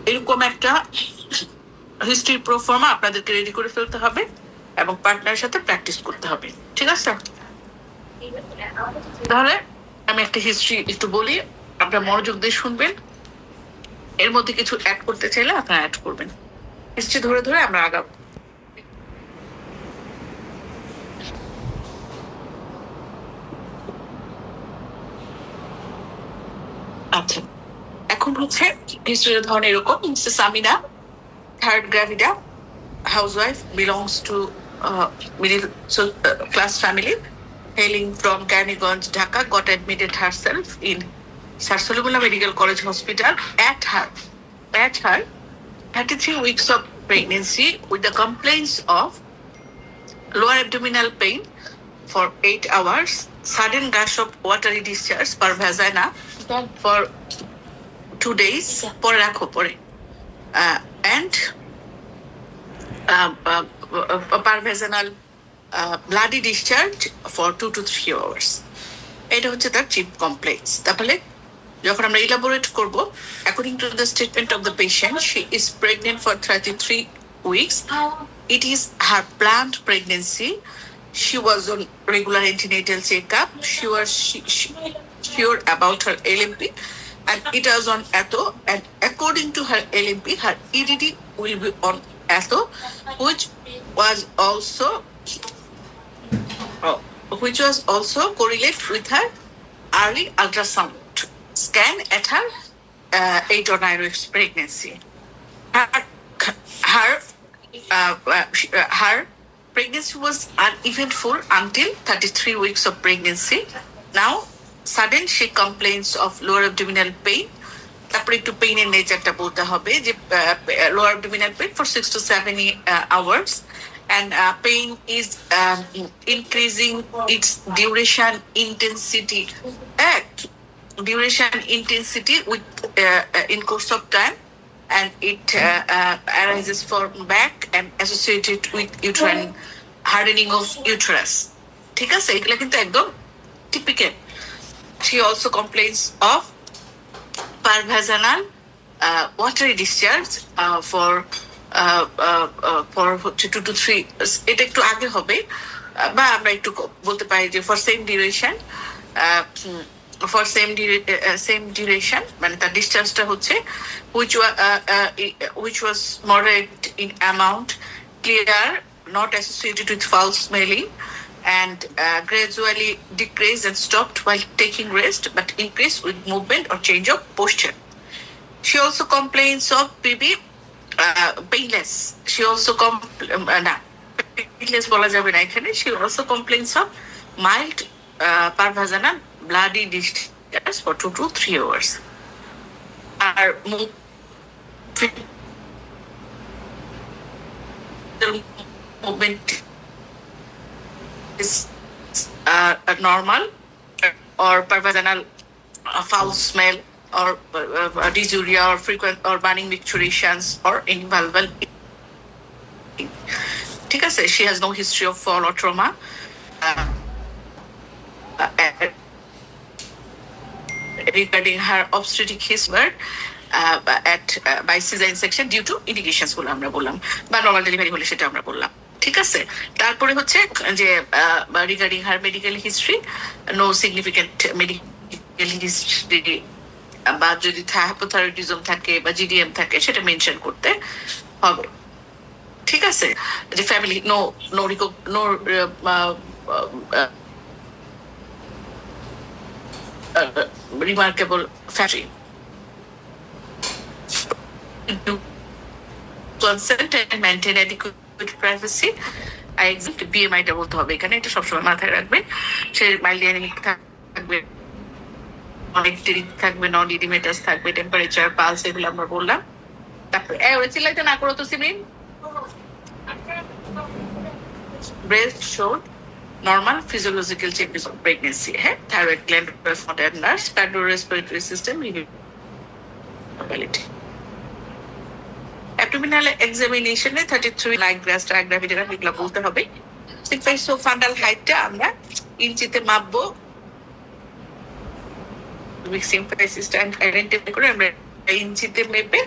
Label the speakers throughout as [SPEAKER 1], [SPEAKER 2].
[SPEAKER 1] এরকম একটা history proforma আপনাদেরকে রেডি করে ফেলতে হবে এবং পার্টনারের সাথে প্র্যাকটিস করতে হবে, ঠিক আছে? তাহলে আমি একটা হিস্ট্রি একটু বলি, আপনারা মনোযোগ দিয়ে শুনবেন, এর মধ্যে কিছু অ্যাড করতে চাইলে আপনারা অ্যাড করবেন। হিস্ট্রি ধরে ধরে আমরা আগাবো। আচ্ছা, এখন হচ্ছে হিস্ট্রির ধরন এরকম। Mrs Amina, third gravida, housewife, belongs to middle class family, hailing from Kearneyganj, Dhaka, got admitted herself in Sir Salimullah Medical College Hospital at her 33 weeks of pregnancy with the complaints of lower abdominal pain for 8 hours, sudden gush of watery discharge per vagina for 2 days, and per vaginal bloody discharge for 2 to 3 hours. এটা হচ্ছে তার chief complex. তাহলে যখন আমরা elaborate করব, according to the statement of the patient, she is pregnant for 33 weeks. It is her planned pregnancy. She was on regular antenatal checkup. She was sure about her LMP, and it was on ATO. And according to her LMP, her EDD will be on ATO, which was also correlate with her early ultrasound scan at her 8 or 9 weeks pregnancy. Her pregnancy was uneventful until 33 weeks of pregnancy. Now, sudden she complains of lower abdominal pain. তারপরে একটু পেইনের নেচারটা বলতে হবে, যে lower abdominal pain for 6 to 7 hours, and pain is increasing its duration intensity with in course of time, and it arises from back and associated with uterine hardening of uterus. ঠিক আছে, এগুলা কিন্তু একদম typical. She also complains of pervaginal watery discharge for 2 to 3, এটা একটু আগে হবে, বা আমরা একটু বলতে পারি যে ফর সেম ডিউরেশন, মানে তার ডিসচার্জটা হচ্ছে which was moderate in amount, clear, not associated with foul smelling, and gradually decreased and stopped while taking rest, but increased with movement or change of posture. She also complains of PB painless. She also painless বলা যাবে না এখানে। She also complains of mild pervaginal bloody discharge for 2 to 3 hours. Our movement is normal, or pervaginal foul smell, or dysuria, or frequent or burning micturations, or any vulval. ঠিক আছে, she has no history of fall or trauma regarding her obstetric history by cesarean section due to indications গুলো আমরা বললাম, বা normal delivery হলে সেটা আমরা বললাম। ঠিক আছে, তারপরে হচ্ছে যে regarding her medical history, no significant medical history, বা যদি হাইপোথাইরয়েডিজম থাকে বা জিডিএম থাকে সেটা মেনশন করতে হবে। ঠিক আছে, যে family no remarkable family. To consent and maintain adequate privacy, I exit BMI টা বলতে হবে এখানে, এটা সবসময় মাথায় রাখবেন। সে মাইল্ড অ্যানিমিক থাকবে, অনেকটেরিক থাকবে, নন ইডিমেটাস থাকবে, টেম্পারেচার, পালস, এগুলো আমরা বললাম। তারপরে চিল্লাইতে না করো তো Simin. Breast showed normal physiological changes of pregnancy. Thyroid gland was not enlarged, cardiorespiratory system ability. Abdominal examination 33 like breast gravity এগুলো বলতে হবে। সো ফান্ডাল হাইটটা আমরা ইঞ্চিতে মাপবো, সিম্পাইসিসটা আইডেন্টিফাই করে আমরা ইঞ্চিতে মেপে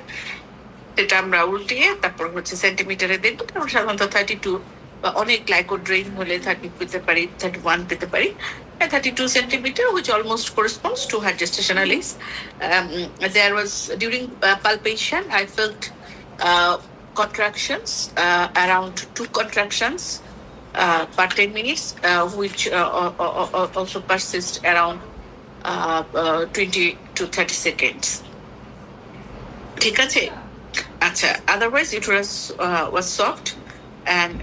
[SPEAKER 1] সেটা আমরা উল্টিয়ে তারপর হচ্ছে সেন্টিমিটারে দেখবো। তারপর সাধারণত 32 বা অনেক গ্লাইকোড্রেইন হলে 30 পেতে পারি, 31 পেতে পারি। 32 centimeter, which almost corresponds to her gestational age. There was during palpation, I felt contractions, around 2 contractions per 10 minutes, which also persist around 20 to 30 seconds. ঠিক আছে? আচ্ছা, otherwise uterus was soft and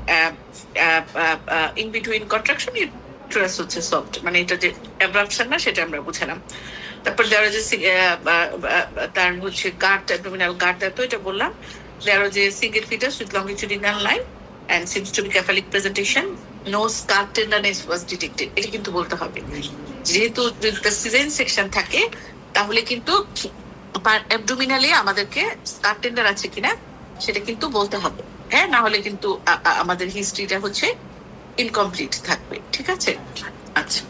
[SPEAKER 1] in between contraction uterus হচ্ছে soft, মানে এটা যে abruption না সেটা আমরা বুঝলাম। তারপর there was তার হচ্ছে gut, abdominal gut, তো এটা বললাম। There was a single fetus with longitudinal line and seems to be cephalic presentation. No scar tenderness was detected. এটা কিন্তু বলতে হবে, যেহেতু সিজাইন সেকশন থাকে তাহলে কিন্তু অ্যাবডোমিনালি আমাদেরকে স্কার টেন্ডার আছে কিনা সেটা কিন্তু বলতে হবে। হ্যাঁ, না হলে কিন্তু আমাদের হিস্ট্রিটা হচ্ছে ইনকমপ্লিট থাকবে। ঠিক আছে? আচ্ছা,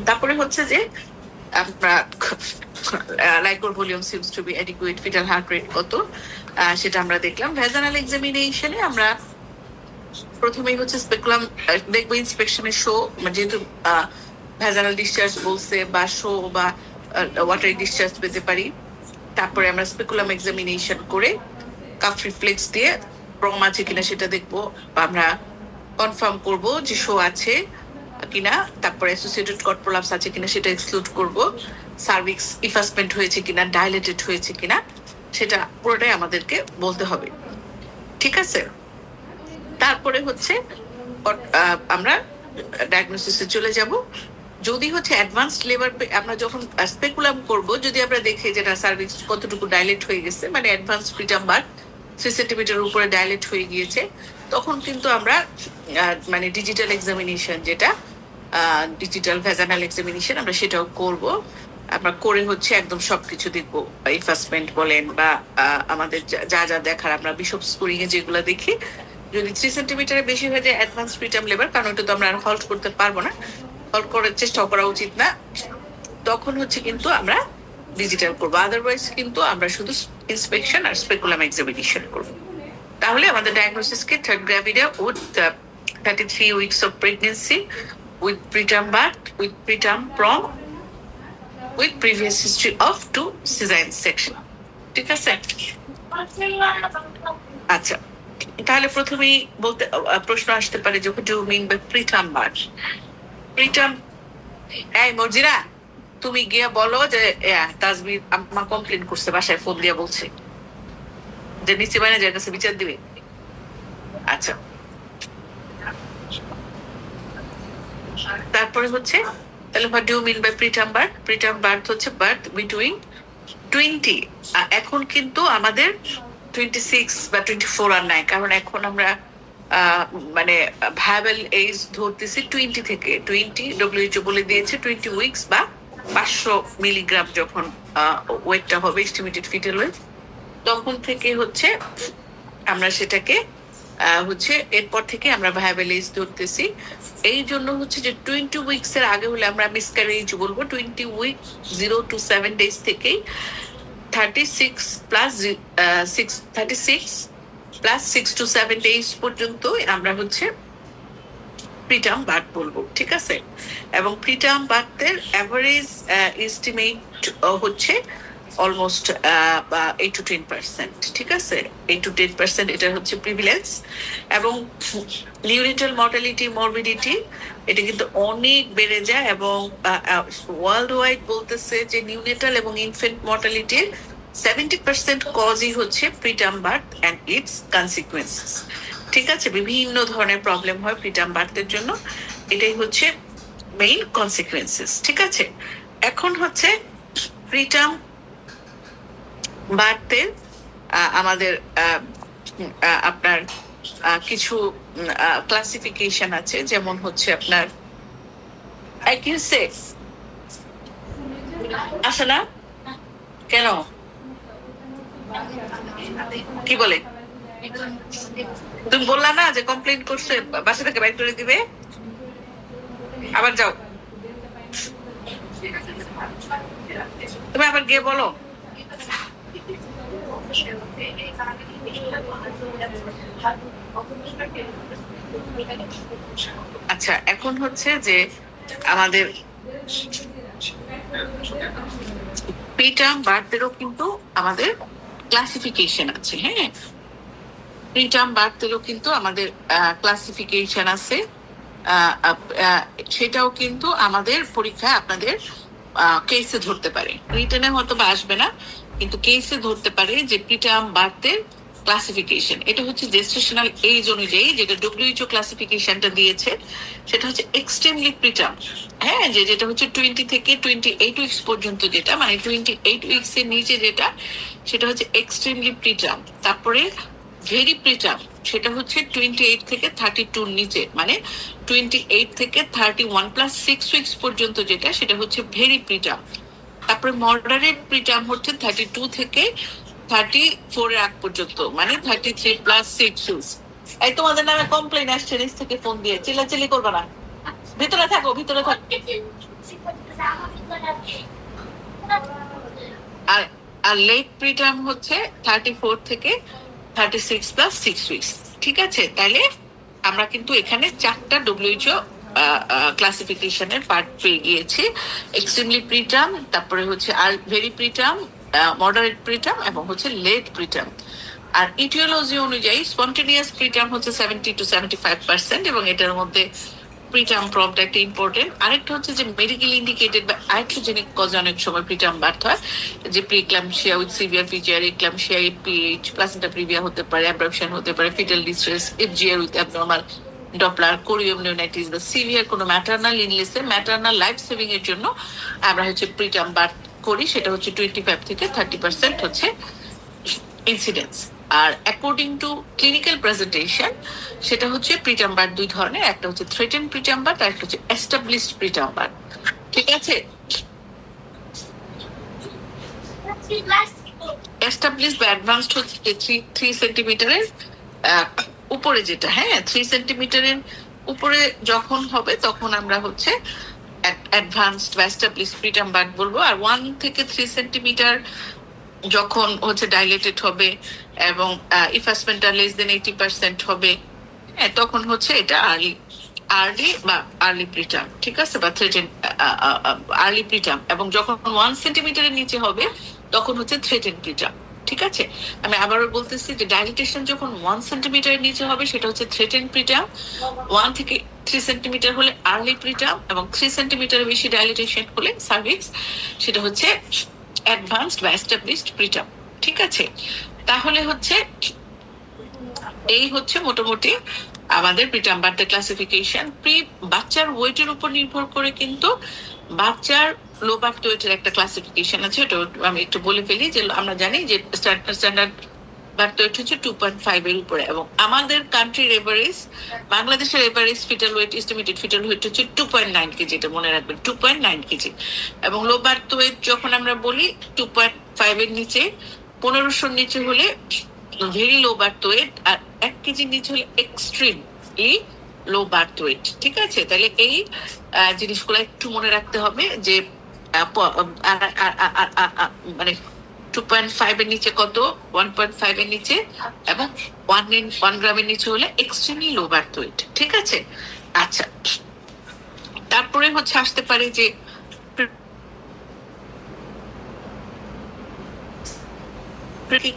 [SPEAKER 1] তারপরে হচ্ছে যে আমরা liquor volume seems to be adequate, fetal heart rate কত সেটা আমরা দেখলাম। ভ্যাজানাল এক্সামিনেশনে আমরা প্রথমেই হচ্ছে স্পেকুলাম দেখবো, ইন্সপেকশনের শো, যেহেতু ভ্যাজানাল ডিসচার্জ বলছে বা শো বা ওয়াটারি ডিসচার্জ পেতে পারি। তারপরে আমরা স্পেকুলাম এক্সামিনেশন করে কাফ রিফ্লেক্স দিয়ে প্রম আছে কিনা সেটা দেখবো, আমরা কনফার্ম করব যে শো আছে কিনা। তারপরে অ্যাসোসিয়েটেড কট প্রলাপস আছে কিনা সেটা এক্সক্লুড করব। সার্ভিক্স ইফাসমেন্ট হয়েছে কিনা, ডাইলেটেড হয়েছে কিনা সেটা পুরোটাই আমাদেরকে বলতে হবে। ঠিক আছে? তারপরে হচ্ছে আমরা ডায়াগনোসিসে চলে যাব। যদি হচ্ছে অ্যাডভান্সড লেবার, আমরা যখন স্পেকুলাম করব, যদি আমরা দেখি যেটা সার্ভিক্স কতটুকু ডাইলেট হয়ে গেছে, মানে অ্যাডভান্স প্রিটাম বার্থ 3 সেন্টিমিটার উপরে ডাইলেট হয়ে গিয়েছে, তখন কিন্তু আমরা মানে ডিজিটাল এক্সামিনেশন, যেটা ডিজিটাল ভ্যাজানাল এক্সামিনেশন, আমরা সেটাও করব। আমরা করে হচ্ছে একদম সবকিছু দেখবো, ইনফাসমেন্ট বলেন বা আমাদের যা যা দেখার, আমরা বিশপ স্কোরিং এ যেগুলো দেখি, যদি 3 সেন্টিমিটারের বেশি হয়ে যায় অ্যাডভান্স প্রিটাম লেবার, কারণ ওটা তো আমরা আর হল্ট করতে পারবো না, হল্ট করার চেষ্টা করা উচিত না, তখন হচ্ছে কিন্তু আমরা ডিজিটাল করবো। আদারওয়াইজ কিন্তু আমরা শুধু ইন্সপেকশন আর স্পেকুলাম এক্সামিনেশন করবো। তাহলে আমাদের ডায়াগনোসিসকে third গ্র্যাভিডা with 33 weeks of pregnancy, with preterm birth, with preterm prom, with previous history of 2 cesarean section. ঠিক আছে? আচ্ছা, তাহলে প্রথমেই বলতে প্রশ্ন আসতে পারে যে do mean by preterm birth. Preterm, এই মর্জিরা, তুমি গিয়ে বলো যে তাজবির আম্মা কমপ্লেন করছে, বাসায় ফোন দিয়ে বলছে যে নিচে ম্যানেজার কাছে বিচার দিবে। আচ্ছা, তারপরে হচ্ছে তাহলে what do mean by preterm birth? Preterm birth হচ্ছে বার্থ বিটুইন 20, এখন কিন্তু আমাদের 26 বা 24 আর নাই, কারণ এখন আমরা মানে ভায়াবল এজ ধরতেছি 20 থেকে। 20 WHO বলে দিয়েছে 20 উইকস বা 500 মিলিগ্রাম যখন ওয়েটটা হবে, এস্টিমেটেড ফিটাল ওয়েট, তখন থেকে হচ্ছে আমরা সেটাকে হচ্ছে এরপর থেকে আমরা ভায়াবল এজ ধরতেছি। এই জন্য হচ্ছে যে 20 উইকস এর আগে হলে আমরা মিসক্যারেজ বলবো। 20 উইক 0 to 7 days থেকেই 36 plus 6 to 7 days পর্যন্ত আমরা হচ্ছে প্রিটার্ম বার্থ বলবো। ঠিক আছে? এবং প্রিটার্ম বার্থের অ্যাভারেজ এস্টিমেট হচ্ছে অলমোস্ট 8 to 10%। ঠিক আছে? 8 to 10% এটা হচ্ছে প্রিভিলেন্স। এবং নিউনেটাল মর্টালিটি, মরবিডিটি, এটা কিন্তু অনেক বেড়ে যায়, এবং ওয়ার্ল্ড ওয়াইড বলতেছে যে নিউনেটাল এবং ইনফেন্ট মর্টালিটির 70% কজই হচ্ছে preterm birth and it's consequences. ঠিক আছে? বিভিন্ন ধরনের প্রবলেম হয় প্রিটার্ম বার্থের জন্য, এটাই হচ্ছে মেইন কনসিকুয়েন্সেস। ঠিক আছে? এখন হচ্ছে প্রিটার্ম বার্থের আমাদের আপনার কিছু ক্লাসিফিকেশন আছে, যেমন হচ্ছে আপনার আসে না কেন, কি বলে? তুমি বললা না যে কমপ্লেন করছে, বাসা থেকে বাইর করে দিবে, আবার যাও, তুমি আবার গিয়ে বলো। আচ্ছা, এখন হচ্ছে যে আমাদের প্রিটার্ম বার্থদেরও কিন্তু আমাদের ক্লাসিফিকেশন আছে। হ্যাঁ, প্রিটার্ম বার্থদেরও কিন্তু আমাদের ক্লাসিফিকেশন আছে। সেটাও কিন্তু আমাদের পরীক্ষায় আপনাদের কেসে ধরতে পারে। রিটেনে হয়তো বা আসবে না, কিন্তু কেসে ধরতে পারে যে প্রিটার্ম বার্থের ক্লাসিফিকেশন। এটা হচ্ছে জেস্টেশনাল এজ অনুযায়ী যেটা ডব্লিউএইচও ক্লাসিফিকেশনটা দিয়েছে, সেটা হচ্ছে এক্সট্রিমলি প্রিটার্ম। হ্যাঁ, যেটা হচ্ছে 20 থেকে 28 উইকস পর্যন্ত, যেটা মানে 28 উইকস এর নিচে যেটা, সেটা হচ্ছে এক্সট্রিমলি প্রিটার্ম। তারপরে ভেরি প্রিটার্ম, সেটা হচ্ছে 28 থেকে 32 নিচে, মানে 28 থেকে 31 প্লাস 6 উইকস পর্যন্ত যেটা, সেটা হচ্ছে ভেরি প্রিটার্ম। তারপরে মডারেট প্রিটার্ম হচ্ছে 32 থেকে 34 এর আগ পর্যন্ত, মানে 33 প্লাস 6 উইকস। এই তোমাদের নামে কমপ্লেইন আসছে নিচ থেকে ফোন দিয়ে, চিল্লাচিল্লি করবে না, ভিতরে থাকো, ভিতরে থাকো। আর আর লেট প্রিটার্ম হচ্ছে 34 থেকে 36 প্লাস 6 উইকস। ঠিক আছে, তাইলে আমরা কিন্তু এখানে 4টা ডব্লিউএইচও ক্লাসিফিকেশনের পার্ট পেয়ে গিয়েছি। এক্সট্রিমলি প্রিটার্ম, তারপরে হচ্ছে are very preterm, moderate preterm এবং হচ্ছে লেট প্রিটার্ম। আর ইটিওলজি অনুযায়ী স্পন্টেনিয়াস প্রিটার্ম হচ্ছে 70 to 75%, এবং এটার মধ্যে প্রিটার্ম প্রবটা একটা ইম্পর্টেন্ট। আরেকটা হচ্ছে যে মেডিকেল ইন্ডিকেটেড বা আইট্রোজেনিক কজে অনেক সময় প্রিটার্ম বার্থ হয়, যে preeclampsia with severe feature, eclampsia, APH, placenta previa হতে পারে, অ্যাব্রাপশন হতে পারে, fetal distress, FGR with abnormal Doppler, chorioamnionitis বা সিভিয়ার কোনো ম্যাটারনাল ইনলেসে ম্যাটারনাল লাইফ সেভিং এর জন্য আমরা হচ্ছে প্রিটার্ম বার্থ করি। সেটা হচ্ছে 25 থেকে 30% হচ্ছে ইনসিডেন্স। আর অ্যাকর্ডিং টু ক্লিনিক্যাল প্রেজেন্টেশন, সেটা হচ্ছে প্রিটার্ম বার্থ দুই ধরনের, একটা হচ্ছে থ্রেটেন প্রিটার্ম বার্থ, আর একটা হচ্ছে এস্টাবলিশড প্রিটার্ম বার্থ। ঠিক আছে, এস্টাবলিশড বা অ্যাডভান্সড হচ্ছে 3 সেন্টিমিটারের উপরে যেটা, হ্যাঁ 3 সেন্টিমিটারের উপরে যখন হবে তখন আমরা হচ্ছে অ্যাডভান্সড বা এস্টাবলিশড প্রিটার্ম বার্থ বলবো। আর 1 থেকে 3 সেন্টিমিটার যখন হচ্ছে ডাইলেটেড হবে এবং ইফাসমেন্টটা লেস দেন 80% হবে, তখন হচ্ছে এটা আর্লি বা আর্লি প্রিটার্ম। ঠিক আছে, বা থ্রেটেন আর্লি প্রিটার্ম। এবং যখন 1 সেন্টিমিটারের নিচে হবে তখন হচ্ছে থ্রেটেন প্রিটার্ম। ঠিক আছে, আমি আবারও বলতেছি যে ডাইলেটেশন যখন 1 সেন্টিমিটারের নিচে হবে সেটা হচ্ছে থ্রেটেন প্রিটার্ম, 1 থেকে 3 সেন্টিমিটার হলে আর্লি প্রিটার্ম, এবং 3 সেন্টিমিটারের বেশি ডাইলেটেশন হলে সার্ভিক্স, সেটা হচ্ছে অ্যাডভান্সড বা এস্টাবলিশড প্রিটার্ম। ঠিক আছে, তাহলে হচ্ছে এই হচ্ছে মোটামুটি আমাদের প্রিটার্ম বার্থের ক্লাসিফিকেশন। বাচ্চার ওয়েটের উপর নির্ভর করে কিন্তু বাচ্চার লো বার্থ ওয়েটের একটা ক্লাসিফিকেশন আছে, ওটা আমি একটু বলে ফেলি। যে আমরা জানি যে স্ট্যান্ডার্ড বার্থ ওয়েট হচ্ছে 2.5 এর উপরে, এবং আমাদের কান্ট্রির এভারেজ, বাংলাদেশের average fetal weight, estimated fetal weight হচ্ছে 2.9 কেজি। এটা মনে রাখবেন, 2.9 কেজি। এবং লো বার্থ ওয়েট যখন আমরা বলি 2.5 এর নিচে, 1500 নিচে হলে ভেরি লো বার্থ ওয়েট, আর 1 কেজির নিচে হলে এক্সট্রিমলি লো বার্থ ওয়েট। ঠিক আছে, তাহলে এই জিনিসগুলো একটু মনে রাখতে হবে যে মানে 2.5 এর নিচে কত, 1.5 এর নিচে এবং 1 গ্রামের নিচে হলে এক্সট্রিমলি লো বার্থ ওয়েট। ঠিক আছে, আচ্ছা তারপরে হচ্ছে আসতে পারে যে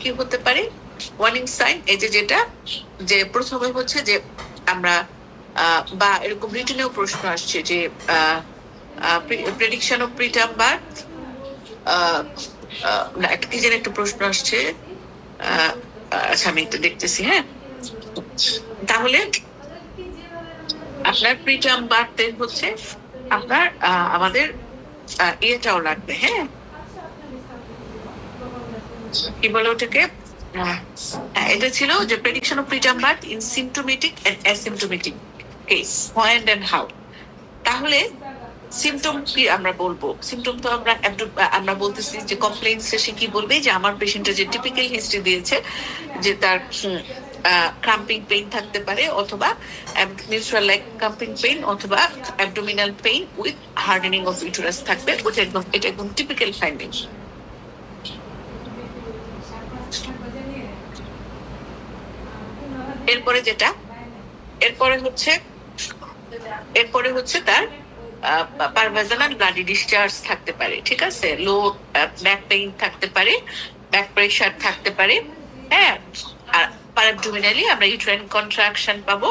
[SPEAKER 1] কি হতে পারে ওয়ার্নিং সাইন। এই যে যেটা, যে প্রথমে হচ্ছে যে আমরা বা এরকম রিটেনেও প্রশ্ন আসছে যে প্রেডিকশন অফ প্রিটার্ম বার্থ, কি যেন একটা প্রশ্ন আসছে, আচ্ছা আমি একটু দেখতেছি। হ্যাঁ, তাহলে আপনার প্রিটার্ম বার্থে হচ্ছে আপনার আমাদের ইয়েটাও লাগবে। হ্যাঁ, কি বলে ওটাকে, এটা ছিল যে prediction of preterm birth in symptomatic and asymptomatic case, when and how. তাহলে সিমটম কি আমরা বলবো? সিমটম তো আমরা বলতেছি যে কমপ্লেইন শেষে কি বলবে, যে আমার পেশেন্টের যে টিপিক্যাল হিস্ট্রি দিয়েছে, যে তার ক্রাম্পিং পেইন থাকতে পারে, অথবা মিউচুয়াল লাইক ক্রাম্পিং পেইন, অথবা abdominal pain with hardening of uterus থাকবে। এটা একদম টিপিক্যাল ফাইন্ডিং। এরপরে যেটা এরপরে হচ্ছে তার পারভাজানাল ব্লাডি ডিসচার্জ থাকতে পারে, ঠিক আছে, লো ব্যাক পেইন থাকতে পারে, ব্যাক প্রেশার থাকতে পারে, হ্যাঁ, আর প্যারাবডোমিনালি আমরা ইউট্রাইন কন্ট্রাকশন পাবো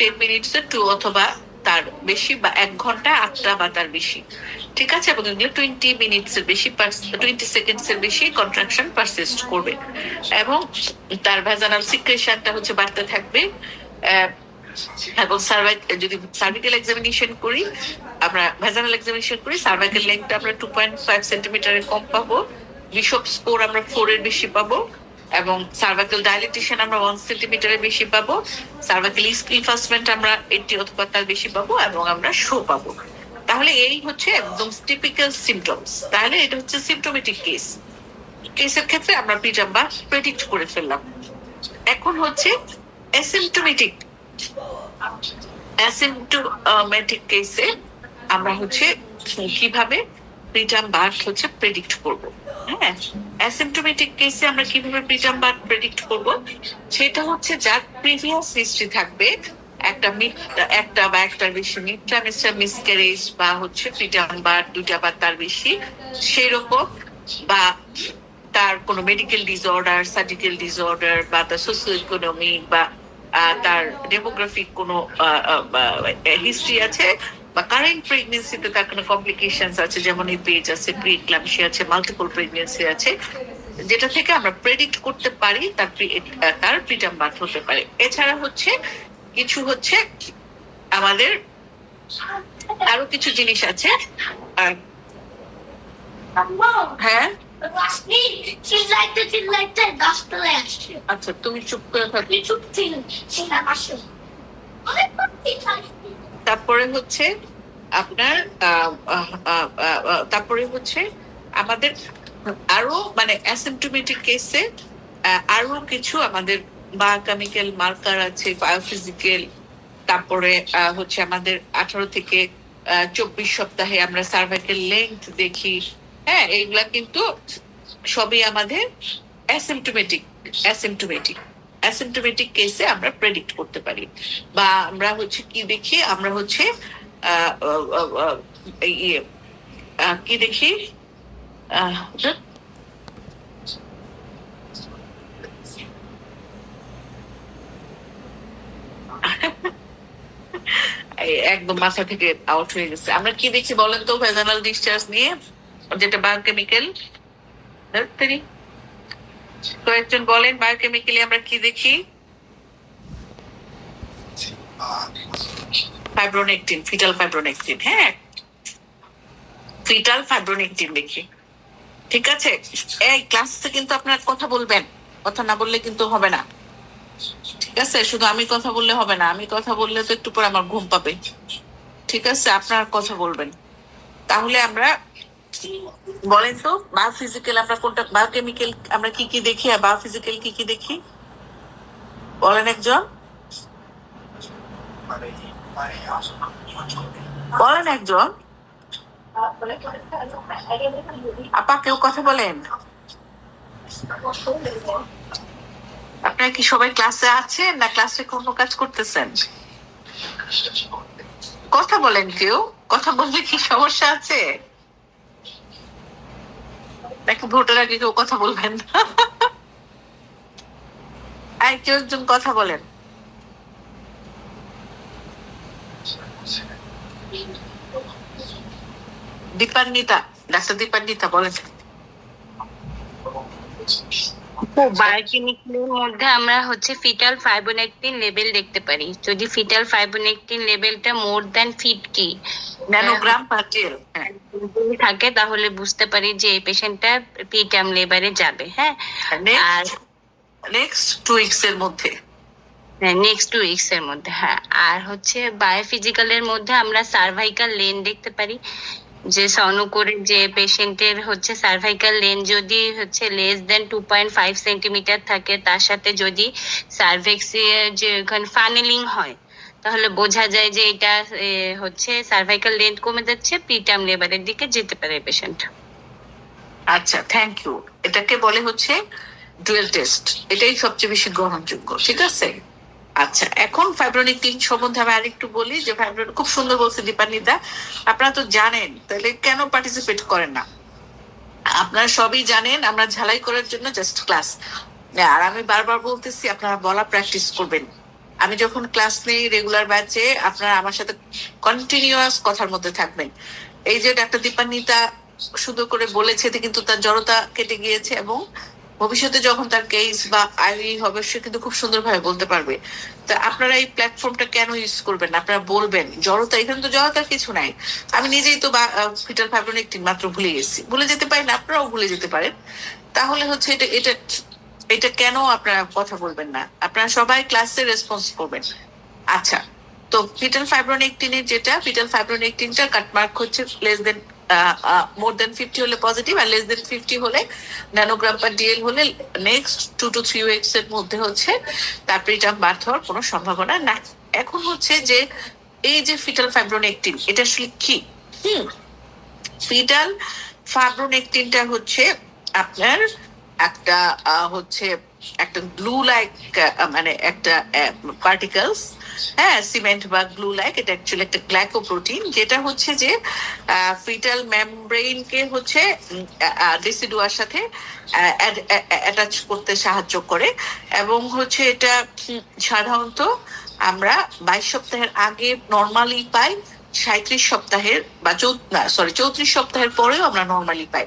[SPEAKER 1] 10 মিনিটস টু অথবা তার বেশি বা 1 ঘন্টা 8টা বা তার বেশি, ঠিক আছে, এবং এগুলো 20 মিনিটস এর বেশি 20 সেকেন্ডস এর বেশি কন্ট্রাকশন পারসিস্ট করবে, এবং তার ভ্যাজানাল সিক্রেশনটা হচ্ছে বাড়তে থাকবে। এবং যদি সার্ভিক্যাল এক্সামিনেশন করি, আমরা ভ্যাজানাল এক্সামিনেশন করি, সার্ভাইকাল লেন্থটা আমরা 2.5 সেন্টিমিটারের কম পাবো, বিশপ স্কোর আমরা 4 এর বেশি পাবো, এবং সার্ভাইকাল ডাইলেটেশন আমরা 1 সেন্টিমিটারের বেশি পাবো, সার্ভাইকাল ইনফাসমেন্ট আমরা 80 অথবা তার বেশি পাবো, এবং আমরা শো পাবো। তাহলে এই হচ্ছে একদম টিপিক্যাল সিমটমস। তাহলে এটা হচ্ছে সিমটোমেটিক কেসের ক্ষেত্রে আমরা প্রিটার্ম বা প্রেডিক্ট করে ফেললাম। এখন হচ্ছে অ্যাসিম্পটোমেটিক কেসে আমরা হচ্ছে কিভাবে প্রিটার্ম বার্থ হচ্ছে প্রেডিক্ট করব। হ্যাঁ, অ্যাসিম্পটোমেটিক কেসে আমরা কিভাবে প্রিটার্ম বার্থ প্রেডিক্ট করব, সেটা হচ্ছে যার প্রিভিয়াস হিস্ট্রি থাকবে একটা বা একটার বেশি মিসক্যারেজ বা হচ্ছে প্রিটার্ম বার্থ 2টা বা তার বেশি, সেরকম, বা তার কোনো মেডিকেল ডিসঅর্ডার, সার্জিক্যাল ডিসঅর্ডার, বা তার সোশিও ইকোনমিক বা তার ডেমোগ্রাফিক কোনো হিস্ট্রি আছে, বা কারেন্ট প্রেগনেন্সিতে তার কোনো কমপ্লিকেশনস আছে, যেমন পেজ আছে, প্রি এক্লাম্পসিয়া আছে, মাল্টিপল প্রেগনেন্সি আছে, যেটা থেকে আমরা প্রেডিক্ট করতে পারি তার প্রিটার্ম বার্থ হতে পারে। এছাড়া হচ্ছে কিছু হচ্ছে আমাদের আরো কিছু জিনিস আছে। হ্যাঁ, আচ্ছা, তুমি চুপ করে থাকো। তারপরে হচ্ছে আপনার তারপরে হচ্ছে আমাদের আরো মানে অ্যাসিম্পটোমেটিক কেসে আরো কিছু আমাদের বায়োকেমিক্যাল মার্কার আছে, বায়োফিজিক্যাল। তারপরে হচ্ছে আমাদের 18 থেকে 24 সপ্তাহে আমরা সার্ভাইকাল লেন্থ দেখি। হ্যাঁ, এইগুলা কিন্তু সবই আমাদের অ্যাসিম্পটোমেটিক কেসে আমরা প্রেডিক্ট করতে পারি। বা আমরা হচ্ছে কি দেখি, আমরা হচ্ছে কি দেখি, একদম মাথা থেকে আউট হয়ে গেছে। আমরা কি দেখি বলেন তো ভ্যাজানাল ডিসচার্জ নিয়ে, যেটা বায়োকেমিক্যাল? কয়েকজন বলেন বায়োকেমিক্যালি আমরা কি দেখি? ফাইব্রোনেকটিন, ফিটাল ফাইব্রোনেকটিন। হ্যাঁ, ফিটাল ফাইব্রোনেকটিন দেখি, ঠিক আছে। এই ক্লাসে কিন্তু আপনার কথা বলবেন, কথা না বললে কিন্তু হবে না, ঠিক আছে। শুধু আমি কথা বললে হবে না, আমি কথা বললে তো একটু পর আমার ঘুম পাবে, ঠিক আছে। আপনার কথা বলবেন। তাহলে আমরা বলেন তো বায়োফিজিক্যাল আমরা কোনটা, বায়োকেমিক্যাল আমরা কি কি দেখি, আর বায়োফিজিক্যাল কি কি দেখি বলেন একজন, বলেন একজন। আপা কেউ কথা বলেন? আপনারা কি সবাই ক্লাসে আছেন না ক্লাসে কোনো কাজ করতেছেন? কথা বলেন, কেউ কথা বললে কি সমস্যা আছে নাকি ভোটের আগে কেউ কথা বলবেন না? আর কেউ একজন কথা বলেন। দীপান্বিতা, ডাক্তার দীপান্বিতা বলেন।
[SPEAKER 2] বায়োকেমিক্যালের মধ্যে আমরা হচ্ছে ফিটাল ফাইব্রোনেকটিন লেভেল দেখতে পারি। যদি ফিটাল ফাইব্রোনেকটিন লেভেলটা মোর দ্যান 50
[SPEAKER 1] ন্যানোগ্রাম পার ডিএল
[SPEAKER 2] থাকে, তাহলে বুঝতে পারি যে এই পেশেন্টটা প্রিটার্ম লেবারে যাবে। হ্যাঁ,
[SPEAKER 1] আর নেক্সট 2 উইকস এর মধ্যে,
[SPEAKER 2] নেক্সট 2 উইকস এর মধ্যে। হ্যাঁ, আর হচ্ছে বায়োফিজিক্যালের মধ্যে আমরা সার্ভাইকাল লেন দেখতে পারি, যে সনু করে যে পেশেন্টের হচ্ছে সার্ভাইকাল লেন যদি হচ্ছে লেস দেন 2.5 সেন্টিমিটার থাকে, তার সাথে যদি সার্ভেক্সে যে ফানেলিং হয়, তাহলে বোঝা যায় যে এটা হচ্ছে সার্ভাইকাল লেন্থ কমে যাচ্ছে, প্রিটার্ম লেবারের দিকে যেতে পারে পেশেন্ট।
[SPEAKER 1] আচ্ছা, থ্যাংক ইউ। এটাকে বলে হচ্ছে ডুয়েল টেস্ট, এটাই সবচেয়ে বেশি গ্রহণযোগ্য। ঠিক আছে, আচ্ছা এখন ফাইব্রোনিক টিন সম্বন্ধে আমি আরেকটু বলি যে ফাইব্রোনিক খুব সুন্দর বলছে দীপান্বিতা, আপনারা তো জানেন, তাহলে কেন পার্টিসিপেট করেন না? আপনারা সবই জানেন, আমরা ঝালাই করার জন্য জাস্ট ক্লাস। আর আমি বারবার বলতেছি আপনারা বলা প্র্যাকটিস করবেন। আমি যখন ক্লাস নেই রেগুলার ব্যাচে, আপনারা আমার সাথে কন্টিনিউয়াস কথার মধ্যে থাকবেন। এই যে ডাক্তার দীপান্বিতা সুন্দর করে বলেছে, এতে কিন্তু তার জড়তা কেটে গিয়েছে, এবং ভবিষ্যতে যখন তার কেস বা আইভি হবে সে কিন্তু খুব সুন্দরভাবে বলতে পারবে। তা আপনারা এই প্ল্যাটফর্মটা কেন ইউজ করবেন? আপনারা বলবেন জড়তা, এখানে তো জড়তার কিছু নাই। আমি নিজেই তো ফিটাল ফাইব্রোনেক্টিন মাত্র ভুলে গেছি, ভুলে যেতে পারেন, আপনারাও ভুলে যেতে পারেন। তাহলে হচ্ছে এটা এটা এটা কেন আপনারা কথা বলবেন না? আপনারা সবাই ক্লাসে রেসপন্স করবেন। আচ্ছা, তো ফিটাল ফাইব্রোনেক্টিনের যেটা ফিটাল ফাইব্রোনেক্টিনটার কাটমার্ক হচ্ছে লেস দেন মোর দেন 50 হলে পজিটিভ, আর লেস দেন 50 হলে ন্যানোগ্রাম পার ডিএল হলে নেক্সট 2 to 3 উইকস এর মধ্যে হচ্ছে তার প্রিটার্ম বার্থ হওয়ার কোনো সম্ভাবনা নাই। এখন হচ্ছে যে এই যে ফিটাল ফাইব্রোনেক্টিন এটা আসলে কি? ফিটাল ফাইব্রোনেক্টিনটা হচ্ছে আপনার একটা হচ্ছে একটা গ্লু লাইক, মানে একটা পার্টিকেলস, হ্যাঁ সিমেন্ট বা গ্লু লাইক, এটা অ্যাকচুয়ালি একটা গ্লাইকোপ্রোটিন, যেটা হচ্ছে যে ফিটাল মেমব্রেইনকে হচ্ছে ডিসিডুয়ার সাথে অ্যাটাচ করতে সাহায্য করে। এবং হচ্ছে এটা সাধারণত আমরা 22 সপ্তাহের আগে নর্মালি পাই, 37 সপ্তাহের বা 34 সপ্তাহের পরেও আমরা নর্মালি পাই।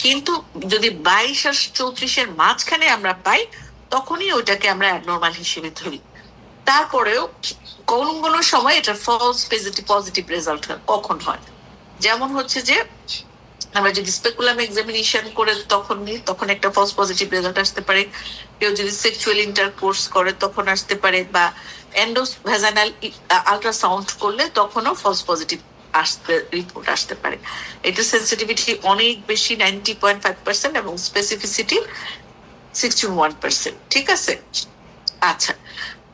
[SPEAKER 1] কিন্তু যদি 22 আর 34-এর মাঝখানে আমরা পাই, তখনই ওইটাকে আমরা নর্মাল হিসেবে ধরি। তারপরেও কোন কোন সময় এটা ফলস পজিটিভ রেজাল্ট কখন হয়, যেমন হচ্ছে যে আমরা যদি স্পেকুলাম এক্সামিনেশন করে তখন নিই, তখন একটা ফলস পজিটিভ রেজাল্ট আসতে পারে। কেউ যদি সেক্সুয়াল ইন্টারকোর্স করে তখন আসতে পারে, বা এন্ডোভ্যাজানাল আল্ট্রাসাউন্ড করলে তখনও ফলস পজিটিভ রিপোর্ট আসতে পারে। এটা সেন্সিটিভিটি অনেক বেশি, 90.5%, এবং স্পেসিফিসিটি 61%। ঠিক আছে, আচ্ছা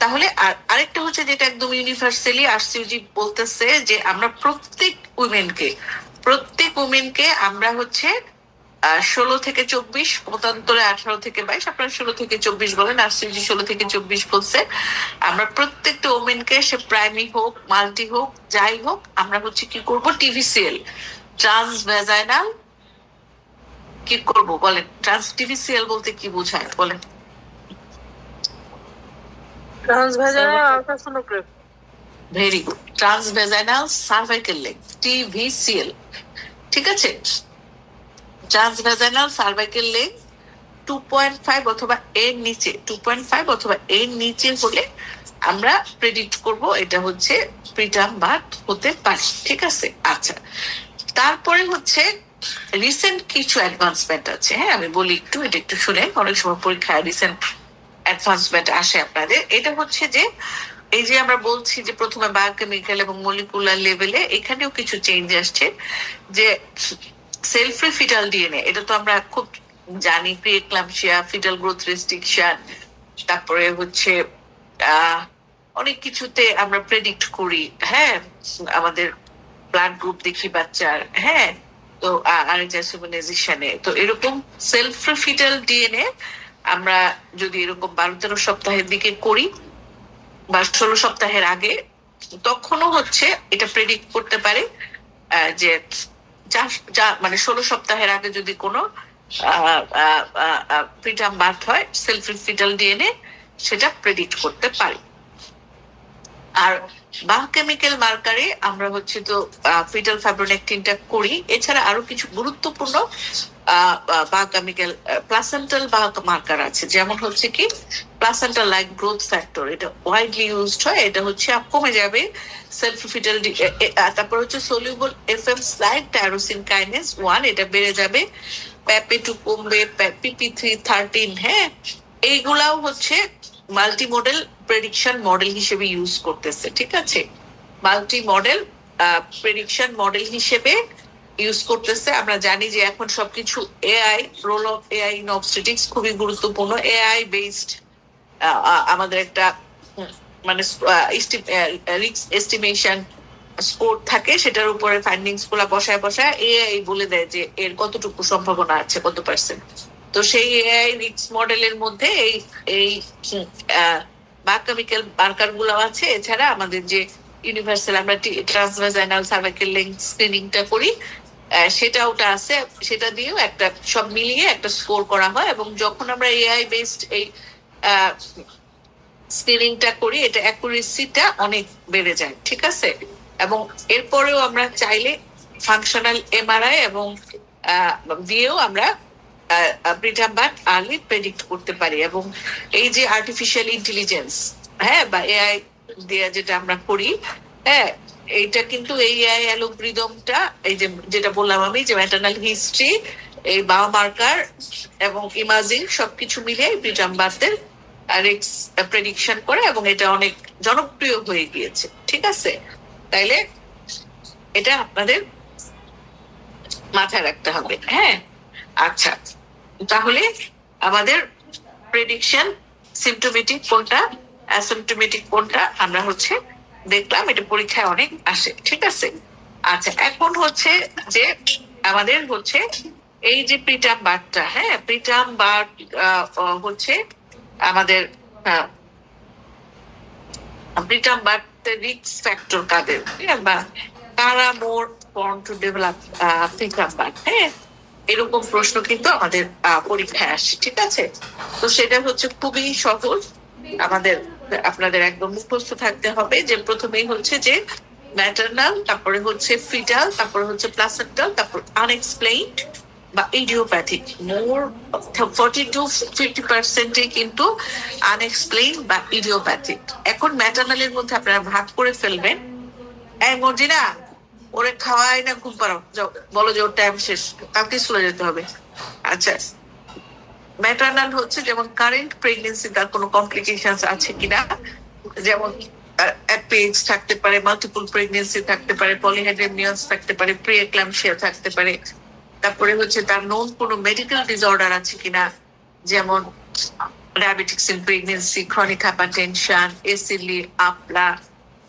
[SPEAKER 1] তাহলে আরেকটা হচ্ছে যেটা একদম ইউনিভার্সালি আরসিইউজি বলতেছে যে আমরা প্রত্যেক উমেনকে আমরা হচ্ছে 16 থেকে 24, মতান্তরে 18 থেকে 22, আপনারা 16 থেকে 24 বলেন, আরসিইউজি 16 থেকে 24 বলছে। আমরা প্রত্যেকটা ওমেনকে, সে প্রাইমি হোক মাল্টি হোক যাই হোক, আমরা হচ্ছে কি করব, টিভিসিএল ট্রান্সভ্যাজাইনাল কি করব বলেন? টিভিসিএল বলতে কি বোঝায় বলেন?
[SPEAKER 3] Transvaginal ultrasonography.
[SPEAKER 1] Very good, transvaginal cervical length, TVCL. ঠিক আছে, ট্রান্সভ্যাজাইনাল সার্ভাইকাল লেগ 2.5 অথবা এর নিচে, 2.5 অথবা এর নিচে হলে আমরা প্রেডিক্ট করব এটা হচ্ছে প্রিটার্ম বার্থ হতে পারে। ঠিক আছে, আচ্ছা তারপরে হচ্ছে রিসেন্ট কিছু অ্যাডভান্সমেন্ট আছে। হ্যাঁ আমি বলি একটু, এটা একটু শুনেন, অনেক সময় পরীক্ষায় রিসেন্ট অ্যাডভান্সমেন্ট আসে আপনাদের। এটা হচ্ছে যে এই যে আমরা বলছি যে প্রথমে বায়োকেমিক্যাল এবং মলিকুলার লেভেলে এখানেও কিছু চেঞ্জ আসছে, যে সেল ফ্রি ফিটাল ডিএনএ, এটা তো আমরা খুব জানি, pre eclampsia, fetal growth restriction, তারপরে হচ্ছে অনেক কিছুতে আমরা প্রেডিক্ট করি। হ্যাঁ আমাদের ব্লাড গ্রুপ দেখি বাচ্চার, হ্যাঁ তো আরএইচএসিমোনাইজেশনে, তো এরকম সেলফ ফ্রি ফিটাল ডিএনএ আমরা যদি এরকম 12-13 সপ্তাহের দিকে করি বা 16 সপ্তাহের আগে, তখনও হচ্ছে এটা প্রেডিক্ট করতে পারে যে মানে 16 সপ্তাহের আগে যদি কোনো প্রিটার্ম বার্থ হয়, সেলফ ফিটাল ডিএনএ সেটা প্রেডিক্ট করতে পারে। আর বায়োকেমিক্যাল মার্কারে আমরা হচ্ছে তো ফিটাল ফাইব্রোনেক্টিনটা করি। এছাড়া আরো কিছু গুরুত্বপূর্ণ বায়োকেমিক্যাল প্লাসেন্টাল মার্কার আছে, যেমন হচ্ছে কি প্লাসেন্টাল লাইক গ্রোথ ফ্যাক্টর, এটা ওয়াইডলি ইউজড হয়, এটা হচ্ছে কমে যাবে সেলফ ফিটাল। তারপর হচ্ছে soluble FM slide tyrosine kinase 1, এটা বেড়ে যাবে। প্যাপে2 কমবে, PP313, হ্যাঁ এইগুলাও হচ্ছে মাল্টি মডেল প্রেডিকশন মডেল হিসেবে ইউজ করতেছে। ঠিক আছে, মাল্টি মডেল প্রেডিকশন মডেল হিসেবে ইউজ করতেছে। আমরা জানি যে এখন সবকিছু AI, role of AI in obstetrics খুবই গুরুত্বপূর্ণ। এআই বেসড আমাদের একটা মানে রিস্ক এস্টিমেশন স্কোর থাকে, সেটার উপরে ফাইন্ডিংস গুলা বসায় এআই বলে দেয় যে এর কতটুকু সম্ভাবনা আছে, কত পার্সেন্ট। তো সেই এআই রিক্স মডেলের মধ্যে এই বায়োকেমিক্যাল মার্কার গুলো আছে। এছাড়া আমাদের যে ইউনিভার্সাল আমরা ট্রান্সভাজাইনাল সার্ভাইকাল লেন্থ স্ক্রিনিংটা করি, সেটা ওটা আছে, সেটা দিয়েও একটা সব মিলিয়ে একটা স্কোর করা হয়। এবং যখন আমরা এআই বেসড এই স্ক্রিনিংটা করি, এটা অ্যাকুরেসিটা অনেক বেড়ে যায়, ঠিক আছে। এবং এরপরেও আমরা চাইলে ফাংশনাল এমআরআই এবং দিয়েও আমরা প্রিটার্ম বার্থ আর্লি প্রেডিক্ট করতে পারি। এবং এই যে আর্টিফিশিয়াল ইন্টেলিজেন্স, হ্যাঁ, বা এআই দিয়ে যেটা আমরা করি, হ্যাঁ, এইটা কিন্তু এই এআই অ্যালগরিদমটা, এই যে যেটা বললাম আমি, যে ম্যাটারনাল হিস্ট্রি, এই বায়োমার্কার এবং ইমাজিং সবকিছু মিলে প্রিটার্ম বার্থের রিস্ক প্রেডিকশন করে, এবং এটা অনেক জনপ্রিয় হয়ে গিয়েছে, ঠিক আছে। তাইলে এটা আপনাদের মাথায় রাখতে হবে, হ্যাঁ। আচ্ছা, তাহলে আমাদের প্রেডিকশন সিমটোমেটিক কোনটা, অ্যাসিমটোমেটিক কোনটা আমরা হচ্ছে দেখলাম, এটা পরীক্ষায় অনেক আসে, ঠিক আছে। আচ্ছা, এখন হচ্ছে যে আমাদের হচ্ছে এই যে প্রিটার্ম বার্থটা, হ্যাঁ, প্রিটার্ম বার্থ হচ্ছে আমাদের প্রিটার্ম বার্থের রিস্ক ফ্যাক্টর কাদের, বা কারা more prone to develop preterm birth, হ্যাঁ, এরকম প্রশ্ন কিন্তু আমাদের পরীক্ষায় আসে, ঠিক আছে। তো সেটা হচ্ছে খুবই সহজ, আমাদের আপনাদের একদম মুখস্থ থাকতে হবে যে প্রথমেই হচ্ছে যে ম্যাটারনাল, তারপরে হচ্ছে ফিটাল, তারপরে হচ্ছে প্লাসেন্টাল, তারপর আনএক্সপ্লেইনড বা ইডিওপ্যাথিক। মোর 40-50% কিন্তু আনএক্সপ্লেইন বা ইডিওপ্যাথিক। এখন ম্যাটারনালের মধ্যে আপনারা ভাগ করে ফেলবেন, এই মর্জিনা ওরে খাওয়াই না, ঘুম পাড়াও, যাও, বলো যে ওর টাইম শেষ, কালকে চলে যেতে হবে। আচ্ছা, ম্যাটারনাল হচ্ছে যেমন কারেন্ট প্রেগনেন্সি, তার কোনো কমপ্লিকেশন আছে কিনা, যেমন পেজ থাকতে পারে, মাল্টিপল প্রেগনেন্সি থাকতে পারে, পলিহাইড্রামিয়াস থাকতে পারে, প্রি এক্লাম্পসিয়া থাকতে পারে। তারপরে হচ্ছে তার নোন কোনো মেডিকেল ডিসঅর্ডার আছে কিনা, যেমন diabetics in pregnancy, chronic hypertension, SLE, APLA,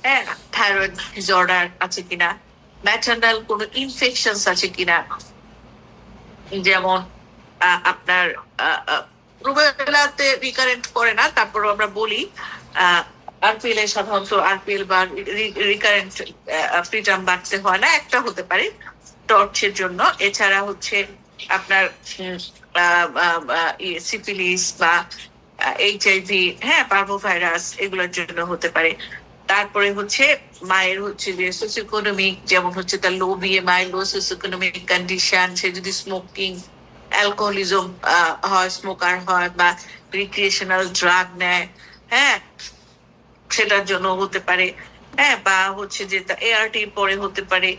[SPEAKER 1] হ্যাঁ, থাইরয়েড ডিসঅর্ডার আছে কিনা, ম্যাটারনাল কোনো ইনফেকশন আছে কিনা, যেমন আপনার রুবেলাতে রিকারেন্ট করে না, তারপরও আমরা বলি আরপিএল এ সাধারণত আরপিএল বা রিকারেন্ট প্রিটার্ম বাড়তে হয় না, একটা হতে পারে টর্চের জন্য। এছাড়া হচ্ছে আপনার সিফিলিস বা এইচআইভি, হ্যাঁ, পার্ভোভাইরাস, এগুলোর জন্য হতে পারে। তারপরে হচ্ছে মায়ের হচ্ছে যে সোসিওইকোনমিক, যেমন হচ্ছে তার লো বিএমআই, লো সোসিওইকোনমিক কন্ডিশন, সে যদি স্মোকিং, অ্যালকোহলিজম হয়, স্মোকার হয়, বা রিক্রিয়েশনাল ড্রাগ নেয়, হ্যাঁ, সেটার জন্য হতে পারে, হ্যাঁ, বা হচ্ছে যে এআরটি পরে হতে পারে।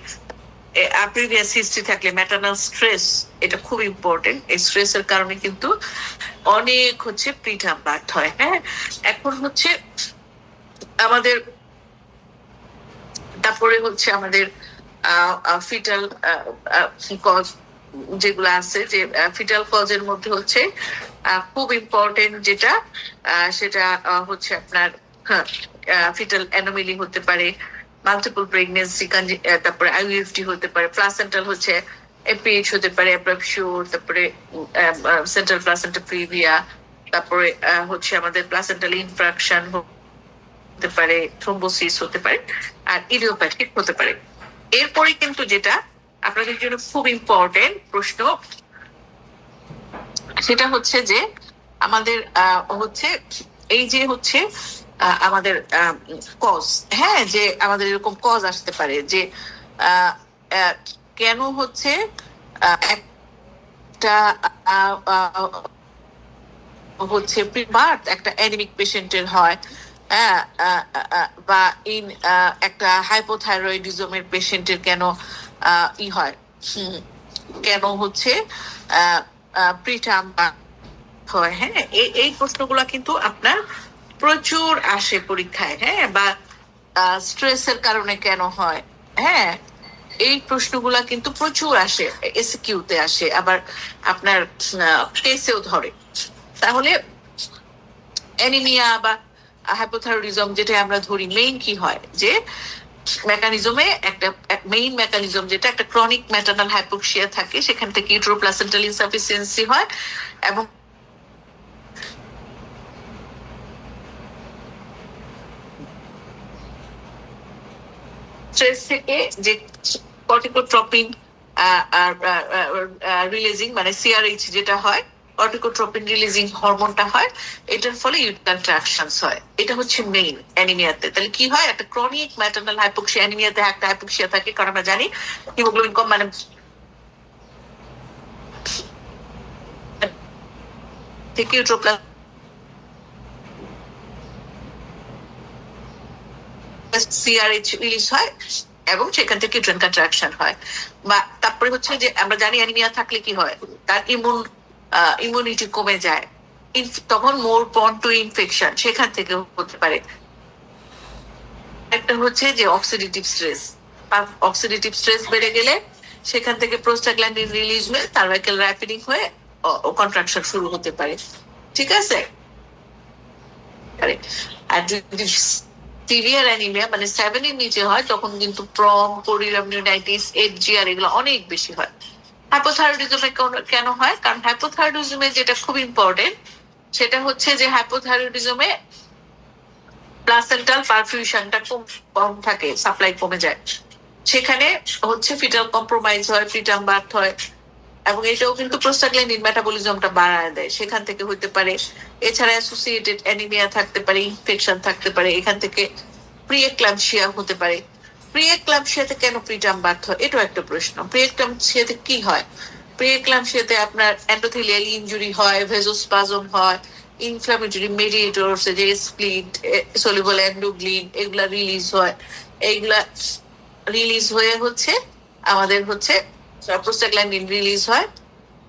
[SPEAKER 1] প্রিভিয়াস হিস্ট্রি থাকলে ম্যাটারনাল স্ট্রেস, এটা খুব ইম্পর্টেন্ট, এই স্ট্রেসের কারণে কিন্তু অনেক হচ্ছে প্রিটার্ম বার্থ হয়, হ্যাঁ। এখন হচ্ছে আমাদের তারপরে হচ্ছে আমাদের ফিটাল কজ যেগুলো আছে, যে ফিটাল কজের মধ্যে হচ্ছে খুব ইম্পর্টেন্ট যেটা, সেটা হচ্ছে আপনার ফিটাল অ্যানোমেলি হতে পারে, মাল্টিপল প্রেগনেন্সি, তারপরে আইইউএফটি হতে পারে, প্লাসেন্টাল হচ্ছে এপিএইচ হতে পারে, অ্যাপ্রাপশিওর, তারপরে সেন্ট্রাল প্লাসেন্টা প্রিভিয়া, তারপরে হচ্ছে আমাদের প্লাসেন্টাল ইনফ্রাকশন হতে পারে, থ্রোম্বোসিস হতে পারে, আর ইডিওপ্যাথিক হতে পারে। এরপরে কিন্তু যেটা আপনাদের জন্য খুব ইম্পর্টেন্ট প্রশ্ন, সেটা হচ্ছে যে আমাদের হচ্ছে এই যে হচ্ছে আমাদের কজ, হ্যাঁ, যে আমাদের এরকম কজ আসতে পারে যে কেন হচ্ছে একটা হচ্ছে প্রিমার্ট একটা অ্যানিমিক পেশেন্টের হয়, বা একটা হাইপোথাইরয়েডিজমের পেশেন্টের কেন ই হয়, কেন হচ্ছে প্রিটার্ম হয়, হ্যাঁ, এই প্রশ্নগুলো কিন্তু আপনার প্রচুর আসে পরীক্ষায়, হ্যাঁ, বা স্ট্রেসের কারণে কেন হয়, হ্যাঁ, এই প্রশ্নগুলা কিন্তু প্রচুর আসে, এসকিউতে আসে, আবার আপনার টেস্টেও ধরে। তাহলে অ্যানিমিয়া বা হাইপোথাইরয়েডিজম যেটা আমরা ধরি, মেইন কি হয় যে মেকানিজমে একটা মেইন মেকানিজম যেটা একটা ক্রনিক ম্যাটারনাল হাইপোক্সিয়া থাকে, সেখান থেকে ইউটেরোপ্লাসেন্টাল ইনসাফিসিয়েন্সি হয় এবং স্ট্রেস থেকে যে কর্টিকোট্রপিন রিলিজিং মানে সিআরএইচ যেটা হয়, কর্টিকোট্রপিন রিলিজিং হরমোনটা হয়, এটার ফলে ইউট্রাকশনস হয়। এটা হচ্ছে মেইন অ্যানিমিয়াতে। তাহলে কি হয়, একটা ক্রনিক ম্যাটারনাল হাইপোক্সিয়া, অ্যানিমিয়াতে একটা হাইপোক্সিয়া থাকে, কারণ আমরা জানি হিমোগ্লোবিন কম মানে থেকে ইউট্রোপ্লাস সিআরএইচ রিলিজ হয় এবং সেখান থেকে ইউট্রাইন কন্ট্রাকশন হয়। বা তারপরে হচ্ছে যে আমরা জানি অ্যানিমিয়া থাকলে কি হয়, তার ইমিউনিটি কমে যায়, তখন মোর প্রন টু ইনফেকশন সেখান থেকে হতে পারে। একটা হচ্ছে যে অক্সিডেটিভ স্ট্রেস, অক্সিডেটিভ স্ট্রেস বেড়ে গেলে সেখান থেকে প্রোস্টাগ্ল্যান্ডিন রিলিজ হয়ে সার্ভাইকাল র্যাপিডিং হয়ে কন্ট্রাকশন শুরু হতে পারে। ঠিক আছে, আর যদি সিভিয়ার অ্যানিমিয়া মানে 7 এর নিচে হয়, তখন কিন্তু প্রম, কোরিয়ামিউনাইটিস, এইচজিআর এগুলো অনেক বেশি হয়। হাইপোথাইরয়েডিজমে কেন হয়? কারণ হাইপোথাইরয়েডিজমে যেটা খুব ইম্পর্টেন্ট সেটা হচ্ছে যে হাইপোথাইরয়েডিজমে প্লাসেন্টাল পারফিউশনটা কম থাকে, সাপ্লাই কমে যায়, সেখানে হচ্ছে ফিটাল কম্প্রোমাইজ হয়, প্রিটার্ম বার্থ হয়, এবং এটাও কিন্তু প্রোস্টাগ্ল্যান্ডিন মেটাবলিজমটা বাড়ায় দেয়, সেখান থেকে হইতে পারে। এছাড়া অ্যাসোসিয়েটেড অ্যানিমিয়া থাকতে পারে, ইনফেকশন থাকতে পারে, এখান থেকে প্রিএক্লাম্পসিয়া হতে পারে। প্রিএক্লাম্পসিয়াতে কেন প্রিটার্ম বার্থ হয়, এটাও একটা প্রশ্ন। প্রিএক্লাম্পসিয়াতে কি হয়? প্রিএক্লাম্পসিয়াতে আপনার এন্ডোথেলিয়াল ইনজুরি হয়, ভেজোস্পাজম হয়, ইনফ্লামেটরি মেডিয়েটরস যে স্প্লিট, সলিউবল এন্ডোগ্লিন এগুলা রিলিজ হয়। এইগুলা রিলিজ হয়ে হচ্ছে আমাদের হচ্ছে প্রোস্টাগ্ল্যান্ডিন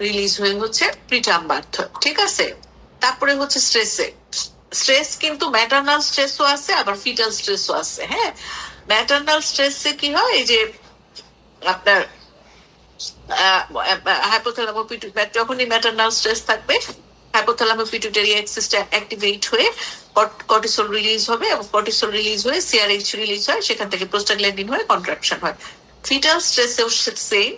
[SPEAKER 1] রিলিজ হয়ে হচ্ছে প্রিটার্ম বার্থ। ঠিক আছে, তারপরে হচ্ছে স্ট্রেস কিন্তু ম্যাটারনাল স্ট্রেসও আছে, আবার ফিটাল স্ট্রেসও আছে। হ্যাঁ, ম্যাটারনাল স্ট্রেসে কি হয়, এই যে আপনার হাইপোথ্যালামো পিটুইটারি, যখনই ম্যাটারনাল স্ট্রেস থাকবে হাইপোথ্যালামো পিটুইটারি অ্যাক্সিসটা অ্যাক্টিভেট হয়ে কর্টিসল রিলিজ হবে, এবং কর্টিসল রিলিজ হয়ে সিআরএইচ রিলিজ হয়, সেখান থেকে প্রোস্টাগ্ল্যান্ডিন হয়ে কন্ট্রাকশন হয়। ফিটাল স্ট্রেসেও সেম,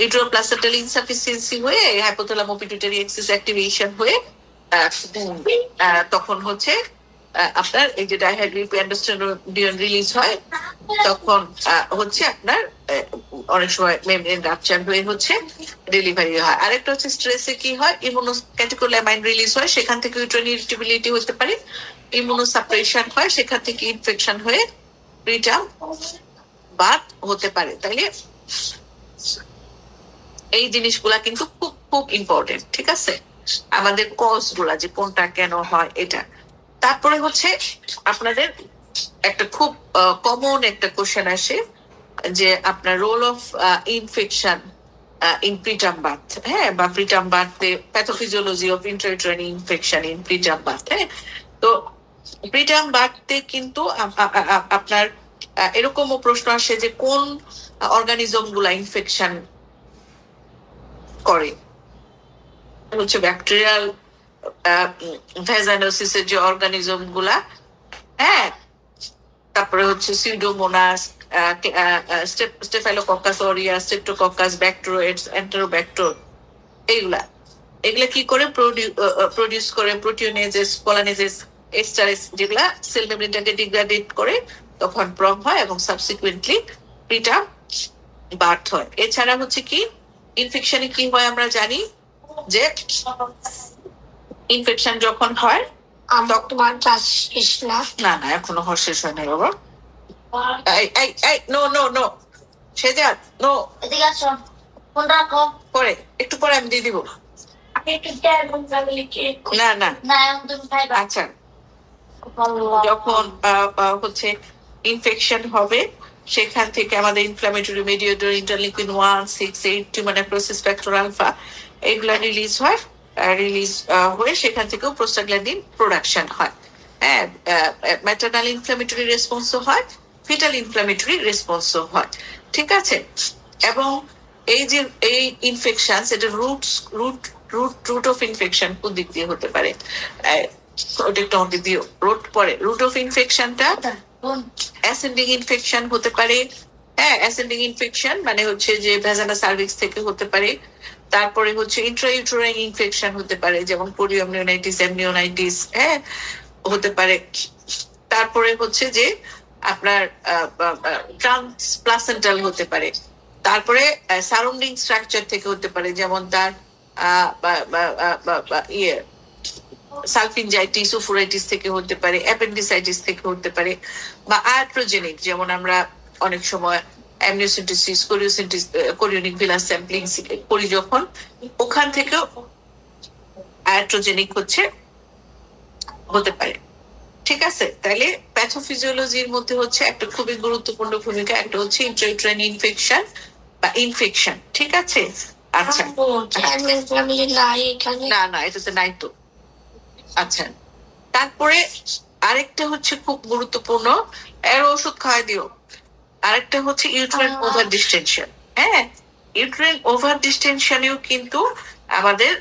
[SPEAKER 1] ইউটেরোপ্লাসেন্টাল ইনসাফিসিয়েন্সি হয়ে হাইপোথ্যালামো পিটুইটারি অ্যাক্সিস অ্যাক্টিভেশন হয়ে তখন হচ্ছে আপনার এই যে ডাইহাইড্রোপিয়ান্ডোস্টেরোডিন রিলিজ হয়, তখন হচ্ছে আপনার অনেক সময় মেমব্রেন রাপচার হয়ে হচ্ছে ডেলিভারি হয়। আরেকটা হচ্ছে স্ট্রেসে কি হয়, ইমিউনোক্যাটিকোলামাইন রিলিজ হয়, সেখান থেকে ইউট্রাইন ইরিটেবিলিটি হতে পারে, ইমিউনোসাপ্রেশন হয়, সেখান থেকে ইনফেকশন হয়ে প্রিটার্ম বার্থ হতে পারে। তাইলে এই জিনিসগুলা কিন্তু খুব খুব ইম্পর্টেন্ট। ঠিক আছে, আমাদের কজ গুলা যে কোনটা কেন হয় এটা। তারপরে হচ্ছে আপনাদের একটা খুব কমন একটা কোশ্চেন আসে যে আপনার role of infection in preterm birth, হ্যাঁ, বা প্রিটার্ম বার্থে pathophysiology of intrauterine infection in preterm birth. হ্যাঁ, তো প্রিটার্ম বার্থে কিন্তু আপনার এরকমও প্রশ্ন আসে যে কোন অর্গানিজম গুলা ইনফেকশন করে, হচ্ছে ব্যাকটেরিয়াল ভ্যাজানোসিসের যে অর্গানিজম গুলা, হ্যাঁ, তারপরে হচ্ছে সিউডোমোনাস, স্টেফাইলোকক্কাস অরিয়াস, স্ট্রেপ্টোকক্কাস, ব্যাকটেরোয়েডস, এন্টেরোব্যাক্টর, এগুলা কি করে প্রডিউস করে প্রোটিওনেজেস, কোলানেজেস, এস্টারেস, যেগুলা সেল মেমব্রেনটাকে ডিগ্রেডেট করে তখন প্রম হয় এবং সাবসিকুয়েন্টলি প্রিটার্ম বার্থ হয়। এছাড়া হচ্ছে কি ইনফেকশনে কি হয়, আমরা জানি যে ইনফেকশন যখন হয়,
[SPEAKER 4] তোমার ক্লাস শেষ না?
[SPEAKER 1] না না, এখনো হওয়া শেষ হয় না বাবা। নো নো নো, সেজাদ নো,
[SPEAKER 4] এদিকে আসো, ফোন রাখো,
[SPEAKER 1] পরে একটু পরে আমি দিয়ে দিব।
[SPEAKER 4] আপনি একটু টেলিফোন ফ্যামিলিকে
[SPEAKER 1] না না,
[SPEAKER 4] না এখন তুমি খাইবা।
[SPEAKER 1] আচ্ছা, যখন হচ্ছে ইনফেকশন হবে, সেখান থেকে আমাদের inflammatory mediator interleukin 1, 6, 8, tumour necrosis factor alpha এগুলা রিলিজ হয়, হয়ে সেখান থেকেও প্রোস্টাগ্ল্যান্ডিন প্রোডাকশন হয়। হ্যাঁ, ম্যাটারনাল ইনফ্লামেটরি রেসপন্সও হয়, ফিটাল ইনফ্লামেটরি রেসপন্সও হয়। ঠিক আছে, এবং এই যে এই ইনফেকশন, এটা রুট অফ ইনফেকশন কোন দিক দিয়ে হতে পারে, ওটা একটু আমাকে দিও। রুট অফ ইনফেকশনটা অ্যাসেন্ডিং ইনফেকশন হতে পারে। হ্যাঁ, অ্যাসেন্ডিং ইনফেকশন মানে হচ্ছে যে ভ্যাজানা সার্ভিক্স থেকে হতে পারে। তারপরে হচ্ছে ইন্ট্রাইউটেরাইন ইনফেকশন হতে পারে, যেমন পোলিওমিয়োনাইটিস, অ্যামনিওনাইটিস, হ্যাঁ হতে পারে। তারপরে হচ্ছে যে আপনার ট্রান্সপ্লাসেন্টাল হতে পারে। তারপরে সারাউন্ডিং স্ট্রাকচার থেকে হতে পারে, যেমন তার ইয়ে সালফিনজাইটিস, ওফোরাইটিস থেকে হতে পারে, অ্যাপেন্ডিসাইটিস থেকে হতে পারে, বা আয়াট্রোজেনিক, যেমন আমরা অনেক সময় অ্যামনিওসেন্টিসিস, কোরিওনিক ভিলাস স্যাম্পলিং করি যখন, ওখান থেকেও আয়াট্রোজেনিক হতে পারে। ঠিক আছে, তাহলে প্যাথোফিজিওলজির মধ্যে হচ্ছে একটা খুবই গুরুত্বপূর্ণ ভূমিকা, একটা হচ্ছে ইন্ট্রাইউটেরাইন ইনফেকশন বা ইনফেকশন। ঠিক আছে, আচ্ছা
[SPEAKER 4] নাই এখানে।
[SPEAKER 1] না না, এটাতে নাই তো। আচ্ছা, তারপরে আরেকটা হচ্ছে খুব গুরুত্বপূর্ণ, এর ওষুধ খাওয়াই দিও। আরেকটা হচ্ছে ইউট্রাইন ওভার ডিস্টেনশন। হ্যাঁ, ইউট্রাইন ওভার ডিস্টেনশনেও কিন্তু আমাদের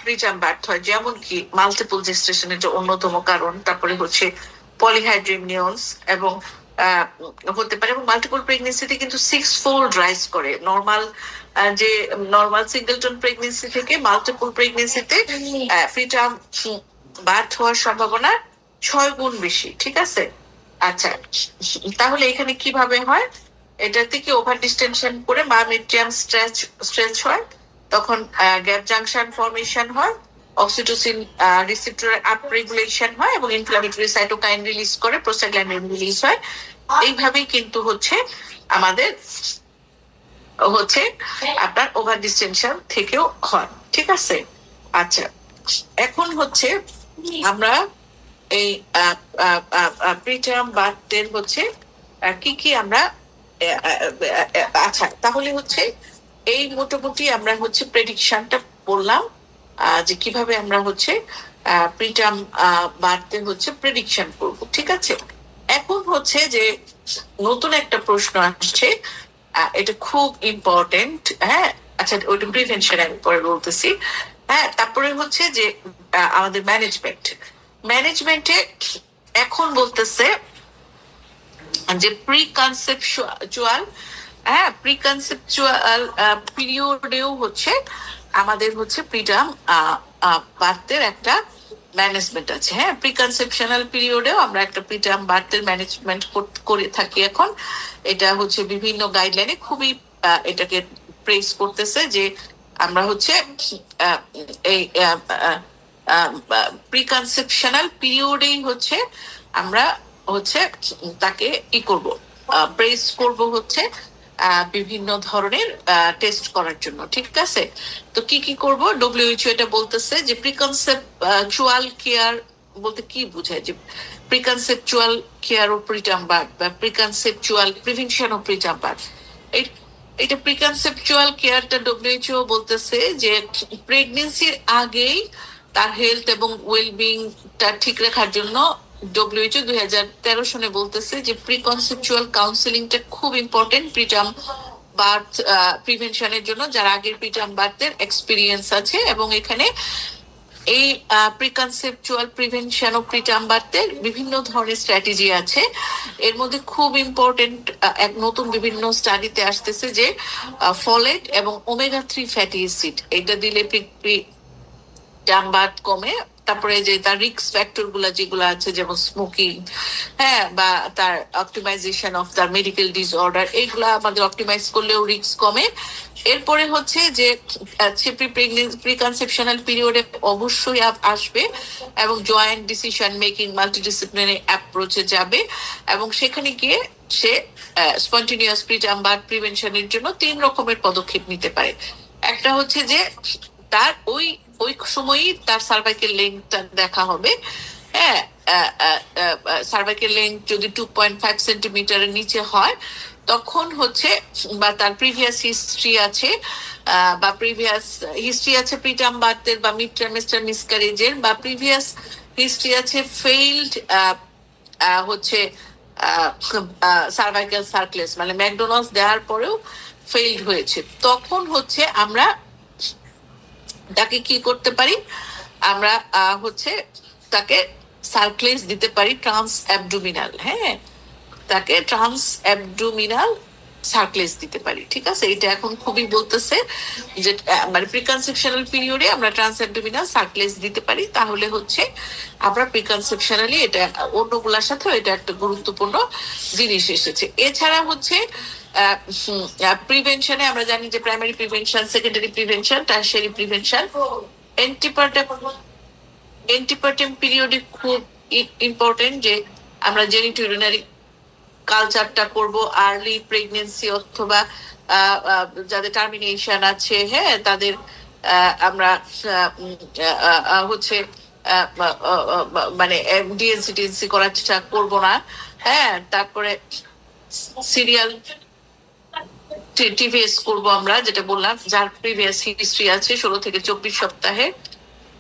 [SPEAKER 1] প্রিটার্ম বার্থ হয়, যেমন কি মাল্টিপল জেস্টেশন, এটা অন্যতম কারণ। তারপরে হচ্ছে পলিহাইড্রিমিনিয়ন্স এবং হতে পারে, এবং মাল্টিপল প্রেগনেন্সিতে কিন্তু 6-fold রাইজ করে। যে নর্মাল সিঙ্গেলটন প্রেগনেন্সি থেকে মাল্টিপল প্রেগনেন্সিতে প্রিটার্ম বার্থ হওয়ার সম্ভাবনা 6 গুণ বেশি। ঠিক আছে, আচ্ছা তাহলে এখানে কিভাবে হয়? এটা থেকে ওভার ডিস্টেনশন করে মায়োমেট্রিয়াম স্ট্রেচ হয়, তখন গ্যাপ জাংশন ফর্মেশন হয়, অক্সিটোসিন রিসেপ্টর আপ রেগুলেশন হয়, এবং ইনফ্লামেটরি সাইটোকাইন রিলিজ করে, প্রোস্টাগ্ল্যান্ডিন রিলিজ হয়। এইভাবেই কিন্তু হচ্ছে আমাদের হচ্ছে আপনার ওভার ডিস্টেনশন থেকেও হয়। ঠিক আছে, আচ্ছা এখন হচ্ছে আমরা এই প্রিটার্ম বার্থের হচ্ছে কি কি আমরা আচ্ছা তাহলে হচ্ছে এই মোটামুটি আমরা হচ্ছে প্রেডিকশনটা বললাম, যে কিভাবে আমরা হচ্ছে প্রিটার্ম বার্থের হচ্ছে প্রেডিকশন করব। ঠিক আছে, এখন হচ্ছে যে নতুন একটা প্রশ্ন আসছে, এটা খুব ইম্পর্টেন্ট। হ্যাঁ, আচ্ছা ওইটা প্রিভেনশন আমি পরে বলতেছি। হ্যাঁ, তারপরে হচ্ছে যে আমাদের ম্যানেজমেন্টে এখন বলতেছে যে প্রি কনসেপচুয়াল পিরিয়ডেও হচ্ছে আমাদের হচ্ছে প্রিটার্ম বার্থের একটা ম্যানেজমেন্ট আছে। হ্যাঁ, প্রি কনসেপশনাল পিরিয়ডেও আমরা একটা প্রিটার্ম বার্থের ম্যানেজমেন্ট করে থাকি। এখন এটা হচ্ছে বিভিন্ন গাইডলাইনে খুবই এটাকে প্রেস করতেছে যে আমরা হচ্ছে এই প্রি কনসেপশনাল পিরিয়ডেই হচ্ছে আমরা হচ্ছে তাকে কি করব, প্রেস করব হচ্ছে বিভিন্ন ধরনের টেস্ট করার জন্য। ঠিক আছে, তো কি কি করব? ডব্লিউএইচও এটা বলতেছে যে প্রিকনসেপচুয়াল কেয়ার বলতে কি বোঝায়, যে প্রিকনসেপচুয়াল কেয়ার ও প্রিটার্ম বার্থ বা প্রিকনসেপচুয়াল প্রিভেনশন ও প্রিটার্ম বার্থ। এটা প্রিকনসেপচুয়াল কেয়ারটা ডব্লিউএইচও বলতেছে যে প্রেগনেন্সির আগেই তার হেলথ এবং ওয়েলবিংটা ঠিক রাখার জন্য ডব্লিউএইচও 2013 সনে বলতেছে যে প্রিকনসেপচুয়াল কাউন্সেলিংটা খুব ইম্পর্টেন্ট প্রিটার্ম বার্থ প্রিভেনশনের জন্য, যার আগের প্রিটার্ম বার্থের এক্সপিরিয়েন্স আছে। এবং এখানে এই প্রিকনসেপচুয়াল প্রিভেনশন ও প্রিটার্ম বার্থের বিভিন্ন ধরনের স্ট্র্যাটেজি আছে। এর মধ্যে খুব ইম্পর্টেন্ট এক নতুন বিভিন্ন স্টাডিতে আসতেছে যে ফলেট এবং ওমেগা-3 ফ্যাটি অ্যাসিড এটা দিলে প্রিটার্ম বার্থ কমে। তারপরে যে তার রিস্ক ফ্যাক্টর গুলা যেগুলো আছে, যেমন স্মোকিং, হ্যাঁ, বা তার অপটিমাইজেশন অফ তার মেডিকেল ডিসঅর্ডার, এইগুলা আমাদের অপটিমাইজ করলেও রিস্ক কমে। এরপরে হচ্ছে যে প্রি কনসেপশনাল পিরিয়ডে অবশ্যই আসবে এবং জয়েন্ট ডিসিশন মেকিং মাল্টিডিসিপ্লিনারি অ্যাপ্রোচে যাবে, এবং সেখানে গিয়ে সে স্পন্টিনিয়াস প্রিটার্ম বার্থ প্রিভেনশনের জন্য 3 রকমের পদক্ষেপ নিতে পারে। একটা হচ্ছে যে তার ওই সময়ই তার সার্ভাইকেল লেন্থটা দেখা হবে। হ্যাঁ, সার্ভাইকেল লেন্থ যদি 2.5 সেন্টিমিটারের নিচে হয়, তখন হচ্ছে বা তার প্রিভিয়াস হিস্ট্রি আছে বা প্রিভিয়াস হিস্ট্রি আছে প্রিটার্ম বার্থের বা মিড ট্রাইমেস্টার মিসক্যারেজের, বা প্রিভিয়াস হিস্ট্রি আছে ফেইলড হচ্ছে সার্ভাইকাল সার্কলেস, মানে ম্যাকডোনাল্ডস দেওয়ার পরেও ফেইলড হয়েছে, তখন হচ্ছে আমরা তাকে কি করতে পারি? আমরা হচ্ছে তাকে সার্কলেস দিতে পারি ট্রান্স অ্যাবডোমিনাল। হ্যাঁ, তাকে ট্রান্স অ্যাবডোমিনাল সার্কলেস দিতে পারি। ঠিক আছে, এটা এখন খুবই বলতেছে যে মানে প্রিকনসেপশনাল পিরিয়ডে আমরা ট্রান্স অ্যাবডোমিনাল সার্কলেস দিতে পারি, তাহলে হচ্ছে আমরা প্রিকনসেপশনালি এটা অন্যগুলোর সাথে এটা একটা গুরুত্বপূর্ণ জিনিস এসেছে। এছাড়া হচ্ছে প্রিভেনশনে আমরা জানি যে primary prevention, secondary prevention, tertiary prevention, antepartum পিরিয়ডে খুব ইম্পর্টেন্ট যে আমরা জেনিটোরিনারি কালচারটা করব আর্লি প্রেগনেন্সি অথবা যাদের টার্মিনেশন আছে, হ্যাঁ, তাদের আমরা হচ্ছে মানে ডিএনসি টিএনসি করার চেষ্টা করবো না। হ্যাঁ, তারপরে সিরিয়াল টিভিএস করবো আমরা, যেটা বললাম যার প্রিভিয়াস হিস্ট্রি আছে 16 থেকে 24 সপ্তাহে।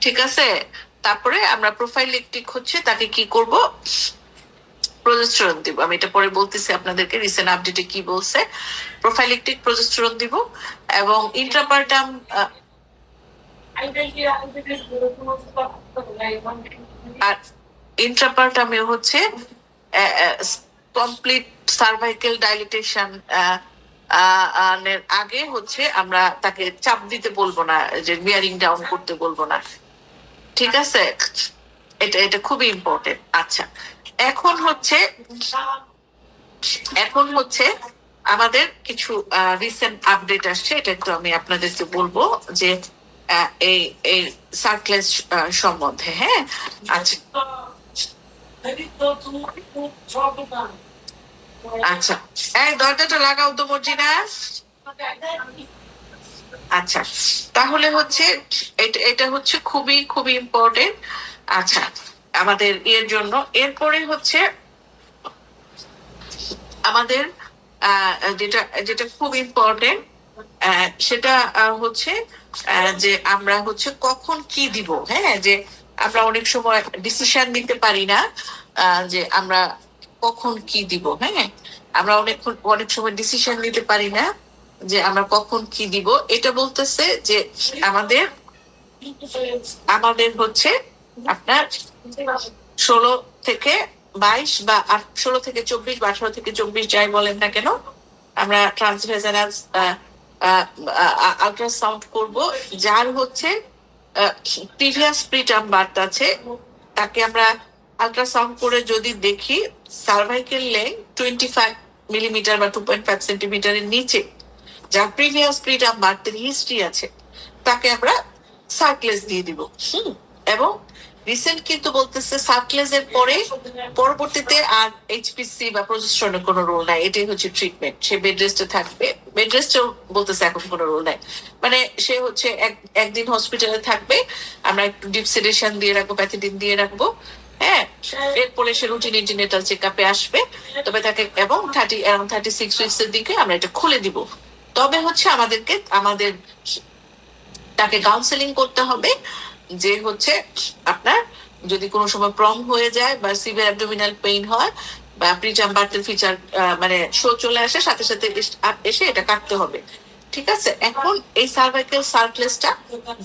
[SPEAKER 1] ঠিক আছে, তারপরে আমরা প্রোফাইলেকটিক হচ্ছে তাকে কি করব, প্রজেস্টেরন দিব। আমি এটা পরে বলতেছি আপনাদেরকে রিসেন্ট আপডেটে কি বলছে। প্রোফাইলেকটিক প্রজেস্টেরন দিব এবং ইন্ট্রাপার্টাম আর ইন্ট্রাপার্টামে হচ্ছে কমপ্লিট সার্ভাইকেল ডাইলিটেশন আগে হচ্ছে আমরা তাকে চাপ দিতে বলবো না, যে বিয়ারিং ডাউন করতে বলবো না। ঠিক আছে, এটা খুবই ইম্পর্টেন্ট। আচ্ছা, এখন হচ্ছে আমাদের কিছু রিসেন্ট আপডেট আসছে, এটা একটু আমি আপনাদেরকে বলবো যে এই এই সার্কলেস সম্বন্ধে। হ্যাঁ, আচ্ছা আচ্ছা, এই দরজাটা লাগাও তো মর্জিনা। আচ্ছা, তাহলে হচ্ছে এটা হচ্ছে খুবই খুবই ইম্পর্টেন্ট। আচ্ছা, আমাদের এর জন্য এরপরে হচ্ছে আমাদের যেটা যেটা খুব ইম্পর্টেন্ট সেটা হচ্ছে যে আমরা হচ্ছে কখন কি দিব। হ্যাঁ, যে আমরা অনেক সময় ডিসিশন নিতে পারি না যে আমরা কখন কি দিব। হ্যাঁ, আমরা অনেক সময় ডিসিশন নিতে পারি না যে আমরা কখন কি দিব। এটা বলতেছে যে আমাদের হচ্ছে আপনার 16 থেকে 22 বা 16 থেকে 24 বা 18 থেকে 24 যাই বলেন না কেন, আমরা ট্রান্সভেজানাল আল্ট্রাসাউন্ড করব। যার হচ্ছে প্রিভিয়াস প্রিটার্ম বার্থ আছে, তাকে আমরা আল্ট্রাসাউন্ড করে যদি দেখি সার্ভাইকেল লেন্থ 25 মিলিমিটার বা 2.5 সেন্টিমিটারের নিচে, যার প্রিভিয়াস প্রিটার্ম বার্থের হিস্ট্রি আছে, তাকে আমরা সার্কলেস দিয়ে দিব। এবং রিসেন্ট কিন্তু বলতেছে সার্কলেসের পরে পরবর্তীতে আর এইচপিসি বা প্রজেস্টেরনের কোনো রোল নাই, এটাই হচ্ছে ট্রিটমেন্ট। সে বেড রেস্টে থাকবে, বেড রেস্টেও বলতেছে এখন কোনো রোল নাই, মানে সে হচ্ছে একদিন হসপিটালে থাকবে, আমরা একটু ডিপ সেডেশন দিয়ে রাখবো, প্যাথিডিন দিয়ে রাখবো। হ্যাঁ, এরপরে সে রুটিন ইন্টিনেটাল চেক আপে আসবে, তবে তাকে এবং 36 উইকস এর দিকে আমরা এটা খুলে দিব। তবে হচ্ছে আমাদের তাকে কাউন্সেলিং করতে হবে যে হচ্ছে আপনার যদি কোনো সময় প্রম হয়ে যায় বা সিভিয়ার অ্যাবডোমিনাল পেইন হয় বা প্রিটার্ম বার্থের ফিচার মানে শো চলে আসে, সাথে সাথে এসে এটা কাটতে হবে। ঠিক আছে, এখন এই সার্ভাইকেল সার্কলেসটা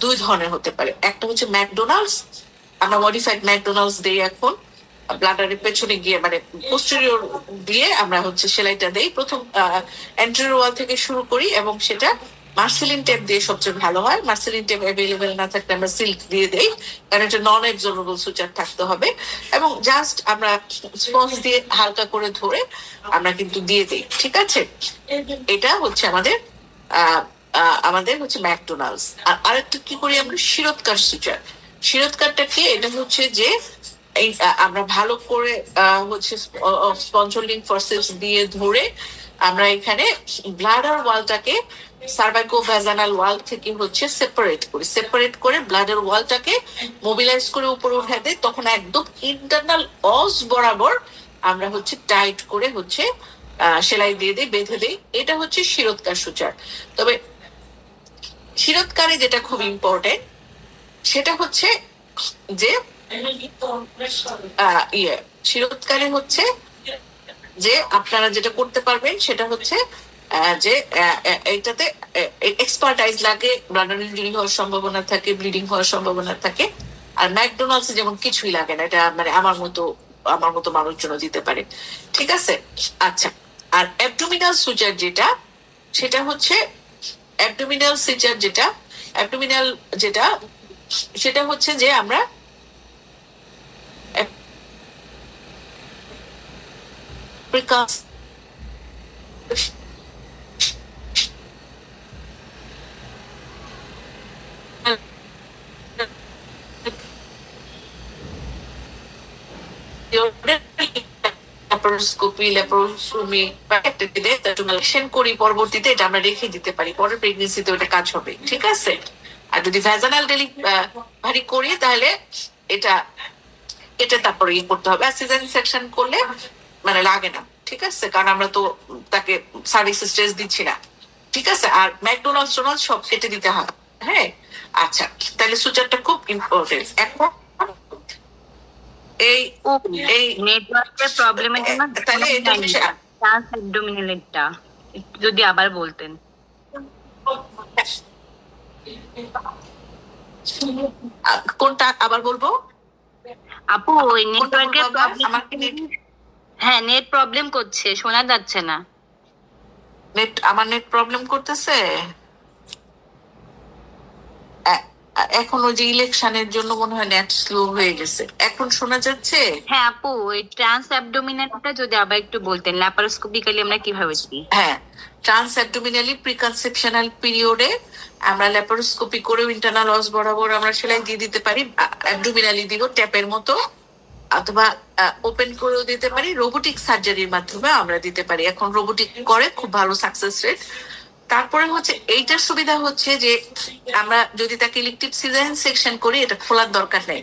[SPEAKER 1] 2 ধরনের হতে পারে। একটা হচ্ছে ম্যাকডোনাল্ডস, আমরা মডিফাইড ম্যাকডোনাল্ডস দেই এখন ব্লাডারের পেছনে গিয়ে, মানে পোস্টেরিয়র দিয়ে আমরা হচ্ছে সেলাইটা দেই। প্রথম অ্যান্টেরিয়র ওয়াল থেকে শুরু করি এবং সেটা মার্সেলিন টেপ দিয়ে সবচেয়ে ভালো হয়। মার্সেলিন টেপ অ্যাভেলেবেল না থাকলে আমরা সিল্ক দিয়ে দেই, কারণ এটা নন অ্যাবজর্বেবল সুচার থাকতে হবে। এবং জাস্ট আমরা স্পঞ্জ দিয়ে হালকা করে ধরে আমরা কিন্তু দিয়ে দিই। ঠিক আছে, এটা হচ্ছে আমাদের হচ্ছে ম্যাকডোনাল্ডস। আর আরেকটা কি করি আমরা, শিরোৎকার সুচার। শিরোৎকারটা কি, এটা হচ্ছে যে এই আমরা ভালো করে হচ্ছে স্পঞ্জলিং ফোর্সেপস দিয়ে ধরে আমরা এখানে ব্লাডার ওয়ালটাকে সার্ভাইকোভ্যাজানাল ওয়াল থেকে হচ্ছে সেপারেট করে ব্লাডার ওয়ালটাকে মোবিলাইজ করে উপরে উঠে দেয়। তখন একদম ইন্টারনাল অস বরাবর আমরা হচ্ছে টাইট করে হচ্ছে সেলাই দিয়ে দেই, বেঁধে দেই। এটা হচ্ছে শিরোৎকার সুচার। তবে শিরোৎকারে যেটা খুব ইম্পর্টেন্ট সেটা হচ্ছে যে শিরোৎকারে হচ্ছে যে আপনারা যেটা করতে পারবেন সেটা হচ্ছে যে এইটাতে এক্সপার্টাইজ লাগে, ব্লাডার ইনজুরি হওয়ার সম্ভাবনা থাকে, ব্লিডিং হওয়ার সম্ভাবনা থাকে। আর ম্যাকডোনাল্ডস যেমন কিছুই লাগে না, এটা মানে আমার মতো আমার মতো মানুষজন দিতে পারে, ঠিক আছে? আচ্ছা, আর অ্যাবডোমিনাল সুচার যেটা, সেটা হচ্ছে অ্যাবডোমিনাল সুচার যেটা, অ্যাবডোমিনাল যেটা, সেটা হচ্ছে যে আমরা ল্যাপারোস্কোপি, ল্যাপারোস্কোপি করি, পরবর্তীতে এটা আমরা রেখে দিতে পারি, পরে প্রেগনেন্সিতে ওটা কাজ হবে, ঠিক আছে? আর যদি ভ্যাজানাল ডেলিভারি করি তাহলে এটা এটা তারপরে ইয়ে করতে হবে। আর সিজারিয়ান সেকশন করলে মানে লাগে না, ঠিক আছে? কারণ আমরা তো তাকে সার্ভিস স্ট্রেস দিচ্ছি না, ঠিক আছে? আর ম্যাকডোনাল্ড টোনাল্ড সব কেটে দিতে হবে, হ্যাঁ? আচ্ছা, তাহলে সুচারটা খুব ইম্পর্টেন্ট। এখন এই এই
[SPEAKER 2] নেটওয়ার্কের প্রবলেমের জন্য
[SPEAKER 1] তাহলে এটা হচ্ছে
[SPEAKER 2] ট্রান্সঅ্যাবডোমিনালেরটা একটু যদি আবার বলতেন।
[SPEAKER 1] কোনটা আবার বলবো?
[SPEAKER 2] আপু ওই নেটওয়ার্কের
[SPEAKER 1] বলবো আবার? আমার কি
[SPEAKER 2] হ্যাঁ নেট প্রবলেম করছে, শোনা যাচ্ছে না।
[SPEAKER 1] আমার নেট প্রবলেম করতেছে এখন, ওই যে ইলেকশনের জন্য মনে হয় নেট স্লো হয়ে গেছে। এখন শোনা যাচ্ছে?
[SPEAKER 2] হ্যাঁ আপু ওই ট্রান্স অ্যাবডোমিনালটা যদি আবার একটু বলতেন, ল্যাপারোস্কোপিক্যালি আমরা কিভাবে দিই?
[SPEAKER 1] হ্যাঁ, ট্রান্স অ্যাবডোমিনালি প্রিকনসেপশনাল পিরিয়ডে আমরা ল্যাপারোস্কোপি করেও ইন্টারনাল অস বরাবর আমরা সেলাই দিয়ে দিতে পারি। অ্যাবডোমিনালি দিব ট্যাপের মতো, অথবা ওপেন করেও দিতে পারি, রোবোটিক সার্জারির মাধ্যমে আমরা দিতে পারি। এখন রোবোটিক করে, খুব ভালো সাকসেস রেট। তারপরে হচ্ছে এইটার সুবিধা হচ্ছে যে আমরা যদি তাকে ইলেকটিভ সিজারিয়ান সেকশন করি, এটা খোলার দরকার নেই,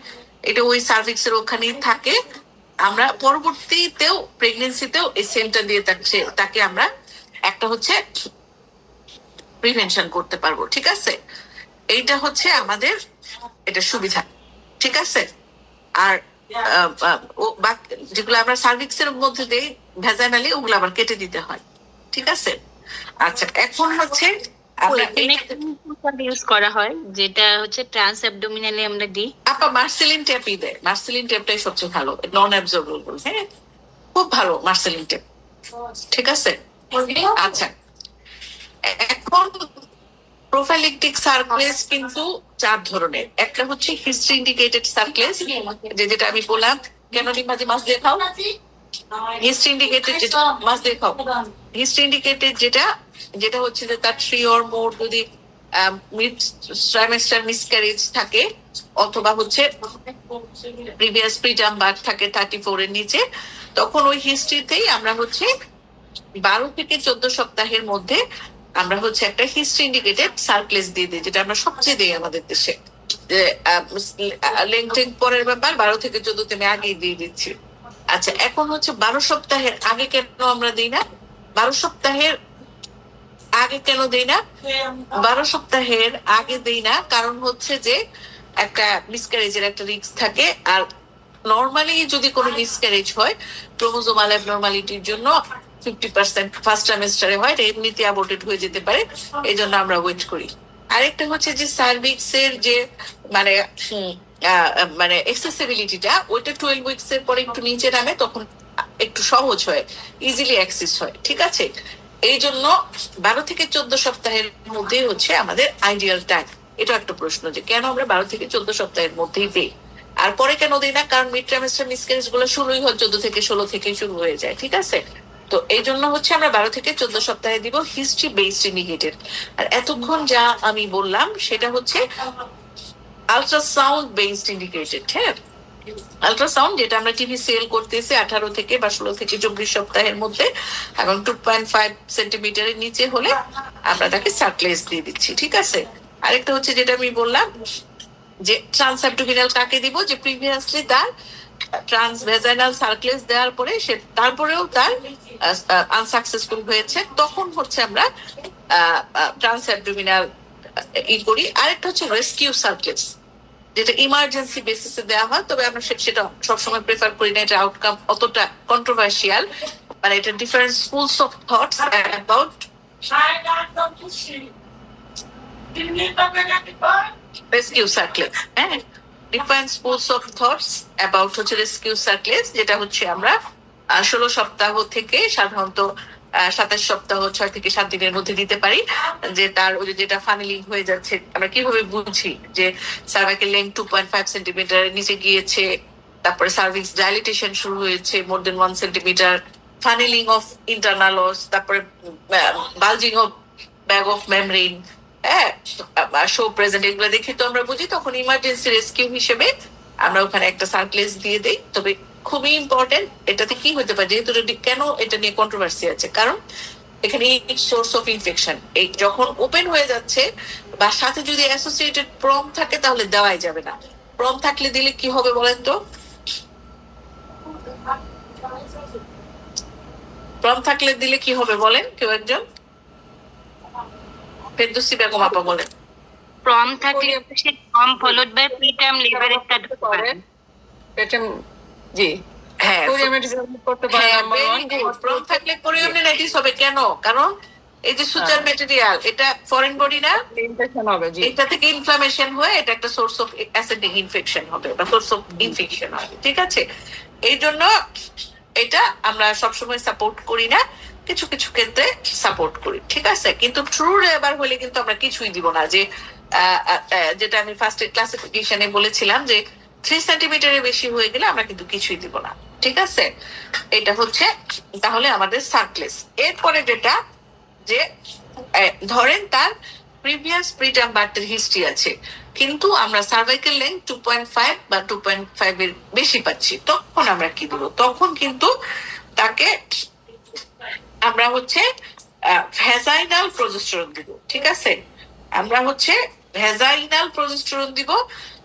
[SPEAKER 1] এটা ওই সার্ভিক্স এর ওখানেই থাকে। আমরা পরবর্তীতেও প্রেগনেন্সিতেও এই সেলটা দিয়ে তাকে আমরা একটা হচ্ছে প্রিভেনশন করতে পারবো, ঠিক আছে? এইটা হচ্ছে আমাদের এটা সুবিধা, ঠিক আছে? আর যেগুলো আমরা সার্ভিক্স এর মধ্যে দিই ভ্যাজাইনালি, ওগুলো আবার কেটে দিতে হয়, ঠিক আছে? আচ্ছা, এখন হচ্ছে আমরা
[SPEAKER 2] ইউজ করা হয় যেটা হচ্ছে ট্রান্স অ্যাবডোমিনালি আমরা দিই।
[SPEAKER 1] আপা মার্সেলিন ট্যাপই দেয়, মার্সেলিন ট্যাপটাই সবচেয়ে ভালো, নন অ্যাবজর্বেবল, হ্যাঁ, খুব ভালো মার্সেলিন ট্যাপ, ঠিক আছে? আচ্ছা, এখন প্রোফাইলেকটিক সার্কুলেস কিন্তু 4 ধরনের। একটা হচ্ছে হিস্ট্রি ইন্ডিকেটেড সার্কুলেস, যেটা আমি বললাম, কেন মাঝে মাছ দিয়ে খাও, হিস্ট্রি ইন্ডিকেটেড মাছ দিয়ে খাও। হিস্ট্রি ইন্ডিকেটেড যেটা যেটা হচ্ছে যে তার 3 or more যদি মিড ট্রাইমেস্টার মিসক্যারেজ থাকে, অথবা হচ্ছে প্রিভিয়াস প্রিটার্ম বার্থ থাকে 34 এর নিচে, তখন ওই হিস্ট্রিতেই আমরা হচ্ছে 12 থেকে 14 সপ্তাহের মধ্যে আমরা হচ্ছে একটা হিস্ট্রি ইন্ডিকেটেড সার্কুলেস দিয়ে দিই, যেটা আমরা সবচেয়ে দিই আমাদের দেশে। লেংথেং পরের ব্যাপার, 12 থেকে 14 আমি আগেই দিয়ে দিচ্ছি। আচ্ছা, এখন হচ্ছে 12 সপ্তাহের আগে কেন আমরা দিই না? 12 সপ্তাহের আগে কেন দেই না? 12 সপ্তাহের আগে দেই না কারণ হচ্ছে যে একটা মিসক্যারেজের একটা রিস্ক থাকে। আর নর্মালি যদি কোনো মিসক্যারেজ হয়, ক্রোমোজোমাল অ্যাবনর্মালিটির জন্য 50% ফার্স্ট ট্রাইমেস্টারে হয়, এটা এমনিতে অ্যাবর্টেড হয়ে যেতে পারে, এই জন্য আমরা ওয়েট করি। আরেকটা হচ্ছে যে সার্ভিক্স এর যে মানে মানে এক্সেসিবিলিটিটা, ওইটা 12 উইকস এর পরে একটু নিচে নামে, তখন একটু সহজ হয়, ইজিলি অ্যাক্সেস হয়, ঠিক আছে? এই জন্য 12 থেকে 14 সপ্তাহের মধ্যে হচ্ছে আমাদের আইডিয়াল টাইম। এটা একটা প্রশ্ন যে কেন আমরা 12 থেকে 14 সপ্তাহের মধ্যেই দিই, আর পরে কেন দিই না? কারণ মিড ট্রাইমেস্টার মিসক্যারেজ গুলো শুরুই হয় 14 থেকে 16 থেকে শুরু হয়ে যায়, ঠিক আছে? তো এই জন্য হচ্ছে আমরা 12 থেকে 14 সপ্তাহে দিব হিস্ট্রি বেসড ইন্ডিকেটেড। আর এতক্ষণ যা আমি বললাম সেটা হচ্ছে আল্ট্রাসাউন্ড বেসড ইন্ডিকেটেড। হ্যাঁ, আল্ট্রাসাউন্ড যেটা আমরা টিভি সেল করতেছি 18 থেকে বা 16 থেকে 24 সপ্তাহের মধ্যে, এবং 2.5 সেন্টিমিটারের নিচে হলে আমরা তাকে সার্কুলেস দিয়ে দিচ্ছি, ঠিক আছে? আরেকটা হচ্ছে যেটা আমি বললাম যে ট্রান্স অ্যাবডোমিনাল কাকে দিব, যে প্রিভিয়াসলি তার ট্রান্স ভেজাইনাল সার্কুলেস দেওয়ার পরে সে তারপরেও তার আনসাকসেসফুল হয়েছে, তখন হচ্ছে আমরা ট্রান্স অ্যাবডোমিনাল ই করি। আরেকটা হচ্ছে রেস্কিউ সার্কুলেস, যেটা ইমার্জেন্সি বেসিসে দেওয়া হয়, তবে আমরা সেটা সবসময় প্রেফার করি না, এটা আউটকাম অতটা কন্ট্রোভার্সিয়াল, মানে এটা different schools of thoughts about rescue cerclage. হ্যাঁ, different schools of thoughts about হচ্ছে রেস্কিউ সার্কলেস, যেটা হচ্ছে আমরা 16 সপ্তাহ থেকে সাধারণত 27 সপ্তাহ 6 থেকে 7 দিনের মধ্যে দিতে পারি। যে তার ওই যে যেটা ফানেলিং হয়ে যাচ্ছে, আমরা কিভাবে বুঝি যে সার্ভাইকেল লেন্থ 2.5 সেন্টিমিটারের নিচে গিয়েছে, তারপরে সার্ভিক্স ডাইলিটেশন শুরু হয়েছে মোর দেন 1 সেন্টিমিটার, ফানেলিং অফ ইন্টারনালস, তারপরে bulging of bag of membrane, হ্যাঁ, শো প্রেজেন্ট, এগুলো দেখে তো আমরা বুঝি। তখন ইমার্জেন্সি রেস্কিউ হিসেবে আমরা ওখানে একটা সার্কলেস দিয়ে দিই। তবে খুবই ইম্পর্টেন্ট, এটাতে কি হতে পারে, যেহেতু কেন এটা নিয়ে কন্ট্রোভার্সি আছে, কারণ এখানে সোর্স অফ ইনফেকশন এই যখন ওপেন হয়ে যাচ্ছে বা সাথে যদি অ্যাসোসিয়েটেড প্রম থাকে তাহলে দেওয়াই যাবে না। প্রম থাকলে দিলে কি হবে বলেন তো? প্রম থাকলে দিলে কি হবে বলেন কেউ একজন? ফেরদৌসী বেগম আপা বলেন।
[SPEAKER 2] প্রম থাকলে প্রম ফলোড বাই প্রিটার্ম লেবার একটা
[SPEAKER 3] করে এটা জি
[SPEAKER 1] হ্যাঁ,
[SPEAKER 3] করতে পারে
[SPEAKER 1] প্রম থাকলে কোরিওনিনাইটিস হবে কেন? কারণ এই যে সুচার ম্যাটেরিয়াল, এটা ফরেন বডি না,
[SPEAKER 3] ইনফেকশন হবে জি
[SPEAKER 1] এটা থেকে ইনফ্লামেশন হয়ে এটা একটা সোর্স অফ অ্যাসিডিক ইনফেকশন হবে বা সোর্স অফ ইনফেকশন হবে। ঠিক আছে, এই জন্য এটা আমরা সবসময় সাপোর্ট করি না, কিছু কিছু ক্ষেত্রে সাপোর্ট করি। ঠিক আছে, কিন্তু ট্রু লেবার হলে কিন্তু আমরা কিছুই দিব না। যে যেটা আমি ফার্স্ট ক্লাসিফিকেশনে বলেছিলাম যে 3 সেন্টিমিটারের বেশি হয়ে গেলে আমরা কিন্তু কিছুই দিব না। ঠিক আছে, এটা হচ্ছে তাহলে আমাদের সার্কলেস। এরপরে যেটা যে ধরেন তার প্রিভিয়াস প্রিটার্ম বার্থের হিস্ট্রি আছে, কিন্তু আমরা সার্ভাইকেল লেন্থ 2.5 বা 2.5 এর বেশি পাচ্ছি, তখন আমরা কি দিব? তখন কিন্তু তাকে আমরা হচ্ছে ভ্যাজাইনাল প্রজেস্টেরন দিব। ঠিক আছে, আমরা হচ্ছে ভ্যাজাইনাল প্রজেস্টেরন দিব।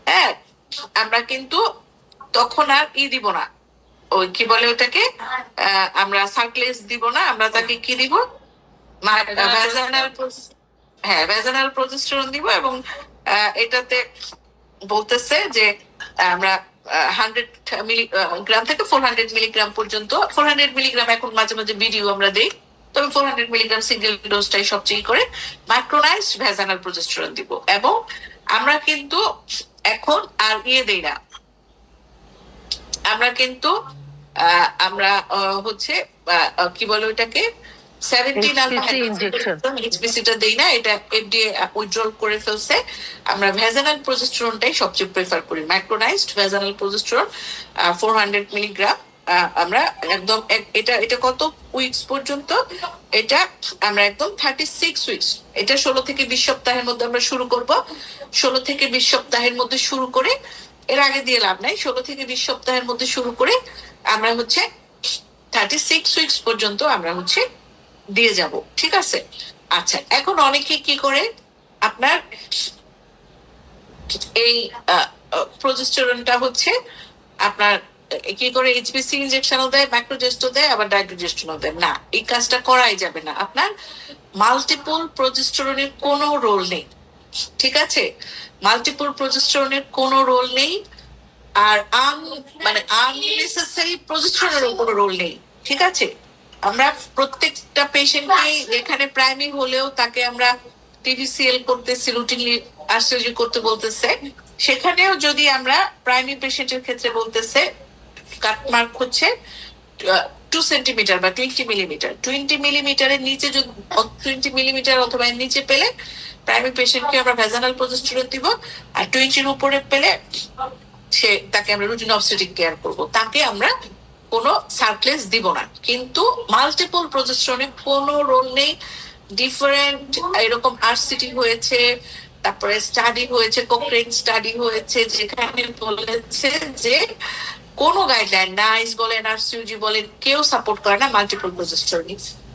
[SPEAKER 1] হ্যাঁ, আমরা কিন্তু তখন আর দিব না, ওই কি বলে ওটাকে, আমরা সার্কলেস দিব না, আমরা তাকে কি দিব? ভ্যাজাইনাল, হ্যাঁ, ভ্যাজাইনাল প্রজেস্টেরন দিব। এবং এটাতে বলতেছে যে আমরা 100 মিলিগ্রাম থেকে 400 মিলিগ্রাম পর্যন্ত, 400 মিলিগ্রাম এখন মাঝে মাঝে ভিডিও আমরা দিই, তবে 400 মিলিগ্রাম সিঙ্গেল ডোজটাই সবচেয়ে করে মাইক্রোনাইজড ভ্যাজাইনাল প্রজেস্টেরন দিব। এবং আমরা কিন্তু এখন আর দেই না, আমরা কিন্তু আমরা হচ্ছে কি বলে ওইটাকে 17 এইচপিসিটা দেই না, এটা এফডিএ উইথড্রল করে ফেলছে। আমরা ভ্যাজাইনাল প্রজেস্টেরনটাই সবচেয়ে প্রেফার করি, মাইক্রোনাইজড ভ্যাজাইনাল প্রজেস্টেরন 400 মিলিগ্রাম। আমরা একদম এটা কত উইকস পর্যন্ত? এটা আমরা একদম 36 উইকস, এটা 16 থেকে 20 সপ্তাহের মধ্যে আমরা শুরু করব। 16 থেকে 20 সপ্তাহের মধ্যে শুরু করে, এর আগে দিয়ে লাভ নাই, 16 থেকে 20 সপ্তাহের মধ্যে শুরু করে আমরা হচ্ছে 36 উইকস পর্যন্ত আমরা হচ্ছে দিয়ে যাব। ঠিক আছে, আচ্ছা, এখন অনেকে কি করে আপনার এই প্রজেস্টেরনটা হচ্ছে আপনার কি করে এইচপিসি ইনজেকশনও দেয়, ম্যাক্রোজেস্টও দেয়, আবার ডাইক্রোজেস্টনও দেয়। না, এই কাজটা করাই যাবে না। আপনার মাল্টিপল প্রজেস্টেরনের কোনো রোল নেই। ঠিক আছে, মাল্টিপল প্রজেস্টেরনের কোনো রোল নেই, আর মানে আননেসেসারি প্রজেস্টেরনেরও কোনো রোল নেই। ঠিক আছে, আমরা প্রত্যেকটা পেশেন্টকে যেখানে প্রাইমারি হলেও তাকে আমরা টিভিসিএল করতেছি, রুটিনলি আরসিওজি করতে বলতেছে, সেখানেও যদি আমরা প্রাইমারি পেশেন্টের ক্ষেত্রে বলতেছে কাটমার্ক হচ্ছে 2 সেন্টিমিটার বা 20 মিলিমিটার, 20 মিলিমিটারের নিচে যদি 20 মিলিমিটার অথবা এর নিচে পেলে প্রাইমারি পেশেন্টকে আমরা ভ্যাজাইনাল প্রজেস্টেরন দিব, আর 20-র উপরে পেলে তাকে আমরা রুটিন অবস্টেট্রিক কেয়ার করব, তাকে আমরা কোনো সার্কলেস দিব না। কিন্তু মাল্টিপল প্রজেস্টেরনে কোনো রোল নেই। ডিফারেন্ট এরকম আরসিটি হয়েছে, তারপরে স্টাডি হয়েছে, কোক্রেন স্টাডি হয়েছে, যেখানে বলেছে যে কোনো গাইডলাইন নাইস বলেন আরসিইউজি বলেন কেউ সাপোর্ট করে না মাল্টিপল প্রজেস্টেরন।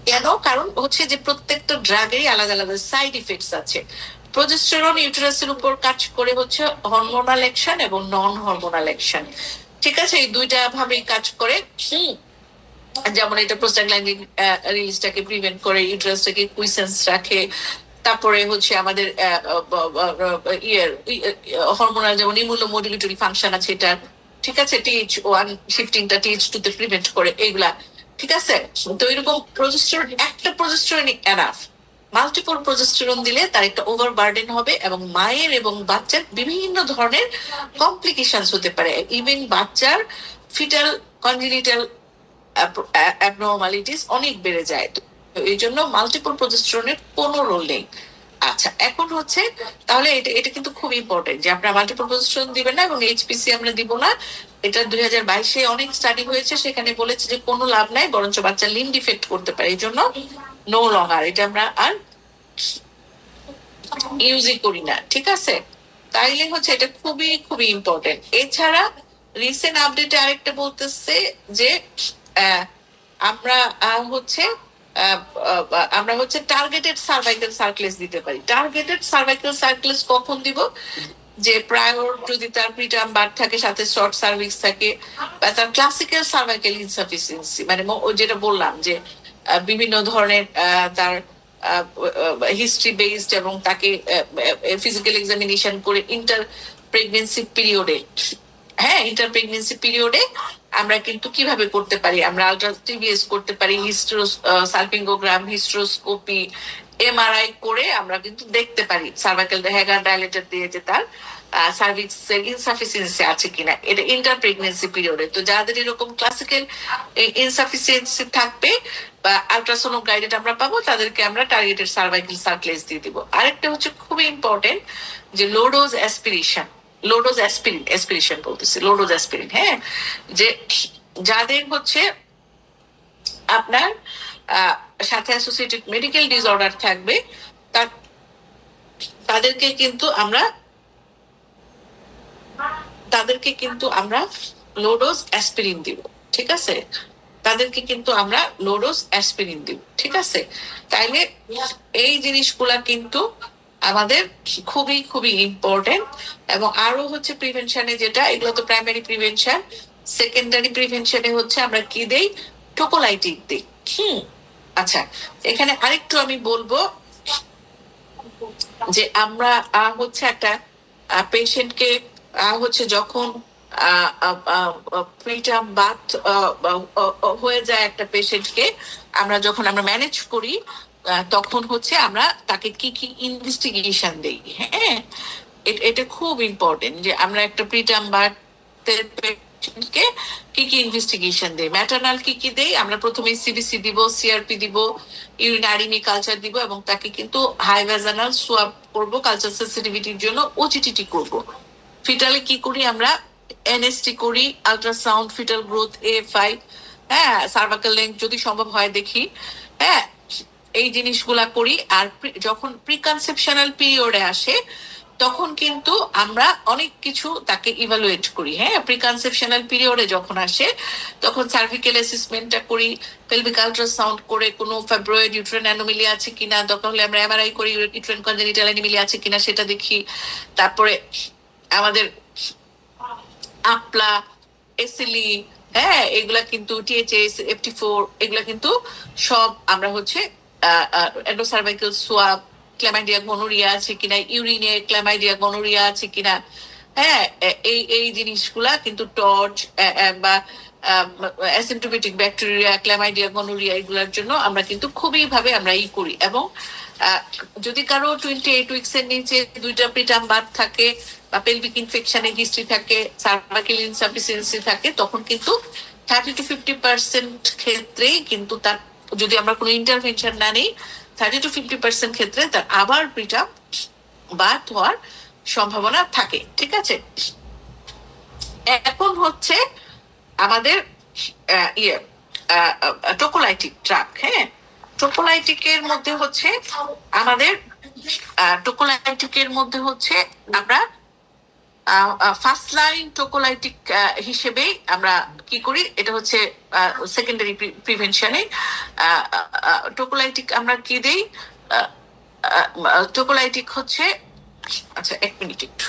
[SPEAKER 1] কেন? কারণ হচ্ছে যে প্রত্যেকটা ড্রাগেরই আলাদা আলাদা সাইড ইফেক্টস আছে। প্রজেস্টেরন ইউটেরাসের উপর কাজ করে হচ্ছে হরমোনাল অ্যাকশন এবং নন হরমোনাল অ্যাকশন। ঠিক আছে, এই দুইটা ভাবেই কাজ করে। যেমন এটা প্রোস্টাগ্ল্যান্ডিন রিলিজটাকে প্রিভেন্ট করে, ইউটেরাসটাকে কুইসেন্স রাখে, তারপরে হচ্ছে আমাদের হরমোনাল যেমন ইমিউনোমডুলেটরি ফাংশন আছে এটা। ঠিক আছে, TH1 শিফটিংটা TH2 তে প্রিভেন্ট করে, এইগুলা। ঠিক আছে, তো এরকম প্রজেস্টেরন, একটা প্রজেস্টেরন এনাফ। মাল্টিপল প্রজেস্টেরন দিলে তার একটা ওভারবার্ডেন হবে এবং মায়ের এবং বাচ্চার বিভিন্ন ধরনের কমপ্লিকেশনস হতে পারে, ইভেন বাচ্চার ফিটাল কনজেনিটাল অ্যাবনর্মালিটিস অনেক বেড়ে যায়। তো এই জন্য মাল্টিপল প্রজেস্টেরনের কোনো রোল নেই। আচ্ছা, এখন হচ্ছে তাহলে এটা এটা কিন্তু খুব ইম্পর্টেন্ট যে আপনারা মাল্টিপল প্রজেস্টেরন দিবেন না এবং এইচপিসি আমরা দিব না। এটা 2022-এ অনেক স্টাডি হয়েছে, সেখানে বলেছে যে কোনো লাভ নাই, বরঞ্চ বাচ্চা লিম ডিফেক্ট করতে পারে। এই জন্য নো লঙ্গার এটা আমরা আর ইউজই করি না, ঠিক আছে? তাইলে হচ্ছে এটা খুবই খুবই ইম্পর্টেন্ট। এছাড়া রিসেন্ট আপডেটে আরেকটা বলতেছে যে আহ, আমরা হচ্ছে আমরা হচ্ছে টার্গেটেড সার্ভাইকাল সার্কলেস দিতে পারি। টার্গেটেড সার্ভাইকাল সার্কলেস কখন দিব? যে প্রায়র যদি তার প্রিটার্ম বার্থ থাকে, সাথে শর্ট সার্ভিক্স থাকে, বা তার ক্লাসিক্যাল সার্ভাইকাল ইনসাফিসিয়েন্সি, মানে যেটা বললাম যে বিভিন্ন ধরনের তার হিস্ট্রি বেসড এবং তাকে ফিজিক্যাল এক্সামিনেশন করে ইন্টার প্রেগনেন্সি পিরিয়ডে, হ্যাঁ ইন্টার প্রেগনেন্সি পিরিয়ডে আমরা কিন্তু কিভাবে করতে পারি, আমরা আলট্রা টিভিএস করতে পারি, সালপিঙ্গোগ্রাম, হিস্ট্রোস্কোপি, এমআরআই করে আমরা কিন্তু দেখতে পারি সার্ভাইকাল হ্যাগার ডায়ালেটার দিয়ে যে তার সার্ভিক্সের ইনসাফিসিয়েন্সি আছে কিনা, এটা ইন্টার প্রেগনেন্সি পিরিয়ডে। তো যাদের এরকম ক্লাসিক্যাল ইনসাফিসিয়েন্সি থাকবে বা আলট্রাসোনো গাইডেড আমরা পাবো, তাদেরকে আমরা টার্গেটেড সার্ভাইকাল সার্কলেস দিয়ে দিব। আরেকটা হচ্ছে খুবই ইম্পর্টেন্ট যে লোডোজ অ্যাসপিরেশন, লোডোজ অ্যাসপিরেশন বলতেছি, লোডোজ অ্যাসপিরিন, হ্যাঁ, যে যাদের হচ্ছে আপনার সাথে অ্যাসোসিয়েটেড মেডিকেল ডিসঅর্ডার থাকবে, তাদেরকে কিন্তু আমরা লোডোজ অ্যাসপিরিন দিব, ঠিক আছে? তাদেরকে কিন্তু আমরা লোডোজ অ্যাসপিরিন দিব, ঠিক আছে? তাইলে এই জিনিসগুলা কিন্তু আমাদের খুবই খুবই ইম্পর্টেন্ট। এবং আরো হচ্ছে প্রিভেনশনে যেটা, এগুলো তো প্রাইমারি প্রিভেনশন। সেকেন্ডারি প্রিভেনশনে হচ্ছে আমরা কি দেই? টোকোলাইটিক দিই। আচ্ছা, এখানে আরেকটু আমি বলবো যে আমরা হচ্ছে একটা পেশেন্টকে হচ্ছে যখন প্রিটার্ম বার্থ হয়ে যায় একটা পেশেন্টকে, যখন আমরা ম্যানেজ করি, তখন হচ্ছে আমরা তাকে কি কি ইনভেস্টিগেশন দেই, হ্যাঁ এটা খুব ইম্পর্টেন্ট যে আমরা একটা প্রিটার্ম বার্থের পেশেন্টকে কি কি ইনভেস্টিগেশন দেই। ম্যাটারনাল কি কি দেই? আমরা প্রথমে সিবিসি দিব, সিআরপি দিব, ইউরিনারিমি কালচার দিব এবং তাকে কিন্তু হাই ভ্যাজানাল সোয়াব করবো কালচার সেন্সিটিভিটির জন্য, ওজিটিটি করব। ফিটালে কি করি আমরা? এনএসটি করি, আল্ট্রাসাউন্ড, ফিটাল গ্রোথ, A5, হ্যাঁ, সার্ভাইকাল লেন্থ যদি সম্ভব হয় দেখি, হ্যাঁ, এই জিনিসগুলা করি। আর যখন প্রিকনসেপশনাল পিরিয়ডে আসে তখন কিন্তু আমরা অনেক কিছু তাকে ইভালুয়েট করি, হ্যাঁ। প্রিকনসেপশনাল পিরিয়ডে যখন আসে তখন সার্ভিক্যাল অ্যাসেসমেন্টটা করি, পেলভিক আল্ট্রাসাউন্ড করে কোনো ফাইব্রয়েড ইউট্রেন অ্যানোমেলি আছে কিনা, দরকার হলে আমরা এমআরআই করি, ইউট্রেন কনজেনিটাল অ্যানোমেলি আছে কিনা সেটা দেখি। তারপরে আমাদের আপলা, এসিলি, হ্যাঁ, এগুলা কিন্তু টিএইচএস, FT4, এগুলা কিন্তু সব আমরা হচ্ছে এন্ডোসার্ভাইকাল সোয়াব, ক্ল্যামাইডিয়া গনোরিয়া আছে কিনা, ইউরিনে ক্ল্যামাইডিয়া গনোরিয়া আছে কিনা, হ্যাঁ, এই জিনিসগুলা কিন্তু টর্চ বা অ্যাসিম্পটোমেটিক ব্যাকটেরিয়া, ক্ল্যামাইডিয়া গনোরিয়া, এগুলোর জন্য আমরা কিন্তু খুবই ভাবে আমরা করি। এবং যদি কারো 28 উইকস এর নিচে দুইটা প্রিটার্ম বার্থ থাকে বা পেলভিক ইনফেকশনের হিস্ট্রি থাকে, সার্ভাইকাল ইনসাফিসিয়েন্সি থাকে, তখন কিন্তু 30 to 50% ক্ষেত্রেই কিন্তু তার, যদি আমরা কোনো ইন্টারভেনশন না নিই, 30 to 50% ক্ষেত্রে তার আবার প্রিটার্ম বার্থ হওয়ার সম্ভাবনা থাকে, ঠিক আছে? এখন হচ্ছে আমাদের টোকোলাইটিক ড্রাগ, হ্যাঁ, টোকোলাইটিকের মধ্যে হচ্ছে আমাদের আমরা ফার্স্ট লাইন টোকোলাইটিক হিসেবে আমরা কি করি? এটা হচ্ছে সেকেন্ডারি প্রিভেনশনে টোকোলাইটিক আমরা কি দেই? টোকোলাইটিক হচ্ছে, আচ্ছা এক মিনিট একটু,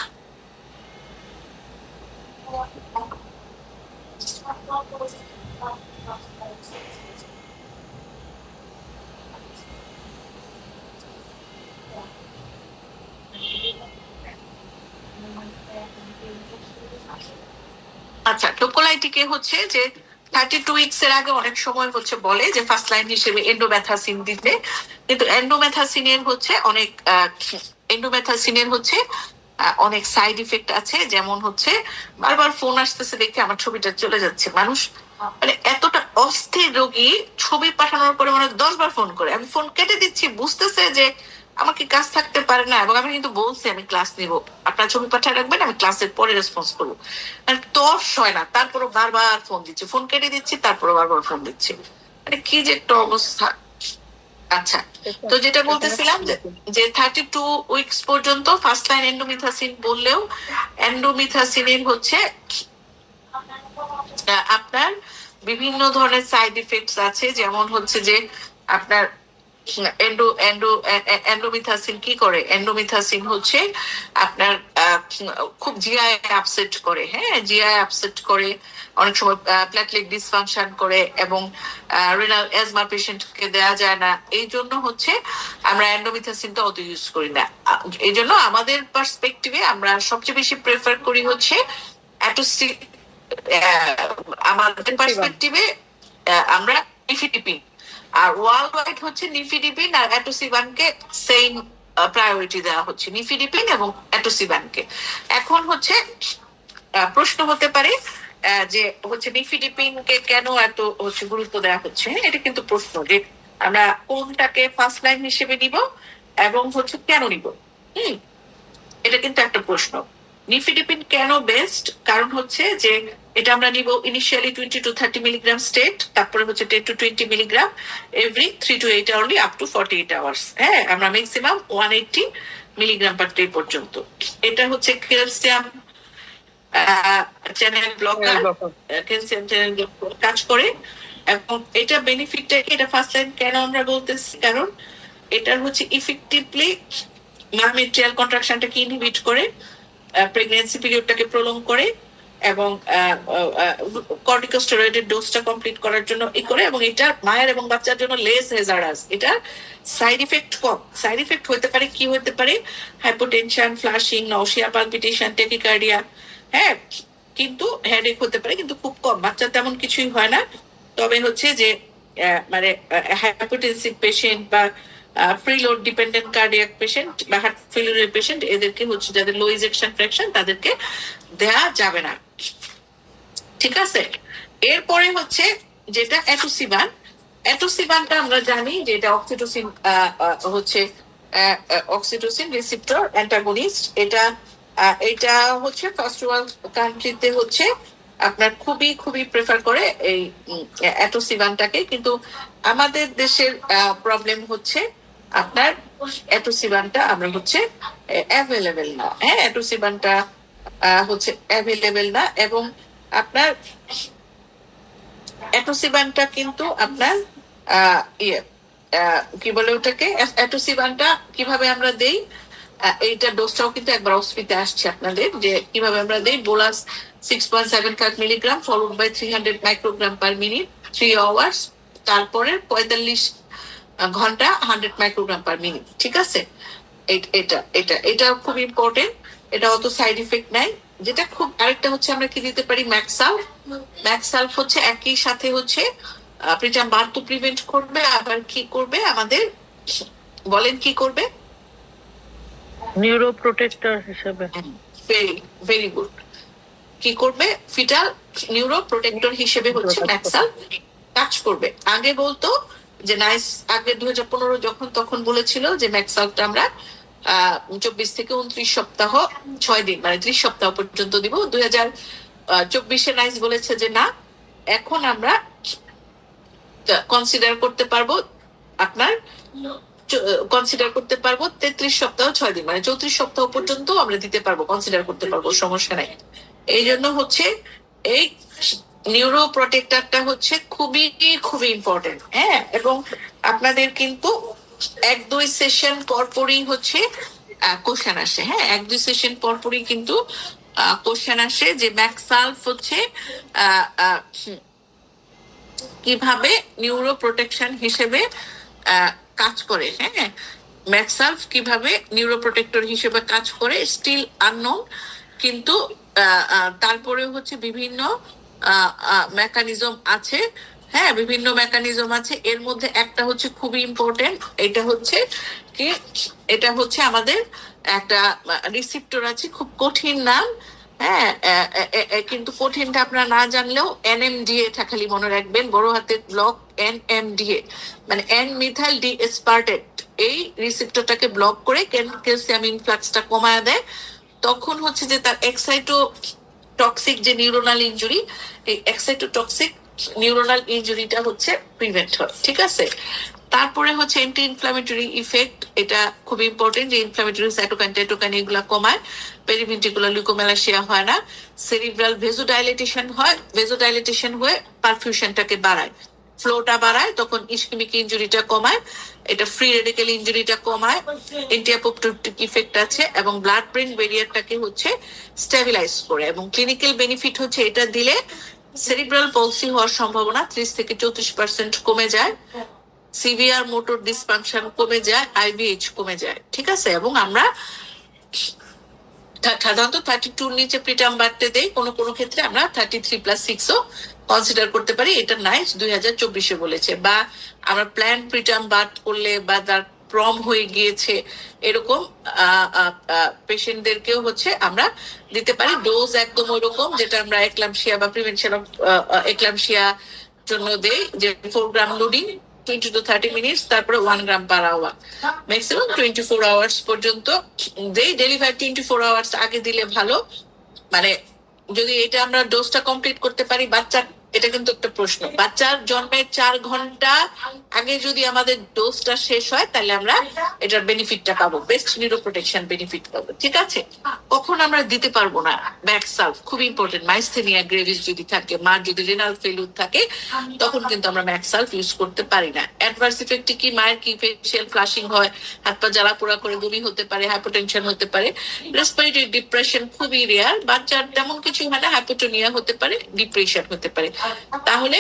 [SPEAKER 1] আচ্ছা টোকোলাইটিকে হচ্ছে যে 32 উইকস এর আগে অনেক সময় হচ্ছে বলে যে ফার্স্ট লাইন হিসেবে এন্ডোমেথাসিন দিতে, কিন্তু এন্ডোমেথাসিনের হচ্ছে অনেক সাইড ইফেক্ট আছে। যেমন হচ্ছে বারবার ফোন আসতেছে দেখে আমার ছবিটা চলে যাচ্ছে। মানুষ মানে এতটা অস্থির রোগী, ছবি পাঠানোর পরে মানে 10 বার ফোন করে, আমি ফোন কেটে দিচ্ছি, বুঝতেছে যে আমাকে কাজ থাকতে পারে না, এবং আমি কিন্তু বলছি আমি ক্লাস নিব, আপনার ছবি পাঠিয়ে রাখবেন, আমি ক্লাসের পরে রেসপন্স করবো। মানে তর্স হয় না, তারপরে বারবার ফোন দিচ্ছি, ফোন কেটে দিচ্ছি, তারপরে বারবার ফোন দিচ্ছি, মানে কি যে একটা অবস্থা। আচ্ছা, তো যেটা বলতেছিলাম যে 32 উইকস পর্যন্ত ফার্স্ট লাইন এন্ডোমিথাসিন বললেও এন্ডোমিথাসিনের হচ্ছে আপনার বিভিন্ন ধরনের সাইড ইফেক্টস আছে। যেমন হচ্ছে যে আপনার এন্ডোমিথাসিন কি করে, এন্ডোমিথাসিন হচ্ছে আপনার খুব জিআই আপসেট করে, হ্যাঁ জিআই আপসেট করে, অনেক সময় প্ল্যাটলেট ডিসফাংশন করে, এবং রেনাল অ্যাজমা পেশেন্টকে দেওয়া যায় না। এই জন্য হচ্ছে আমরা এন্ডোমিথাসিনটা অত ইউজ করি না। এই জন্য আমাদের পার্সপেক্টিভে আমরা সবচেয়ে বেশি প্রেফার করি হচ্ছে অ্যাটোসি, আমাদের পার্সপেক্টিভে আমরা নিফিডিপিন, আর ওয়ার্ল্ড ওয়াইড হচ্ছে নিফিডিপিন আর অ্যাটোসিবানকে সেম প্রায়োরিটি দেওয়া হচ্ছে, নিফিডিপিন এবং অ্যাটোসিবানকে। এখন হচ্ছে প্রশ্ন হতে পারে যে হচ্ছে নিফিডিপিনকে কেন এত হচ্ছে গুরুত্ব দেওয়া হচ্ছে। এটা কিন্তু প্রশ্ন যে আমরা কোনটাকে ফার্স্ট লাইন হিসেবে নিব এবং হচ্ছে কেন নিব। এটা কিন্তু একটা প্রশ্ন। নিফিডিপিন কেন বেস্ট, কারণ হচ্ছে যে এটা আমরা নিব ইনিশিয়ালি 20 to 30 মিলিগ্রাম স্টেট, তারপরে হচ্ছে 10 to 20 milligram every 3 to 8 hourly up to 48 hours. হ্যাঁ, আমরা ম্যাক্সিমাম 180 মিলিগ্রাম পার ডে পর্যন্ত। এটা হচ্ছে calcium channel blocker, calcium channel কাজ করে। এবং এটা বেনিফিটটা, এটা ফার্স্ট লাইন কেন আমরা বলতেছি, কারণ এটার হচ্ছে ইফেক্টিভলি মায়োমেট্রিয়াল কন্ট্রাকশনটাকে ইনহিবিট করে, প্রেগন্যান্সি পিরিয়ডটাকে প্রলং করে, এবং কর্টিকোস্টেরয়েডের ডোজটা কমপ্লিট করার জন্য ই করে, এবং এটা মায়ের এবং বাচ্চার জন্য লেস হেজার্ডাস। এটা সাইড ইফেক্ট কম। সাইড ইফেক্ট হতে পারে কি হতে পারে, হাইপোটেনশন, ফ্লাশিং, নওশিয়া, পালপিটেশন, টেকিকার্ডিয়া, হ্যাঁ, কিন্তু হেডেক হতে পারে, কিন্তু খুব কম। বাচ্চা তেমন কিছুই হয় না। তবে হচ্ছে যে মানে হাইপোটেনসিভ পেশেন্ট বা প্রিলোড ডিপেন্ডেন্ট কার্ডিয়াক পেশেন্ট বা হার্ট ফেলিউরের পেশেন্ট, এদেরকে হচ্ছে যাদের লো ইজেকশন ফ্র্যাকশন, তাদেরকে দেয়া যাবে না। ঠিক আছে, এরপরে হচ্ছে যেটা অ্যাটোসিবান। অ্যাটোসিবানটা আমরা জানি যে এটা অক্সিটোসিন হচ্ছে অক্সিটোসিন রিসিপ্টর অ্যান্টাগনিস্ট। এটা হচ্ছে ফার্স্ট ওয়ার্ল্ড কান্ট্রিতে হচ্ছে আপনার খুবই খুবই প্রেফার করে এই অ্যাটোসিবানটাকে, কিন্তু আমাদের দেশের প্রবলেম হচ্ছে আপনার অ্যাটোসিবানটা আমরা হচ্ছে অ্যাভেলেবেল না। হ্যাঁ, অ্যাটোসিবানটা হচ্ছে অ্যাভেলেবেল না, এবং আপনার অ্যাটোসিবানটা কিন্তু আপনার কি বলে ওটাকে, অ্যাটোসিবানটা কিভাবে আমরা দেই, এইটা ডোজটাও কিন্তু একবার অস্পিতে আসছে আপনাদের, যে কিভাবে আমরা দেই। Bolus 6.75 milligram followed by 300 microgram per minute 3 hours, তারপরে 45 ঘন্টা 100 মাইক্রোগ্রাম পার মিনিট। ঠিক আছে, এটা এটা এটা খুব ইম্পর্টেন্ট। এটা অত সাইড ইফেক্ট নাই। যেটা খুব আরেকটা হচ্ছে আমরা কি দিতে পারি, ম্যাক্সালফ। ম্যাক্সালফ হচ্ছে একই সাথে হচ্ছে প্রিটার্ম বার্থ প্রিভেন্ট করবে, আবার কি করবে আমাদের বলেন, কি করবে,
[SPEAKER 5] নিউরো প্রোটেক্টর হিসেবে।
[SPEAKER 1] Very very good. কি করবে, ফিটাল নিউরো প্রোটেক্টর হিসেবে হচ্ছে ম্যাক্সালফ কাজ করবে। আগে বলতো যে নাইস, আগে 2015 যখন তখন বলেছিল যে ম্যাক্সালফটা আমরা 24 থেকে 29 সপ্তাহ 6 দিন মানে 30 সপ্তাহ পর্যন্ত দিব। 2024 নাইস বলেছে যে না, এখন আমরা কনসিডার করতে পারবো, আপনার কনসিডার করতে পারবো 33 সপ্তাহ 6 দিন মানে 34 সপ্তাহ পর্যন্ত আমরা দিতে পারবো, কনসিডার করতে পারবো, সমস্যা নাই। এই জন্য হচ্ছে এই নিউরো প্রোটেক্টরটা হচ্ছে খুবই খুবই ইম্পর্টেন্ট। হ্যাঁ, এবং আপনাদের কিন্তু 1-2 সেশন পরপরই হচ্ছে কোশ্চেন আসে। হ্যাঁ, 1-2 সেশন পরপরই কিন্তু কোশ্চেন আসে যে ম্যাক্সালফ হচ্ছে কিভাবে নিউরো প্রোটেকশন হিসেবে কাজ করে। হ্যাঁ, ম্যাক্সালফ কিভাবে নিউরো প্রোটেক্টর হিসেবে কাজ করে স্টিল আননোন, কিন্তু তারপরে হচ্ছে বিভিন্ন মেকানিজম আছে। হ্যাঁ, বিভিন্ন মেকানিজম আছে, এর মধ্যে একটা হচ্ছে খুবই ইম্পর্টেন্ট, এটা হচ্ছে কি, এটা হচ্ছে আমাদের একটা রিসিপ্টর আছে, খুব কঠিন নাম। হ্যাঁ, কিন্তু কঠিনটা আপনারা না জানলেও NMDA টা খালি মনে রাখবেন, বড় হাতের ব্লক NMDA, মানে এন মিথাইল ডি এসপার্টেট। এই রিসিপ্টরটাকে ব্লক করে ক্যালসিয়াম ইনফ্লাক্সটা কমায় দেয়, তখন হচ্ছে যে তার টক্সিক যে নিউরোনাল ইনজুরি, এই এক্সাইটোটক্সিক নিউরোনাল ইনজুরিটা হচ্ছে প্রিভেন্ট হয়। ঠিক আছে, তারপরে হচ্ছে অ্যান্টি ইনফ্লামেটরি ইফেক্ট, এটা খুব ইম্পর্টেন্ট, যে ইনফ্লামেটরি সাইটোকাইন টাইটোকাইন এগুলা কমায়, পেরিভেন্ট্রিকুলার লিউকোমেলাসিয়া হয় না, সেরিব্রাল ভেজোডাইলেটেশন হয়, ভেজোডাইলেটেশন হয়ে পারফিউশনটাকে বাড়ায়, ফ্লোটা বাড়ায়, তখন ইসকেমিক ইনজুরিটা কমায়, এটা ফ্রি রেডিক্যাল ইনজুরিটা কমায়, অ্যান্টি-অ্যাপোপ্টোটিক ইফেক্ট আছে, এবং ব্লাড ব্রেন ব্যারিয়ারটাকে হচ্ছে স্টেবিলাইজ করে। এবং ক্লিনিক্যাল বেনিফিট হচ্ছে এটা দিলে সেরিব্রাল পলসি হওয়ার সম্ভাবনা 30 থেকে 34% কমে যায়, সিভিয়ার মোটর ডিসফাংশন কমে যায়, IVH কমে যায়। ঠিক আছে, এবং আমরা সাধারণত 32 নিচে প্রিটার্ম বাড়তে দেই, কোনো কোনো ক্ষেত্রে আমরা 33+6ও কনসিডার করতে পারি, এটা নাইস 2024 বলেছে। বা আমরা প্ল্যান প্রিটার্ম বাদ করলে বা তার প্রম হয়ে গিয়েছে এরকম পেশেন্টদেরকেও হচ্ছে আমরা দিতে পারি ডোজ একদম ওই রকম যেটা আমরা একলামশিয়া বা প্রিভেনশন অফ একলামশিয়া জন্য দেই, যে 4 গ্রাম লোডিং 20 to 30 minutes, তারপরে 1 গ্রাম পার আওয়ার, ম্যাক্সিমাম 24 আওয়ার্স পর্যন্ত দেই। ডেলিভারি 24 আওয়ার্স আগে দিলে ভালো, মানে যদি এটা আমরা ডোজটা কমপ্লিট করতে পারি বাচ্চার, এটা কিন্তু একটা প্রশ্ন, বাচ্চার জন্মের 4 ঘন্টা আগে যদি আমাদের ডোজটা শেষ হয় তাহলে আমরা এটার বেনিফিটটা পাবো, বেস্ট নিউরো প্রোটেকশন বেনিফিট পাবো। ঠিক আছে, কখন আমরা দিতে পারবো না, ম্যাক্সালফ খুব ইম্পর্টেন্ট, মাইস্থেনিয়া গ্রেভিস যদি থাকে, মার যদি রেনাল ফেলিউর থাকে, তখন কিন্তু আমরা ম্যাক্সালফ ইউজ করতে পারি না। অ্যাডভার্স ইফেক্ট কি, মায়ের কি ফেশিয়াল ফ্লাশিং হয়, হাত পা জ্বালা পোড়া করে, বমি হতে পারে, হাইপোটেনশন হতে পারে, রেসপিরেটরি ডিপ্রেশন খুবই রেয়ার, বাচ্চার তেমন কিছু হয় না, হাইপোটোনিয়া হতে পারে, ডিপ্রেশন হতে পারে। তাহলে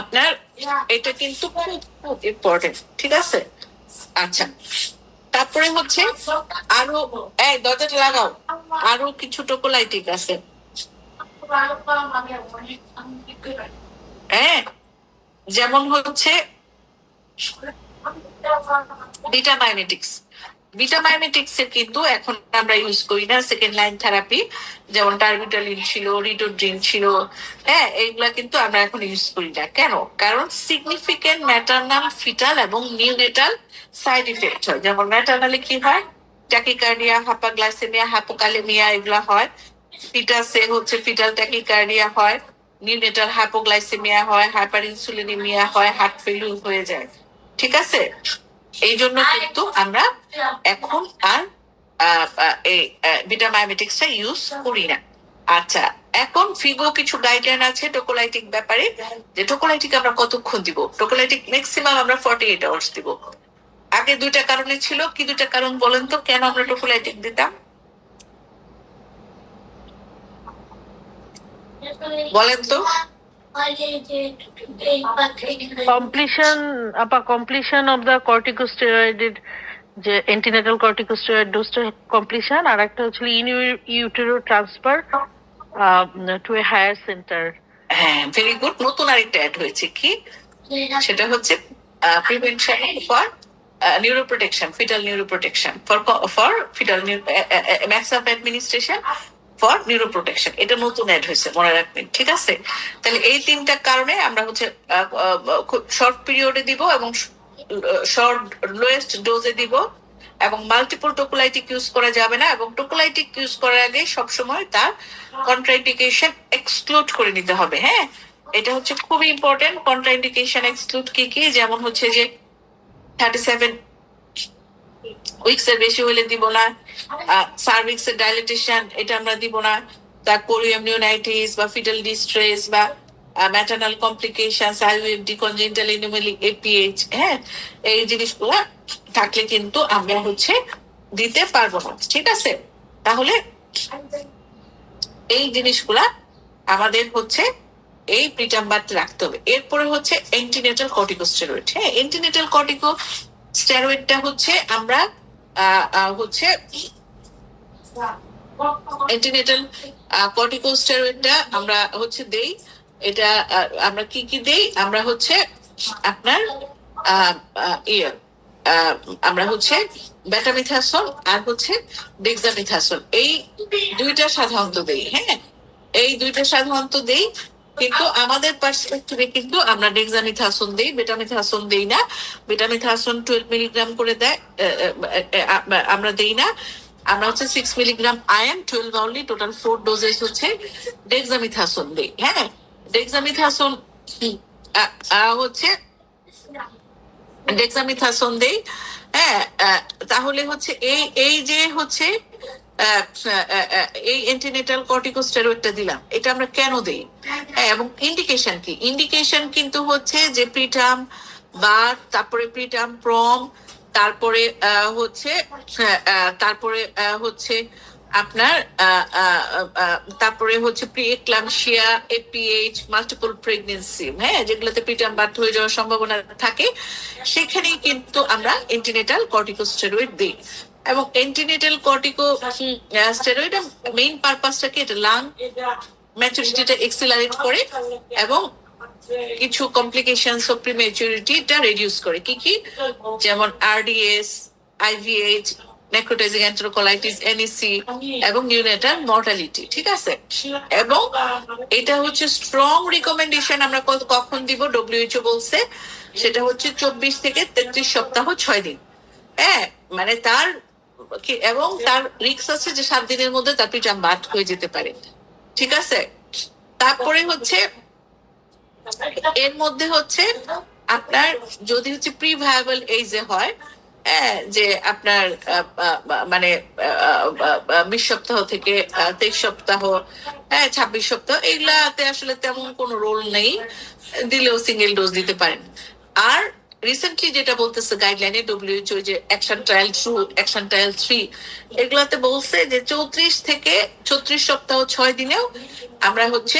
[SPEAKER 1] আপনার এটা কিন্তু খুব খুব ইম্পর্টেন্ট। ঠিক আছে, আচ্ছা, তারপরে হচ্ছে আরো, এই দরজাটা লাগাও, আরো কিছু টোকোলাইটিক আছে। হ্যাঁ, যেমন হচ্ছে ভিটামাইমেটিক্স। ভিটামাইমেটিক্স এর কিন্তু এখন আমরা ইউজ করি না, সেকেন্ড লাইন থেরাপি, যেমন টার্বিটালিন ছিল, রিটোড্রিন ছিল, হ্যাঁ, এইগুলা কিন্তু আমরা এখন ইউজ করি না। কেন? কারণ সিগনিফিকেন্ট ম্যাটারনাল, ফিটাল এবং নিউনেটাল সাইড ইফেক্ট হয়। যেমন ম্যাটারনালে কি হয়, ট্যাকিকার্ডিয়া, হাইপারগ্লাইসেমিয়া, হাইপোকালেমিয়া এগুলা হয়, ফিটাসে হচ্ছে ফিটাল ট্যাকিকার্ডিয়া হয়, নিউনেটাল হাইপোগ্লাইসেমিয়া হয়, হাইপার ইনসুলিনিমিয়া হয়, হার্ট ফেলিউর হয়ে যায়। ঠিক আছে, এই জন্য কিন্তু আমরা এখন আর এই ভিটামাইমেটিক্সটা ইউজ করি না। আচ্ছা, এখন ফিগো কিছু গাইডলাইন আছে টোকোলাইটিক ব্যাপারে, যে টোকোলাইটিক আমরা কতক্ষণ দিব। টোকোলাইটিক ম্যাক্সিমাম আমরা 48 আওয়ার্স দিব। আগে 2টা কারণে ছিল, কি 2টা কারণ বলেন তো, কেন আমরা টোকোলাইটিক দিতাম বলেন তো?
[SPEAKER 5] completion of the corticosteroid যে antenatal corticosteroid dose completion, আর একটা হচ্ছে in utero transfer to a higher center.
[SPEAKER 1] হ্যাঁ, ভেরি গুড, নতুন আরেকটা অ্যাড হয়েছে, কি সেটা হচ্ছে prevention for neuroprotection, fetal neuroprotection, for fetal maximum administration for neuroprotection, এটা নতুন অ্যাড হয়েছে, মনে রাখবেন। ঠিক আছে, তাহলে এই 3টা কারণে আমরা হচ্ছে খুব শর্ট পিরিয়ডে দিব, এবং শর্ট লোয়েস্ট ডোজে দিব, এবং মাল্টিপল টোকোলাইটিক ইউজ করা যাবে না, এবং টোকোলাইটিক ইউজ করার আগে সবসময় তার কন্ট্রাইন্ডিকেশন এক্সক্লুড করে নিতে হবে। হ্যাঁ, এটা হচ্ছে খুবই ইম্পর্টেন্ট। কন্ট্রাইন্ডিকেশন এক্সক্লুড কি কি, যেমন হচ্ছে যে 37 উইকস এর বেশি হলে দিব না, সার্ভিক্স এর ডাইলেটেশন এটা আমরা দিব না, তার কোরিয়ামনিওনাইটিস বা ফিটাল ডিস্ট্রেস বা maternal complications, IUFD, congenital anomaly, APH, হ্যাঁ, এই জিনিসগুলো থাকলে কিন্তু আমরা হচ্ছে দিতে পারবো না। ঠিক আছে, তাহলে এই জিনিসগুলা আমাদের হচ্ছে এই প্রিটার্ম বাদ রাখতে হবে। এরপরে হচ্ছে অ্যান্টিনেটাল কর্টিকোস্টেরয়েড। হ্যাঁ, অ্যান্টিনেটাল কর্টিকোস্টেরয়েডটা হচ্ছে আমরা হচ্ছে অ্যান্টিনেটাল কর্টিকোস্টেরয়েডটা আমরা হচ্ছে দেই। এটা আমরা কি কি দেই? আমরা হচ্ছে আপনার আহ, আহ, ইয়ে আহ, আমরা হচ্ছে বেটামিথাসোন আর হচ্ছে ডেক্সামিথাসোন, এই দুইটা সাধারণত দেই। হ্যাঁ, এই দুইটা সাধারণত দেই, কিন্তু আমাদের পার্সপেক্টিভে কিন্তু আমরা ডেক্সামিথাসোন দেই, বেটামিথাসোন দেই না। বেটামিথাসোন 12 মিলিগ্রাম করে দেয়, আমরা দেই না। আমরা হচ্ছে 6 milligram ion 12 only, total 4 doses হচ্ছে ডেক্সামিথাসোন দেই। হ্যাঁ, ডেক্সামিথাসোন হচ্ছে ডেক্সামিথাসোন দেই। হ্যাঁ, তাহলে হচ্ছে এই এই যে হচ্ছে এই অ্যান্টিনেটাল কর্টিকোস্টেরয়েডটা দিলাম, এটা আমরা কেন দেই? হ্যাঁ, এবং ইন্ডিকেশন কি? ইন্ডিকেশন কিন্তু হচ্ছে যে প্রিটার্ম বা তারপরে প্রিটার্ম প্রম, তারপরে হচ্ছে তারপরে হচ্ছে আপনার তারপরে হচ্ছে প্রি এক্লাম্পসিয়া, এপিএইচ, মাল্টিপল প্রেগনেন্সি, হ্যাঁ, যেগুলোতে প্রিটার্ম বার্থ হয়ে যাওয়ার সম্ভাবনা থাকে, সেখানেই কিন্তু আমরা অ্যান্টিনেটাল কর্টিকোস্টেরয়েড দিই। এবং অ্যান্টিনেটাল কর্টিকো স্টেরয়েড মেইন পারপাসটা কি? এটা লাং ম্যাচুরিটিটা এক্সিলারেট করে এবং কিছু কমপ্লিকেশনস অফ প্রিম্যাচুরিটিটা রিডিউস করে। কি কি? যেমন আরডিএস, আইভিএইচ, নেক্রোটাইজিং এন্টেরোকলাইটিস, এনইসি এবং নিউনেটাল মর্টালিটি। ঠিক আছে, এবং এটা হচ্ছে স্ট্রং রিকমেন্ডেশন। আমরা কখন দিব? ডব্লিউএইচও বলছে সেটা হচ্ছে 24 থেকে 33 সপ্তাহ 6 দিন। হ্যাঁ, মানে তার এবং তার রিস্ক আছে যে 7 দিনের মধ্যে তার প্রিটার্ম বার্থ হয়ে যেতে পারে। ঠিক আছে, তারপরে হচ্ছে এর মধ্যে হচ্ছে আপনার যদি হচ্ছে প্রি ভায়াবল এজে হয়, হ্যাঁ, যে আপনার মানে 20 সপ্তাহ থেকে 23 সপ্তাহ, হ্যাঁ, 26 সপ্তাহ, এগুলাতে আসলে তেমন কোনো রোল নেই, দিলেও সিঙ্গেল ডোজ দিতে পারেন। আর রিসেন্টলি যেটা বলতেছে গাইডলাইনে ডব্লিউএইচও, যে অ্যাকশন ট্রায়াল 2, অ্যাকশন ট্রায়াল 3, এগুলাতে বলছে যে 34 থেকে 36 সপ্তাহ 6 দিনেও আমরা হচ্ছে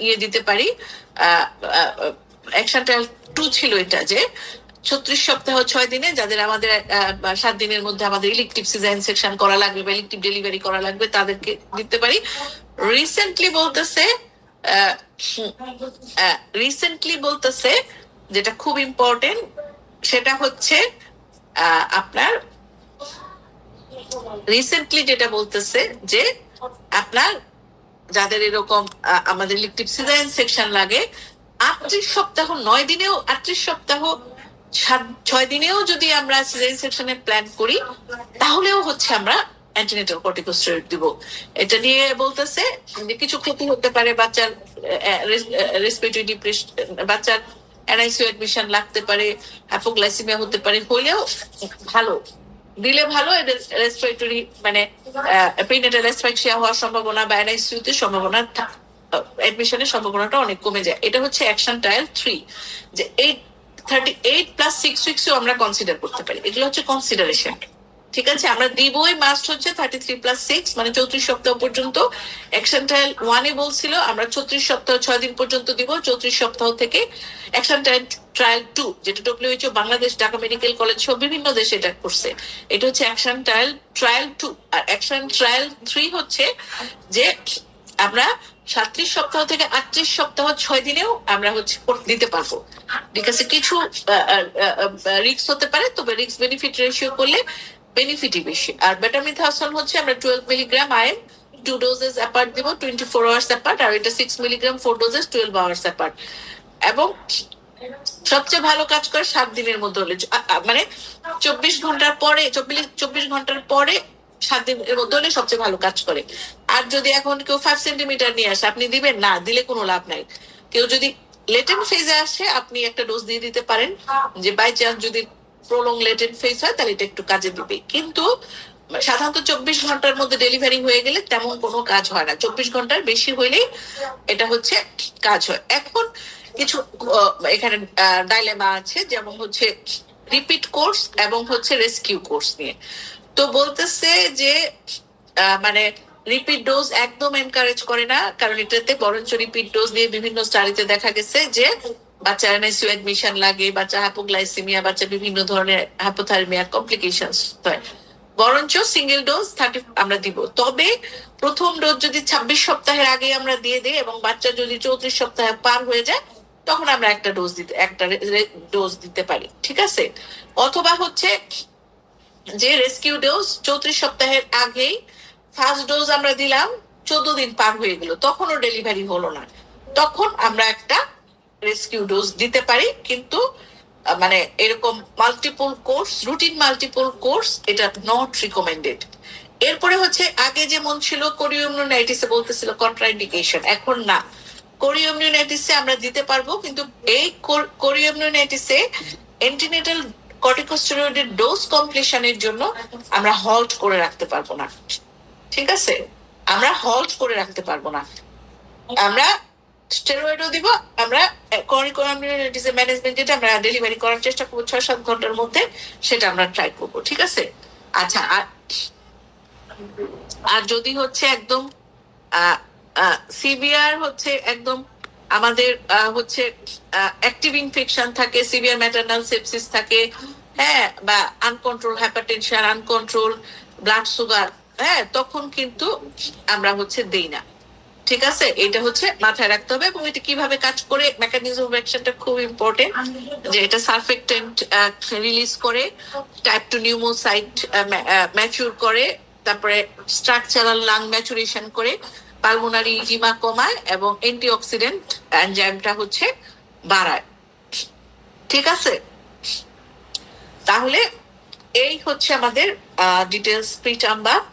[SPEAKER 1] ইয়ে দিতে পারি। অ্যাকশন ট্রায়াল 2 ছিল এটা, যে 36 সপ্তাহ 6 দিনে যাদের আমাদের 7 দিনের মধ্যে আমাদের ইলেকটিভ সিজারিয়ান সেকশন করা লাগবে বা ইলেকটিভ ডেলিভারি করা লাগবে, তাদেরকে দিতে পারি। রিসেন্টলি বলতেছে যেটা খুব ইম্পর্টেন্ট, সেটা হচ্ছে আপনার রিসেন্টলি যেটা বলতেছে যে আপনার যাদের এরকম আমাদের ইলেকটিভ সিজারিয়ান সেকশন লাগে 38 সপ্তাহ 9 দিনেও, 38 সপ্তাহ 6 দিনেও যদি আমরা সিজারিয়ান সেকশনের প্ল্যান করি, তাহলেও হচ্ছে আমরা অ্যান্টিনেটাল কর্টিকোস্টেরয়েড দিব। এটা নিয়ে বলতেছে যে কিছু ক্ষতি হতে পারে, বাচ্চার রেসপিরেটরি ডিপ্রেশন, বাচ্চার এনআইসিইউ অ্যাডমিশন লাগতে পারে, হাইপোগ্লাইসেমিয়া হতে পারে, হলেও ভালো দিলে ভালো। এদের রেসপিরেটরি মানে প্রিনেটাল অ্যাসফিক্সিয়া হওয়ার সম্ভাবনা বা এনআইসিইউ তে সম্ভাবনা, অ্যাডমিশনের সম্ভাবনাটা অনেক কমে যায়। এটা হচ্ছে অ্যাকশন ট্রায়াল 3, যে 38 প্লাস 6 উইকসও আমরা কনসিডার করতে পারি। এগুলো হচ্ছে কনসিডারেশন। ঠিক আছে, আমরা দিবই মাস্ট হচ্ছে 33 প্লাস 6 মানে 34 সপ্তাহ পর্যন্ত। অ্যাকশন ট্রায়াল 1 এ বলছিল আমরা 34 সপ্তাহ 6 দিন পর্যন্ত দিব। 34 সপ্তাহ থেকে অ্যাকশন ট্রায়াল 2, যেটা WHO Bangladesh, Dhaka medical college সহ বিভিন্ন দেশে এটা করছে, এটা হচ্ছে অ্যাকশন ট্রায়াল 2। আর অ্যাকশন ট্রায়াল 3 হচ্ছে যে আমরা 37 সপ্তাহ থেকে 38 সপ্তাহ 6 দিনেও আমরা হচ্ছে দিতে পারবো। ঠিক আছে, কিছু রিস্ক হতে পারে, তবে রিস্ক বেনিফিট রেশিও করলে বেনিফিটই বেশি। আর বেটামিথাসোন হচ্ছে আমরা 12 মিলিগ্রাম আয়ন 2 ডোজেস অ্যাপার্ট দিব, 24 আওয়ার্স অ্যাপার্ট। আর এটা 6 মিলিগ্রাম 4 ডোজেস 12 আওয়ার্স অ্যাপার্ট। এবং সবচেয়ে ভালো কাজ করে 7 দিনের মধ্যে হলে, মানে 24 ঘন্টার পরে, 24 ঘন্টার পরে 7 দিনের মধ্যে হলে সবচেয়ে ভালো কাজ করে। আর যদি এখন কেউ 5 সেন্টিমিটার নিয়ে আসে, আপনি দিবেন না? দিলে কোনো লাভ নাই। কেউ যদি লেটেন্ট ফেজে আসে, আপনি একটা ডোজ দিয়ে দিতে পারেন, যে বাই চান্স যদি প্রলং লেটেন্ট ফেজ হয় তাহলে এটা একটু কাজে দিবে। কিন্তু সাধারণত 24 ঘন্টার মধ্যে ডেলিভারি হয়ে গেলে তেমন কোনো কাজ হয় না। 24 ঘন্টার বেশি হইলেই এটা হচ্ছে কাজ হয়। এখন কিছু এখানে ডাইলেমা আছে, যেমন হচ্ছে রিপিট কোর্স এবং হচ্ছে রেস্কিউ কোর্স নিয়ে। তো বলতেছে যে মানে রিপিট ডোজ একদম এনকারেজ করে না, কারণ এটাতে বরঞ্চ রিপিট ডোজ দিয়ে বিভিন্ন স্টাডিতে দেখা গেছে যে বাচ্চা এনআইসিইউ অ্যাডমিশন লাগে, বাচ্চা হাইপোগ্লাইসেমিয়া, বাচ্চা বিভিন্ন ধরনের হাইপোথার্মিয়া কমপ্লিকেশনস হয়। বরঞ্চ সিঙ্গেল ডোজ 30 আমরা দিব। তবে প্রথম ডোজ যদি 26 সপ্তাহের আগে আমরা দিয়ে দিই এবং বাচ্চা যদি 34 সপ্তাহ পার হয়ে যায় তখন আমরা একটা ডোজ দিতে পারি, ঠিক আছে? অথবা হচ্ছে যে রেস্কিউ ডোজ 34 সপ্তাহের আগেই ফার্স্ট ডোজ আমরা দিলাম, 14 দিন পার হয়ে গেল, তখনও ডেলিভারি হলো না, তখন আমরা একটা রেস্কিউ ডোজ দিতে পারি। কিন্তু মানে এরকম multiple course, routine multiple course, এটা নট রিকমেন্ডেড। এরপরে হচ্ছে আগে যেমন ছিল কোরিওমনিউনাইটিসে বলতেছিল কন্ট্রাইন্ডিকেশন, এখন না। কোরিওমনিউনাইটিসে আমরা দিতে পারবো, কিন্তু এই কোরিওমনিউনাইটিসে এন্টিনেটাল কর্টিকোস্টেরয়েডের ডোজ কমপ্লিশনের জন্য আমরা হল্ট করে রাখতে পারবো না, ঠিক আছে? আমরা হল্ট করে রাখতে পারবো না, আমরা স্টেরয়েডও দিব, আমরা কোরিওমনিউনাইটিসের ম্যানেজমেন্ট যেটা আমরা ডেলিভারি করার চেষ্টা করবো 6-7 ঘন্টার মধ্যে, সেটা আমরা ট্রাই করবো, ঠিক আছে? আচ্ছা, আর যদি হচ্ছে একদম সিভিয়ার হচ্ছে একদম আমাদের হচ্ছে অ্যাক্টিভ ইনফেকশন থাকে, সিভিয়ার ম্যাটারনাল সেপসিস থাকে, হ্যাঁ, বা uncontrolled hypertension, uncontrolled blood sugar, হ্যাঁ, তখন কিন্তু আমরা হচ্ছে দেই না, ঠিক আছে? এটা হচ্ছে মাথায় রাখতে হবে। এবং এটা কিভাবে কাজ করে, মেকানিজম অফ অ্যাকশনটা খুব ইম্পর্টেন্ট, যে এটা সারফেক্টেন্ট রিলিজ করে, টাইপ 2 নিউমোসাইট ম্যাচিউর করে, তারপরে স্ট্রাকচারাল লাং ম্যাচুরেশন করে, পালমোনারি ইজিমা কমায় এবং অ্যান্টিঅক্সিডেন্ট এনজাইমটা হচ্ছে বাড়ায়, ঠিক আছে? তাহলে এই হচ্ছে আমাদের ডিটেলস প্রিটার্ম বার্থ।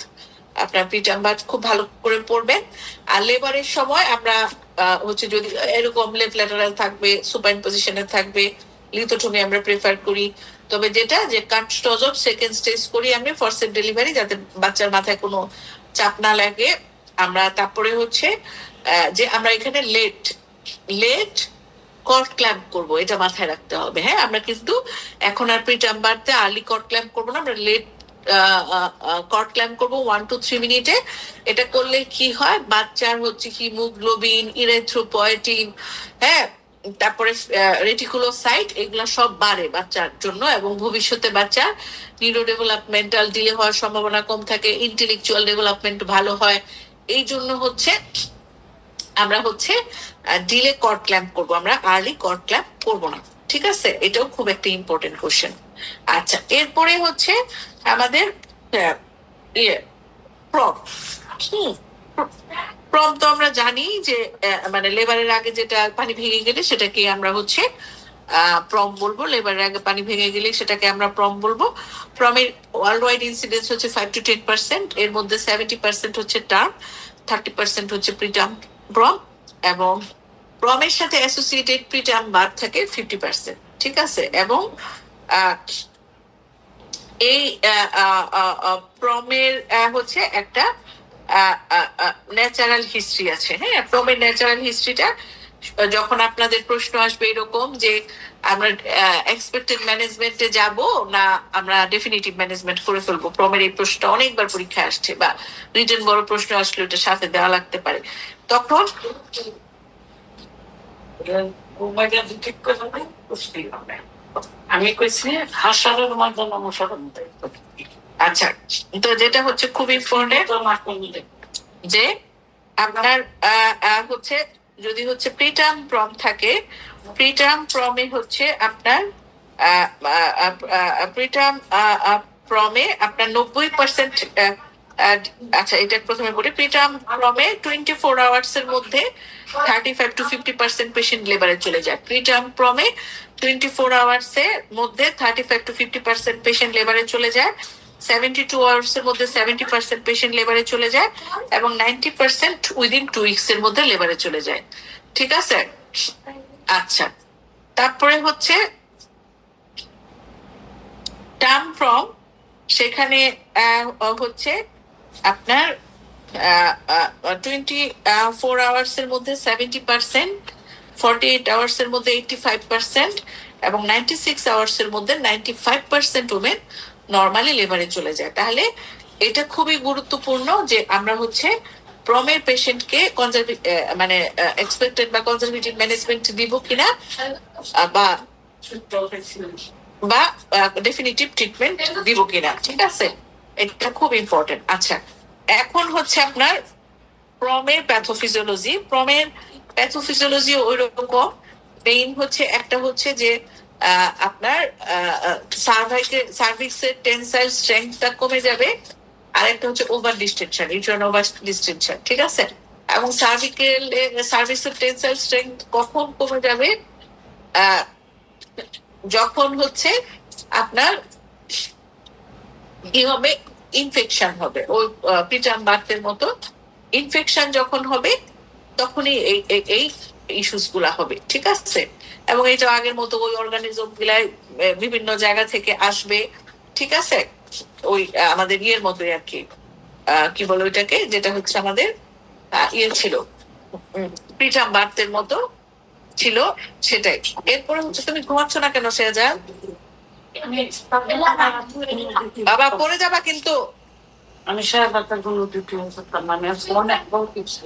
[SPEAKER 1] আপনার প্রিটার্ম বার্থ খুব ভালো করে পড়বেন। আর লেবারের সময় আমরা হচ্ছে যদি এরকম লেফট ল্যাটারাল থাকবে, সুপাইন পজিশনে থাকবে, লিথোটমি আমরা প্রেফার করি। তবে যেটা যে কাটস্টজব সেকেন্ড স্টেজ করি আমি ফরসেপ ডেলিভারি, যাতে বাচ্চার মাথায় কোনো চাপ না লাগে আমরা। তারপরে হচ্ছে যে আমরা এখানে লেট কর্ড ক্ল্যাম্প করবো, এটা মাথায় রাখতে হবে, হ্যাঁ? আমরা কিন্তু এখন আর প্রিটার্ম বার্থে আর্লি কর্ড ক্ল্যাম্প করবো না, আমরা লেট কর্ড ক্ল্যাম্প করবো 1 to 3 মিনিটে। এটা করলে কি হয়, বাচ্চার হচ্ছে হিমোগ্লোবিন, ইরেথ্রোপয়েটিন, হ্যাঁ, তারপরে রেটিকুলোসাইট, এগুলা সব বাড়ে বাচ্চার জন্য, এবং ভবিষ্যতে বাচ্চার নিউরো ডেভেলপমেন্টাল ডিলে হওয়ার সম্ভাবনা কম থাকে, ইন্টেলেকচুয়াল ডেভেলপমেন্ট ভালো হয়। এই জন্য হচ্ছে আমরা হচ্ছে ডিলে কর্ড ক্ল্যাম্প করবো, আমরা আর্লি কর্ড ক্ল্যাম্প করবো না, ঠিক আছে? এটাও খুব একটা ইম্পর্টেন্ট কোশ্চেন। আচ্ছা, এরপরে হচ্ছে আমাদের প্রম তো আমরা জানি যে মানে লেবারের আগে যেটা পানি ভেঙে গেলে সেটাকে আমরা হচ্ছে প্রম বলবো, লেবারের আগে পানি ভেঙে গেলে সেটাকে আমরা প্রম বলবো। প্রমের ওয়ার্ল্ড ওয়াইড ইনসিডেন্স হচ্ছে 5 to 10%, এর মধ্যে 70% হচ্ছে টার্ম, 30% হচ্ছে প্রিটার্ম প্রম, এবং প্রমের সাথে অ্যাসোসিয়েটেড প্রিটার্ম বার্থ থাকে 50%, ঠিক আছে? এবং এই প্রমের হচ্ছে একটা ন্যাচারাল হিস্ট্রি আছে, হ্যাঁ? প্রমের ন্যাচারাল হিস্ট্রিটা যখন আপনাদের প্রশ্ন আসবে এরকম যে আমরা এক্সপেক্টেড ম্যানেজমেন্টে যাব না আমরা ডেফিনিটিভ ম্যানেজমেন্ট করে ফেলবো, প্রমের এই প্রশ্নটা অনেকবার পরীক্ষায় আসছে, বা রিটেন বড় প্রশ্ন আসলে ওটা সাথে দেওয়া লাগতে পারে, তখন
[SPEAKER 6] আমি কইছি হাসারের মাধ্যমে অনুসরণ।
[SPEAKER 1] আচ্ছা, তো যেটা হচ্ছে খুব ইম্পর্টেন্ট যে আপনার হচ্ছে যদি হচ্ছে প্রিটার্ম প্রম থাকে, প্রিটার্ম প্রমে হচ্ছে আপনার প্রিটার্ম প্রমে আপনার 90%, আচ্ছা এটা প্রথমে বলি, প্রিটার্ম প্রমে 24 আওয়ার্স এর মধ্যে 35 to 50% পেশেন্ট লেবারে চলে যায়। প্রিটার্ম প্রমে 24 আওয়ার্স এর মধ্যে 35 to 50% পেশেন্ট লেবারে চলে যায়, 72 আওয়ার্স এর মধ্যে 70% পেশেন্ট লেবারে চলে যায়, এবং 90% উইদিন 2 উইকস এর মধ্যে লেবারে চলে যায়, ঠিক আছে? আচ্ছা, তারপরে হচ্ছে টার্ম ফ্রম, সেখানে হচ্ছে আপনার 24 আওয়ার্স এর মধ্যে 70%, 48 আওয়ার্স এর মধ্যে 85%, এবং 96 আওয়ার্স এর মধ্যে 95% ওমেন নর্মালি লেবারে চলে যায়। তাহলে এটা খুবই গুরুত্বপূর্ণ যে আমরা হচ্ছে প্রমের পেশেন্টকে মানে এক্সপেক্টেড বা কনজারভেটিভ ম্যানেজমেন্ট দিব কিনা, বা ডেফিনিটিভ ট্রিটমেন্ট দিব কিনা, ঠিক আছে? এটা খুব ইম্পর্টেন্ট। আচ্ছা, এখন হচ্ছে আপনার প্রমের প্যাথোফিজিওলজি ওই রকম। মেইন হচ্ছে একটা হচ্ছে যে আপনার সার্ভিক্সের টেনসাইল স্ট্রেংথটা কমে যাবে, আর একটা হচ্ছে over distinction, uterine over distinction, ঠিক আছে? এবং সার্ভিক্সের টেনসাইল স্ট্রেংথ কখন কমে যাবে? যখন হচ্ছে আপনার কি হবে, ইনফেকশন হবে, ওই প্রিটার্ম বার্থের মতো ইনফেকশন যখন হবে তখনই এই ইস্যুস গুলা হবে, ঠিক আছে? এবং এটা আগের মতো ওই অর্গানিজম গুলাই বিভিন্ন জায়গা থেকে আসবে, ঠিক আছে? ওই আমাদের ইয়ের মতোই আর কি, কি বলে ওইটাকে, যেটা হচ্ছে আমাদের ইয়ে ছিল, প্রিটার্ম বার্থের মতো ছিল, সেটাই। এরপরে হচ্ছে তুমি ঘুমাচ্ছ না কেন সেজা? বাবা পড়ে যাবা কিন্তু।
[SPEAKER 6] আমি সারা ডাক্তার গুলো ডিউটি করতাম, মানে অনেক বহুত কিছু।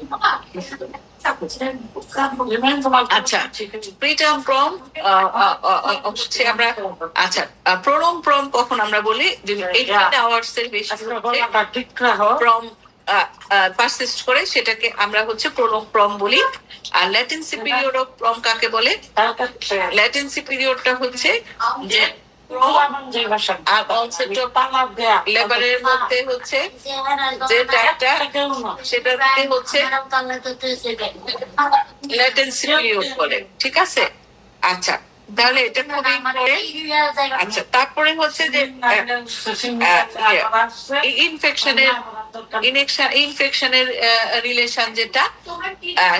[SPEAKER 1] আচ্ছা, প্রিটার্ম প্রম হচ্ছে আমরা, আচ্ছা প্রোলং প্রম কখন আমরা বলি? 18 আওয়ার্স এর বেশি
[SPEAKER 6] ঠিক রাখো।
[SPEAKER 1] প্রম পারসিস্ট করে, সেটাকে আমরা হচ্ছে প্রোলং প্রম বলি। আর ল্যাটেন্সি পিরিয়ড অফ প্রম কাকে বলে? ল্যাটেন্সি পিরিয়ডটা হচ্ছে যে আর অনসেট অফ লেবারের মধ্যে হচ্ছে যে টাইমটা, সেটাকে হচ্ছে ল্যাটেন্সি পিরিয়ড বলে, ঠিক আছে? আচ্ছা, তাহলে এটা খুবই ইম্পর্টেন্ট। আচ্ছা, তারপরে হচ্ছে যে ইনফেকশনের রিলেশন যেটা,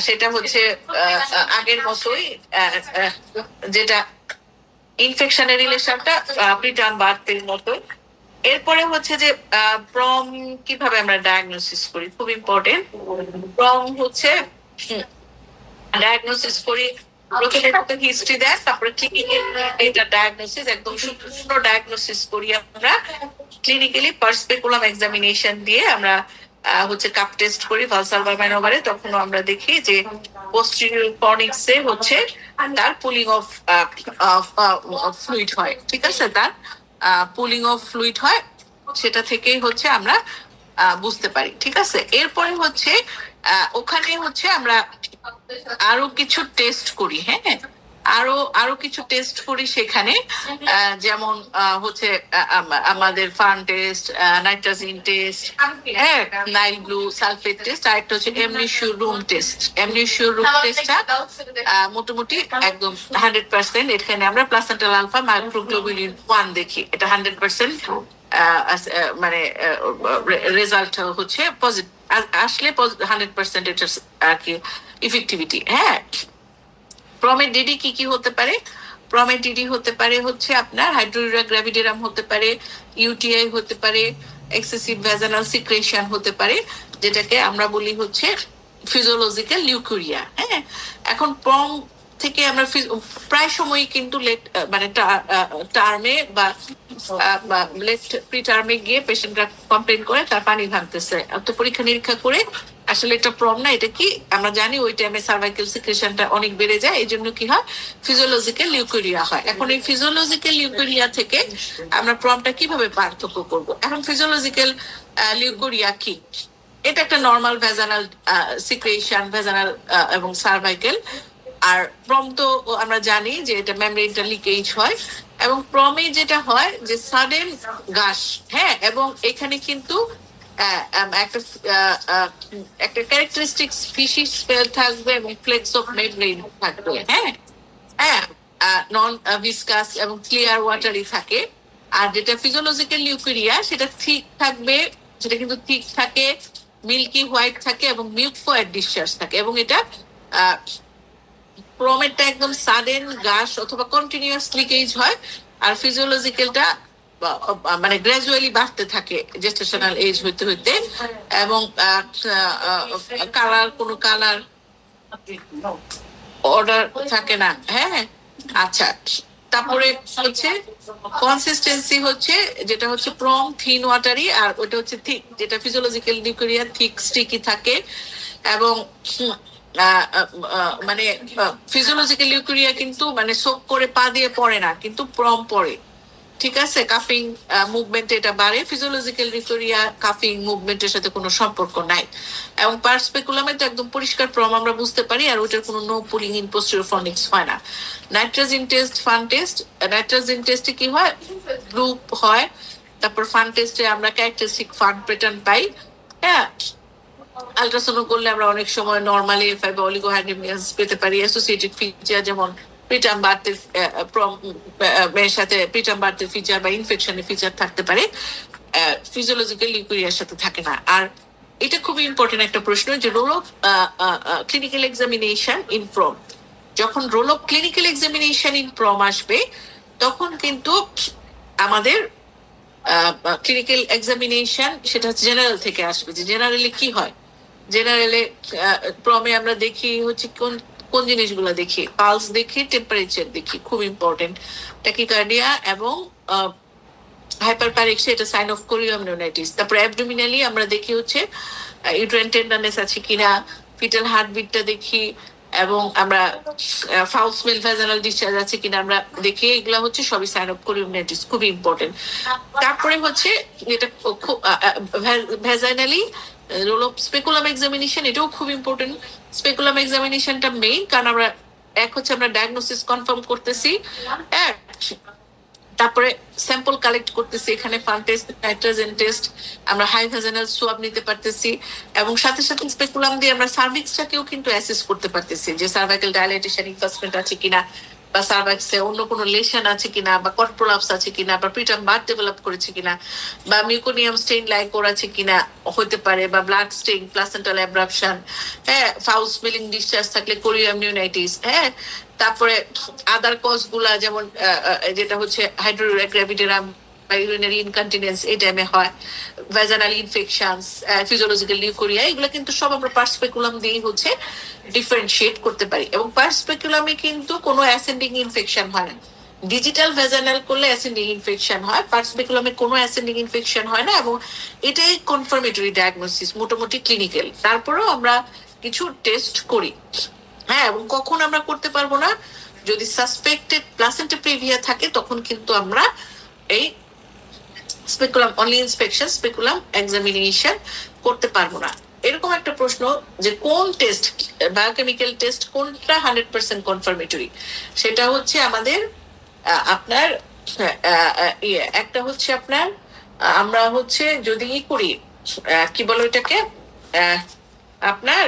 [SPEAKER 1] সেটা হচ্ছে আগের মতোই, যেটা ইনফেকশনের রিলেশনটা প্রিটার্ম বার্থের মতোই। এরপরে হচ্ছে যে প্রম কিভাবে আমরা ডায়াগনোসিস করি, খুব ইম্পর্টেন্ট। প্রম হচ্ছে ডায়াগনোসিস করি, প্রথমে হিস্ট্রি দেয়, তারপরে এটা ডায়াগনোসিস, একদম সম্পূর্ণ ডায়াগনোসিস করি আমরা ক্লিনিক্যালি পার্সপেকুলাম এক্সামিনেশন দিয়ে। আমরা হচ্ছে কাপ টেস্ট করি ভালসালভার ম্যানোভারে, তখন আমরা দেখি যে পোস্টেরিয়র কর্নিক্সে হচ্ছে তার পুলিং অফ ফ্লুইড হয়, ঠিক আছে? তার পুলিং অফ ফ্লুইড হয়, সেটা থেকেই হচ্ছে আমরা বুঝতে পারি, ঠিক আছে? এরপরে হচ্ছে ওখানে হচ্ছে আমরা আরো কিছু টেস্ট করি, হ্যাঁ, আরো কিছু টেস্ট করি সেখানে, যেমন হচ্ছে আমাদের ফান টেস্ট, নাইট্রাজিন টেস্ট, হ্যাঁ, নাইল ব্লু সালফেট টেস্ট, আর একটা হচ্ছে এমনিশিওর রুম টেস্ট। এমনিশিওর রুম টেস্টটা মোটামুটি একদম 100%। এখানে আমরা প্লাসেন্টাল আলফা মাইক্রোগ্লোবুলিন 1 দেখি, এটা 100% মানে রেজাল্ট হচ্ছে পজিটিভ আসলে 100% এটা আর কি ইফেক্টিভিটি। হ্যাঁ, প্রমের ডিডি কি কি হতে পারে? প্রমের ডিডি হতে পারে হচ্ছে আপনার হাইড্রোইউরিয়া গ্র্যাভিডেরাম হতে পারে, ইউটিআই হতে পারে, এক্সেসিভ ভ্যাজানাল সিক্রেশন হতে পারে, যেটাকে আমরা বলি হচ্ছে ফিজিওলজিক্যাল লিউকোরিয়া। হ্যাঁ, এখন প্রম থেকে আমরা প্রায় সময় কিন্তু মানে টার্মে বা লেট প্রি টার্মে গিয়ে পেশেন্টরা কমপ্লেন করে তার পানি ভাঙতেছে, তো পরীক্ষা নিরীক্ষা করে আসলে এটা প্রম না, এটা কি আমরা জানি ওই টাইমে সার্ভাইকাল সিক্রেশনটা অনেক বেড়ে যায়, এই জন্য কি হয়, ফিজিওলজিক্যাল লিউকোরিয়া হয়। এখন এই ফিজিওলজিক্যাল লিউকোরিয়া থেকে আমরা প্রমটা কিভাবে পার্থক্য করব? এখন ফিজিওলজিক্যাল লিউকোরিয়া কি? এটা একটা নর্মাল ভ্যাজানাল সিক্রেশন, ভ্যাজানাল এবং সার্ভাইকাল। আর প্রম তো আমরা জানি যে এটা মেমব্রেনটা লিকেজ হয়, এবং প্রমে যেটা হয় যে সাডেন গাশ, হ্যাঁ, এবং এখানে কিন্তু একটা ক্যারেক্টারিস্টিক ফিশি স্পেল থাকবে এবং ফ্লেক্স অফ মেমব্রেন থাকবে, হ্যাঁ, হ্যাঁ, নন ভিসকাস এবং ক্লিয়ার ওয়াটারই থাকে। আর যেটা ফিজিওলজিক্যাল লিউকোরিয়া সেটা ঠিক থাকবে, সেটা কিন্তু ঠিক থাকে, মিল্কি হোয়াইট থাকে এবং মিউকোয়েড ডিসচার্জ থাকে, এবং এটা প্রমেরটা একদম সাডেন গাশ অথবা কন্টিনিউয়াস লিকেজ হয়, আর ফিজিওলজিক্যালটা মানে গ্রাজুয়ালি বাড়তে থাকে জেস্টেশনাল এজ হইতে হইতে, এবং কোনো কালার অর্ডার থাকে না। হ্যাঁ, আচ্ছা, তারপরে হচ্ছে কনসিস্টেন্সি হচ্ছে যেটা হচ্ছে প্রম থিন ওয়াটারি, আর ওটা হচ্ছে থিক, যেটা ফিজিওলজিক্যাল লিউকোরিয়া থিক স্টিকি থাকে। এবং মানে ফিজিওলজিক্যাল লিউকোরিয়া কিন্তু মানে সোক করে পা দিয়ে পড়ে না, কিন্তু প্রম পড়ে, ঠিক আছে, কাফিং মুভমেন্ট এটা বাড়ে, ফিজিওলজিক্যাল রিকোরিয়া কাফিং মুভমেন্টের সাথে কোনো সম্পর্ক নাই। এবং পার্সপেকুলামে তো একদম পরিষ্কার প্রম আমরা বুঝতে পারি, আর ওটার কোনো নো পুলিং ইন পোস্টেরিয়র ফর্নিক্স হয় না। Nitrogen test, fun test, nitrogen টেস্টে কি হয়, গ্রুপ হয়, তারপর ফান টেস্টে আমরা ক্যারেক্টারিস্টিক ফান প্যাটার্ন পাই। হ্যাঁ, আলট্রাসাউন্ড করলে আমরা অনেক সময় নর্মালি এফআই বা অলিগোহাইড্রোমিয়াস পেতে পারি। অ্যাসোসিয়েটেড ফিচার যেমন প্রিটার্ম বার্থের মেয়ের সাথে প্রিটার্ম বার্থের ফিচার বা ইনফেকশনের ফিচার থাকতে পারে, ফিজিওলজিক্যাল লিকুইরিয়ার সাথে থাকে না। আর এটা খুবই ইম্পর্টেন্ট একটা প্রশ্ন, যে role of clinical examination in PROM. যখন role of clinical examination in PROM আসবে, তখন কিন্তু আমাদের ক্লিনিক্যাল এক্সামিনেশন সেটা জেনারেল থেকে আসবে। যে জেনারেলি কি হয়, জেনারেলে প্রমে আমরা দেখি হচ্ছে কোন কোন জিনিসগুলো দেখি, পালস দেখি, টেম্পারেচার দেখি, খুব ইম্পর্টেন্ট, ট্যাকিকার্ডিয়া এবং হাইপারপ্যারেক্সিয়া, এটা সাইন অফ কোরিয়ামনিউনাইটিস। তারপরে অ্যাবডোমিনালি আমরা দেখি হচ্ছে ইউট্রাইন টেন্ডারনেস আছে কিনা, ফিটাল হার্টবিটটা দেখি, এবং আমরা ফাউল স্মেল ভ্যাজানাল ডিসচার্জ আছে কিনা আমরা দেখি। এগুলা হচ্ছে সবই সাইন অফ কোরিয়ামনিউনাইটিস, খুবই ইম্পর্টেন্ট। তারপরে হচ্ছে যেটা ভ্যাজাইনালি রোল অফ স্পেকুলাম এক্সামিনেশন, এটাও খুব ইম্পর্টেন্ট। স্পেকুলাম এক্সামিনেশনটা মেইন, কারণ আমরা এক হচ্ছে আমরা ডায়াগনোসিস কনফার্ম করতেছি, হ্যাঁ, তারপরে স্যাম্পল কালেক্ট করতেছি, এখানে ফান টেস্ট, নাইট্রোজেন টেস্ট, আমরা হাই ভ্যাজানাল সোয়াব নিতে পারতেছি, এবং সাথে সাথে স্পেকুলাম দিয়ে আমরা সার্ভিক্সটাকেও কিন্তু অ্যাসেস করতে পারতেছি, যে সার্ভাইকাল ডায়ালাইটেশন ইনফাসমেন্ট আছে কিনা, বা সার্ভাইক্সে অন্য কোনো লেশন আছে কিনা, বা কট প্রোলাপস আছে কিনা, বা প্রিটার্ম বার্থ ডেভেলপ করেছে কিনা, বা মিউকোনিয়াম স্টেইন লাইকোর আছে কিনা হতে পারে, বা ব্লাড স্টেইন, প্লাসেন্টাল অ্যাব্রাপশন, হ্যাঁ, ফাউল স্মেলিং ডিসচার্জ থাকলে কোরিয়ামনিউনাইটিস, হ্যাঁ, তারপরে আদার কজ গুলা যেমন যেটা হচ্ছে হাইড্রোগ্রাভিটেরাম বা ইউরিনারি ইনকন্টিনেন্স, এই টাইমে হয়, ভ্যাজানাল ইনফেকশনস, ফিজিওলজিক্যাল লিউকোরিয়া, এগুলো কিন্তু সব আমরা পার্সপেকুলাম দিয়ে হচ্ছে ডিফারেন্সিয়েট করতে পারি। এবং পার্সপেকুলামে কিন্তু কোনো অ্যাসেন্ডিং ইনফেকশন হয় না। ডিজিটাল ভ্যাজানাল করলে অ্যাসেন্ডিং ইনফেকশন হয়, পার্সপেকুলামে কোনো অ্যাসেন্ডিং ইনফেকশন হয় না, এবং এটাই কনফার্মেটরি ডায়াগনোসিস, মোটামুটি ক্লিনিক্যাল। তারপরেও আমরা কিছু টেস্ট করি, হ্যাঁ, এবং কখন আমরা করতে পারবো না, যদি সাসপেক্টেড প্লাসেন্টা প্রিভিয়া থাকে, তখন কিন্তু আমরা এই speculum only inspection, speculum examination করতে পারবো না। এরকম একটা প্রশ্ন, যে কোন টেস্ট, বায়োকেমিক্যাল টেস্ট কোনটা 100% কনফার্মেটরি, সেটা হচ্ছে আমাদের আপনার একটা হচ্ছে আপনার আমরা হচ্ছে যদি ই করি, কি বলো এটাকে, আপনার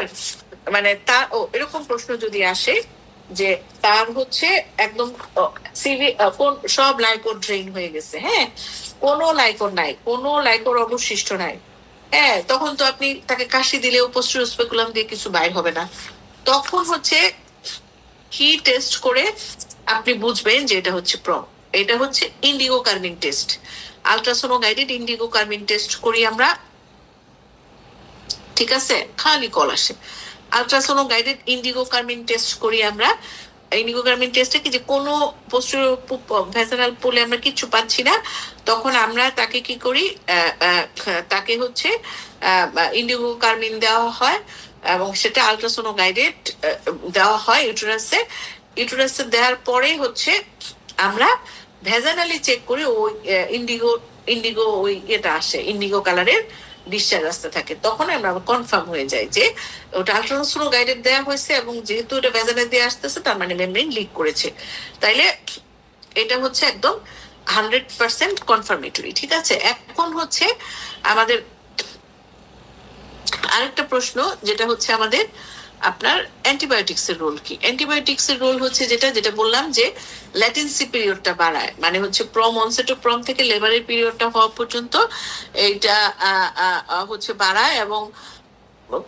[SPEAKER 1] মানে তার এরকম প্রশ্ন যদি আসে যে তার হচ্ছে একদম সিভি কোন সব লাইকোর ড্রেন হয়ে গেছে, হ্যাঁ, কোনো লাইকোর নাই, কোনো লাইকোর অবশিষ্ট নাই, হ্যাঁ, তখন তো আপনি তাকে কাশি দিলেও পোস্টেরিয়র স্পেকুলাম দিয়ে কিছু বাইর হবে না। তখন হচ্ছে কি টেস্ট করে আপনি বুঝবেন যে এটা হচ্ছে প্রম, এটা হচ্ছে indigo carmine test. Ultrasono guided indigo carmine test করি আমরা, ঠিক আছে, খালি কল আসে। Ultrasono guided indigo carmine test করি আমরা। ইন্ডিগো কার্মিং টেস্টে কি, যে কোনো পোস্টেরিয়র ভ্যাজানাল পোলে আমরা কিচ্ছু পাচ্ছি না, তখন আমরা তাকে কি করি, তাকে হচ্ছে ইন্ডিগো কার্মিন দেওয়া হয়, এবং সেটা আলট্রাসোনো গাইডেড দেওয়া হয় ইউটেরাসে। ইউটেরাসে দেওয়ার পরে হচ্ছে আমরা ভ্যাজানালি চেক করি, ওই ইন্ডিগো ওই এটা আসে, ইন্ডিগো কালারের ডিসচার্জ আসতে থাকে, তখন আমরা কনফার্ম হয়ে যাই যে ওটা আলট্রাসোনো গাইডেড দেওয়া হয়েছে, এবং যেহেতু এটা ভ্যাজানাল দিয়ে আসতেছে, তার মানে মেমব্রেন লিক করেছে, তাইলে এটা হচ্ছে একদম 100% কনফার্মেটরি। ঠিক আছে, এখন হচ্ছে আমাদের আরেকটা প্রশ্ন, যেটা হচ্ছে আমাদের আপনার অ্যান্টিবায়োটিক্স এর রোল কি। অ্যান্টিবায়োটিক্স এর রোল হচ্ছে যেটা যেটা বললাম, যে ল্যাটেন্সি পিরিয়ডটা বাড়ায়, মানে হচ্ছে প্রম অনসেট অফ প্রম থেকে লেবারের পিরিয়ডটা হওয়া পর্যন্ত এইটা হচ্ছে বাড়ায়, এবং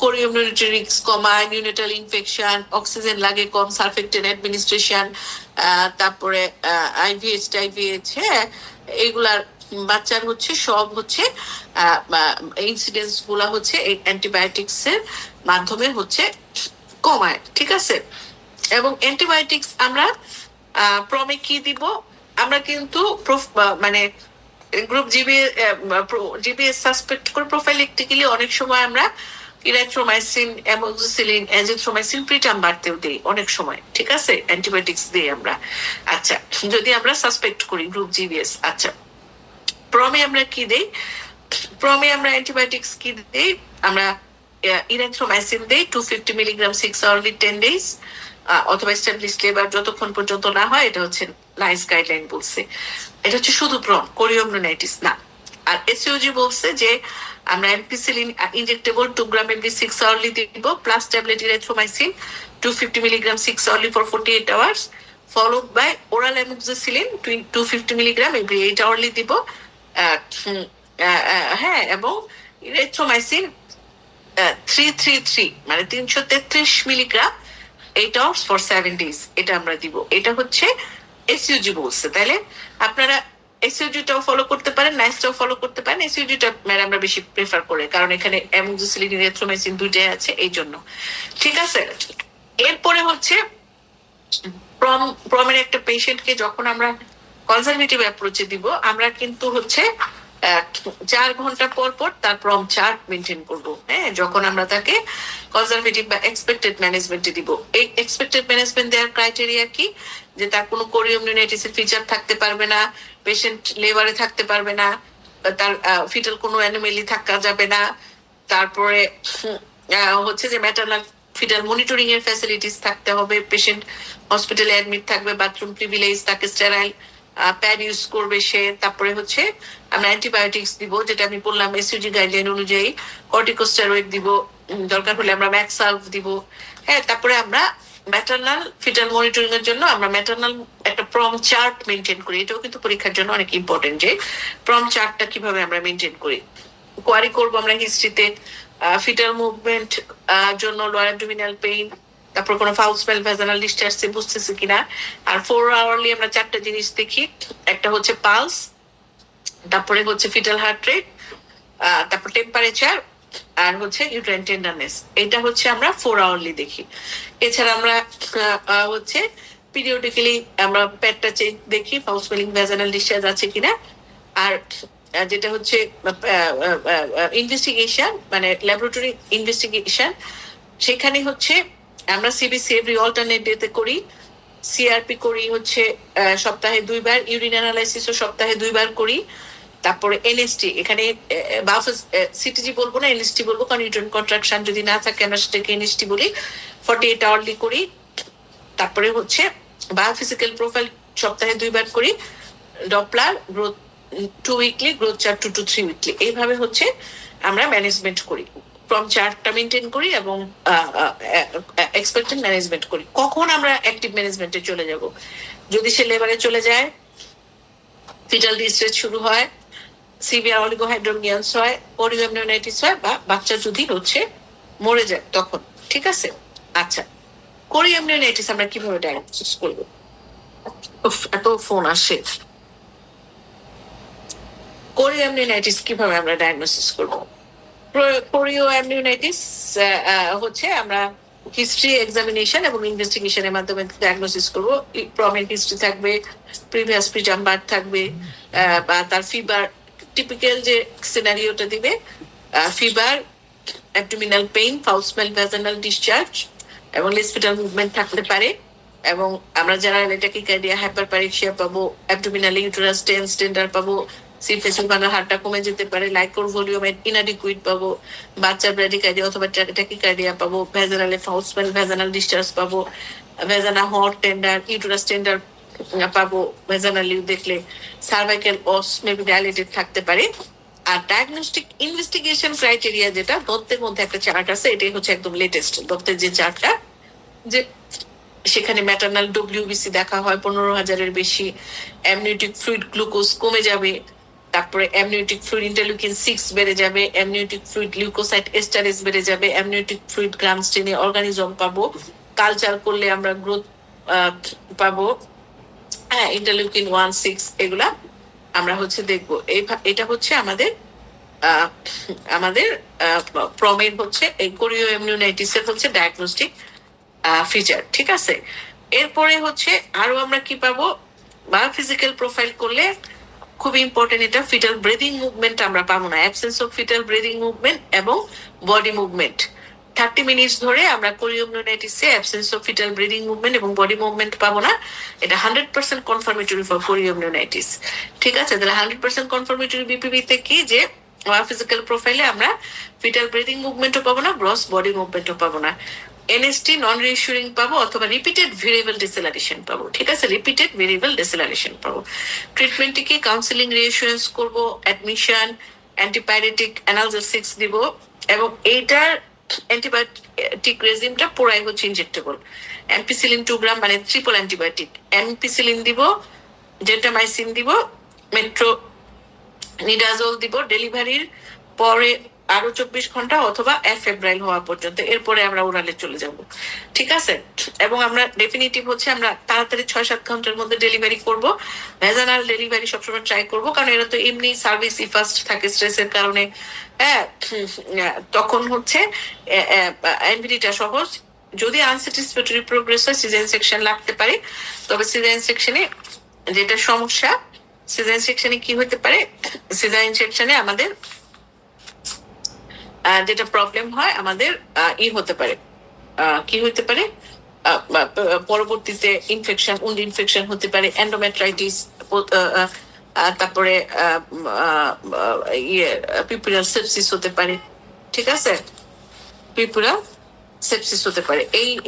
[SPEAKER 1] কোরিয়ামনিউনিটি রিস্ক কমায়, নিউনেটাল ইনফেকশন, অক্সিজেন লাগে কম, সারফেক্টেন্ট অ্যাডমিনিস্ট্রেশন, তারপরে আইভিএইচ টাইভিএইচ, হ্যাঁ, এগুলার বাচ্চার হচ্ছে সব হচ্ছে ইনসিডেন্স গুলা হচ্ছে এই অ্যান্টিবায়োটিক্স এর মাধ্যমে হচ্ছে কমায়। ঠিক আছে, এবং অ্যান্টিবায়োটিক্স আমরা প্রমে কি দিব, আমরা কিন্তু মানে গ্রুপ জিবিএস সাসপেক্ট করে প্রোফাইলেকটিক্যালি অনেক সময় আমরা ইরাথ্রোমাইসিন, অ্যামোক্সিসিলিন, অ্যাজিথ্রোমাইসিন প্রিটার্ম বাড়তেও দেই অনেক সময়, ঠিক আছে, অ্যান্টিবায়োটিক্স দিই আমরা। আচ্ছা, যদি আমরা সাসপেক্ট করি গ্রুপ জিবিএস। আচ্ছা, প্রমে আমরা কি দেই? প্রমে আমরা অ্যান্টিবায়োটিক্স কি দেই? আমরা ইরাথ্রোমাইসিন দেই 250 মিলিগ্রাম 6 আওয়ারলি 10 ডেজ, অথবা স্ট্যাবলিশ লেবার যতক্ষণ পর্যন্ত না হয়। এটা হচ্ছে লাইন্স গাইডলাইন বলছে। এটা হচ্ছে শুধু প্রম, কোরিওমনোনাইটিস না। আর এসইউজি বলছে যে আমরা ampicillin injectable 2 gram every 6 hourly দিব, plus tablet erythromycin 250 milligram 6 hourly for 48 hours, followed by oral amoxicillin 250 milligram every 8 hourly দিব। হ্যাঁ, এবং ইরাথ্রোমাইসিন 333 মানে 333 মিলিগ্রাম 8 আওয়ার্স ফর 7 ডেজ, এটা আমরা দিব। এটা হচ্ছে এসইউজি বলছে। তাহলে আপনারা এসইউজিটাও ফলো করতে পারেন, নাইসটাও ফলো করতে পারেন। এসইউজিটা আমরা বেশি প্রেফার করে, কারণ এখানে অ্যামোক্সিসিলিন, ইরাথ্রোমাইসিন দুইটাই আছে, এই জন্য। ঠিক আছে, এরপরে হচ্ছে প্রমের একটা পেশেন্টকে যখন আমরা কনজারভেটিভ অ্যাপ্রোচে দিব, আমরা কিন্তু হচ্ছে 4 ঘন্টা পর পর তার প্রম চার্ট মেনটেন করবো। হ্যাঁ, যখন আমরা তাকে কনজারভেটিভ বা এক্সপেক্টেড ম্যানেজমেন্টে দিব। এই এক্সপেক্টেড ম্যানেজমেন্ট দেওয়ার ক্রাইটেরিয়া কি? যে তার কোনো কোরিওমনোনাইটিসের ফিচার থাকতে পারবে না, পেশেন্ট লেবারে থাকতে পারবে না, তার ফিটাল কোনো অ্যানোমেলি থাকা যাবে না, তারপরে হচ্ছে যে ম্যাটারনাল ফিটাল মনিটরিং এর ফ্যাসিলিটিস থাকতে হবে, পেশেন্ট হসপিটালে অ্যাডমিট থাকবে, বাথরুম প্রিভিলেজ, তাকে স্টেরাইল প্যাড ইউজ করবে সে। তারপরে হচ্ছে আমরা অ্যান্টিবায়োটিক্স দিব, যেটা আমি বললাম এসইউজি গাইডলাইন অনুযায়ী। কর্টিকোস্টেরয়েড দিব, দরকার হলে আমরা ম্যাক্সালভ দিব। হ্যাঁ, তারপরে আমরা ম্যাটারনাল ফিটাল মনিটরিং এর জন্য আমরা ম্যাটারনাল একটা প্রম চার্ট মেনটেন করি। এটাও কিন্তু পরীক্ষার জন্য অনেক ইম্পর্টেন্ট, যে প্রম চার্টটা কিভাবে আমরা মেনটেন করি। কোয়ারি করবো আমরা হিস্ট্রিতে ফিটাল মুভমেন্ট জন্য লোয়ার অ্যাবডোমিনাল পেইন, তারপর কোনো ফাউল স্মেল, ভ্যাজানাল ডিসচার্জ বুঝতেছে কিনা। আর 4 আওয়ারলি আমরা 4টা জিনিস দেখি। একটা হচ্ছে পালস, তারপরে হচ্ছে ফিটাল হার্ট রেট, তারপর টেম্পারেচার, আর হচ্ছে ইউট্রাইন টেন্ডারনেস। এটা হচ্ছে আমরা 4 আওয়ারলি দেখি। এছাড়া আমরা হচ্ছে পিরিয়ডিক্যালি আমরা পেটটা চেক দেখি, ফাউল স্মেলিং, ভ্যাজানাল ডিসচার্জ আছে কিনা। আর যেটা হচ্ছে ইনভেস্টিগেশন, মানে ল্যাবরেটরি ইনভেস্টিগেশন, সেখানে হচ্ছে আমরা সিবিসি এভরি অল্টারনেট ডেতে করি, সিআরপি করি হচ্ছে সপ্তাহে 2 বার, ইউরিন অ্যানালাইসিসও সপ্তাহে 2 বার করি। তারপরে এনএসটি, এখানে সিটিজি বলবো না, এনএসটি বলবো, কারণ ইউট্রাইন কন্ট্রাকশন যদি না থাকে আমরা সেটাকে এনএসটি বলি। 48 আওয়ারলি করি। তারপরে হচ্ছে বায়োফিজিক্যাল প্রোফাইল সপ্তাহে 2 বার করি, Doppler growth 2 weekly, growth chart 2 to 3 weekly. এইভাবে হচ্ছে আমরা ম্যানেজমেন্ট করি, ফ্রম চার্টটা মেনটেন করি এবং এক্সপেক্টেড ম্যানেজমেন্ট করি। কখন আমরা অ্যাক্টিভ ম্যানেজমেন্টে চলে যাব? যদি সে লেবারে চলে যায়, ফিটাল ডিস্ট্রেস শুরু হয়, সিভিয়ার অলিগোহাইড্রোমিয়ালস হয়, কোরিওমনোনাইটিস হয়, বা বাচ্চা যদি হচ্ছে মরে যায় তখন। ঠিক আছে, আচ্ছা, কোরিওমনোনাইটিস আমরা কিভাবে ডায়াগনোসিস করবো? এত ফোন আসে। কোরিওমনোনাইটিস কিভাবে আমরা ডায়াগনোসিস করবো? কোরিওমনোনাইটিস হচ্ছে আমরা হিস্ট্রি, এক্সামিনেশন এবং ইনভেস্টিগেশনের মাধ্যমে ডায়াগনোসিস করবো। প্রমের হিস্ট্রি থাকবে, প্রিভিয়াস প্রিটার্ম বার্থ থাকবে, বা তার ফিভার, টিপিক্যাল যে সিনারিওটা দিবে, fever, abdominal pain, foul smell, vaginal discharge এবং লেসফিটাল মুভমেন্ট থাকতে পারে। এবং আমরা যারা ট্যাকিকার্ডিয়া, হাইপারপ্যারেক্সিয়া পাবো, অ্যাবডোমিনাল ইউটেরাস টেন্ডার পাবো, সিফেসুলভানাল হারটা কমে যেতে পারে, লাইকোর ভলিউম ইনাডিকুইট পাবো, বাচ্চার ব্র্যাডিকার্ডিয়া অথবা ট্যাকিকার্ডিয়া পাবো, ভ্যাজানালে ফাউল স্মেল, ভ্যাজানাল ডিসচার্জ পাবো, ভ্যাজানা হট টেন্ডার, ইউটেরাস টেন্ডার পাবো, ভ্যাজানাল ইউ দেখলে সার্ভাইকাল অস মেবি ডাইলেটেড থাকতে পারে। আর ডায়াগনস্টিক ইনভেস্টিগেশন ক্রাইটেরিয়া, যেটা দত্তের মধ্যে একটা চার্ট আছে, এটাই হচ্ছে একদম লেটেস্ট দত্তের যে চার্টটা, যে সেখানে ম্যাটারনাল ডব্লিউবিসি দেখা হয় 15,000-এর বেশি, অ্যামনিওটিক ফ্লুইড গ্লুকোজ কমে যাবে, তারপরে অ্যামনিওটিক ফ্লুইড ইন্টারলিউকিন 6 বেড়ে যাবে, অ্যামনিওটিক ফ্লুইড লিউকোসাইট এস্টারেজ বেড়ে যাবে, অ্যামনিওটিক ফ্লুইড গ্রামস্টেনে অর্গানিজম পাবো, কালচার করলে আমরা গ্রোথ পাবো, হ্যাঁ, ইন্টারলিউকিন 1, 6 এগুলা আমরা হচ্ছে দেখবো। এটা হচ্ছে আমাদের প্রমের হচ্ছে এই কোরিওমনোনাইটিসের হচ্ছে ডায়াগনস্টিক ফিচার। ঠিক আছে, এরপরে হচ্ছে আরো আমরা কি পাবো? বায়োফিজিক্যাল প্রোফাইল করলে খুব ইম্পর্টেন্ট, এটা ফিটাল ব্রিদিং মুভমেন্ট আমরা পাবো না, absence of fetal breathing movement এবং বডি মুভমেন্ট। 30 মিনিটস ধরে আমরা কোরিওমনিউনাইটিসে absence of fetal breathing movement এবং বডি মুভমেন্ট পাবো না, এটা 100% কনফার্মেটরি ফর কোরিওমনিউনাইটিস। ঠিক আছে, তাহলে 100% কনফার্মেটরি বিপিবিতে কি, যে ফিজিক্যাল প্রোফাইলে আমরা ফিটাল ব্রিদিং মুভমেন্টও পাবো না, গ্রস বডি মুভমেন্টও পাবো না। এনএসটি নন রিঅ্যাসুরিং পাবো অথবা রিপিটেড ভেরিয়েবল ডিসেলারেশন পাবো। ঠিক আছে, রিপিটেড ভেরিয়েবল ডিসেলারেশন পাবো। ট্রিটমেন্টে কি কাউন্সিলিং রিঅ্যাসুরেন্স করবো, অ্যাডমিশন, অ্যান্টিবায়োটিক অ্যানালজেসিক্স দিব, এবং এইটার অ্যান্টিবায়োটিক রেজিমটা পুরাই হচ্ছে ইনজেক্টেবল। অ্যাম্পিসিলিন 2 গ্রাম মানে ট্রিপল অ্যান্টিবায়োটিক, অ্যাম্পিসিলিন দিব, জেন্টামাইসিন দিব, মেট্রো নিডাজল দিব ডেলিভারির পরে আরো 24 ঘন্টা অথবা এফেব্রাইল হওয়া পর্যন্ত, এরপরে আমরা ওরালে চলে যাব। ঠিক আছে, এবং আমরা ডেফিনিটিভ হচ্ছে আমরা তাড়াতাড়ি 6-7 ঘন্টার মধ্যে ডেলিভারি করব। ভেজানাল ডেলিভারি সবসময় ট্রাই করব, কারণ এরা তো এমনি সার্ভিসই ফার্স্ট থাকে স্ট্রেসের কারণে। হ্যাঁ, তখন হচ্ছে এনভিডিটা সহজ। যদি আনস্যাটিসফ্যাক্টরি প্রোগ্রেস হয় সিজারিয়ান সেকশন লাগতে পারে, তবে সিজারিয়ান সেকশনে যেটা সমস্যা, সিজারিয়ান সেকশনে কি হতে পারে, সিজারিয়ান সেকশনে আমাদের যেটা প্রবলেম হয় আমাদের হতে পারে, কি হতে পারে, পরবর্তীতে ইনফেকশন, উন্ড ইনফেকশন হতে পারে, এন্ডোমেট্রাইটিস, তারপরে পিপুলার সেপসিস হতে পারে। ঠিক আছে, পিপুলার সেপসিস হতে পারে।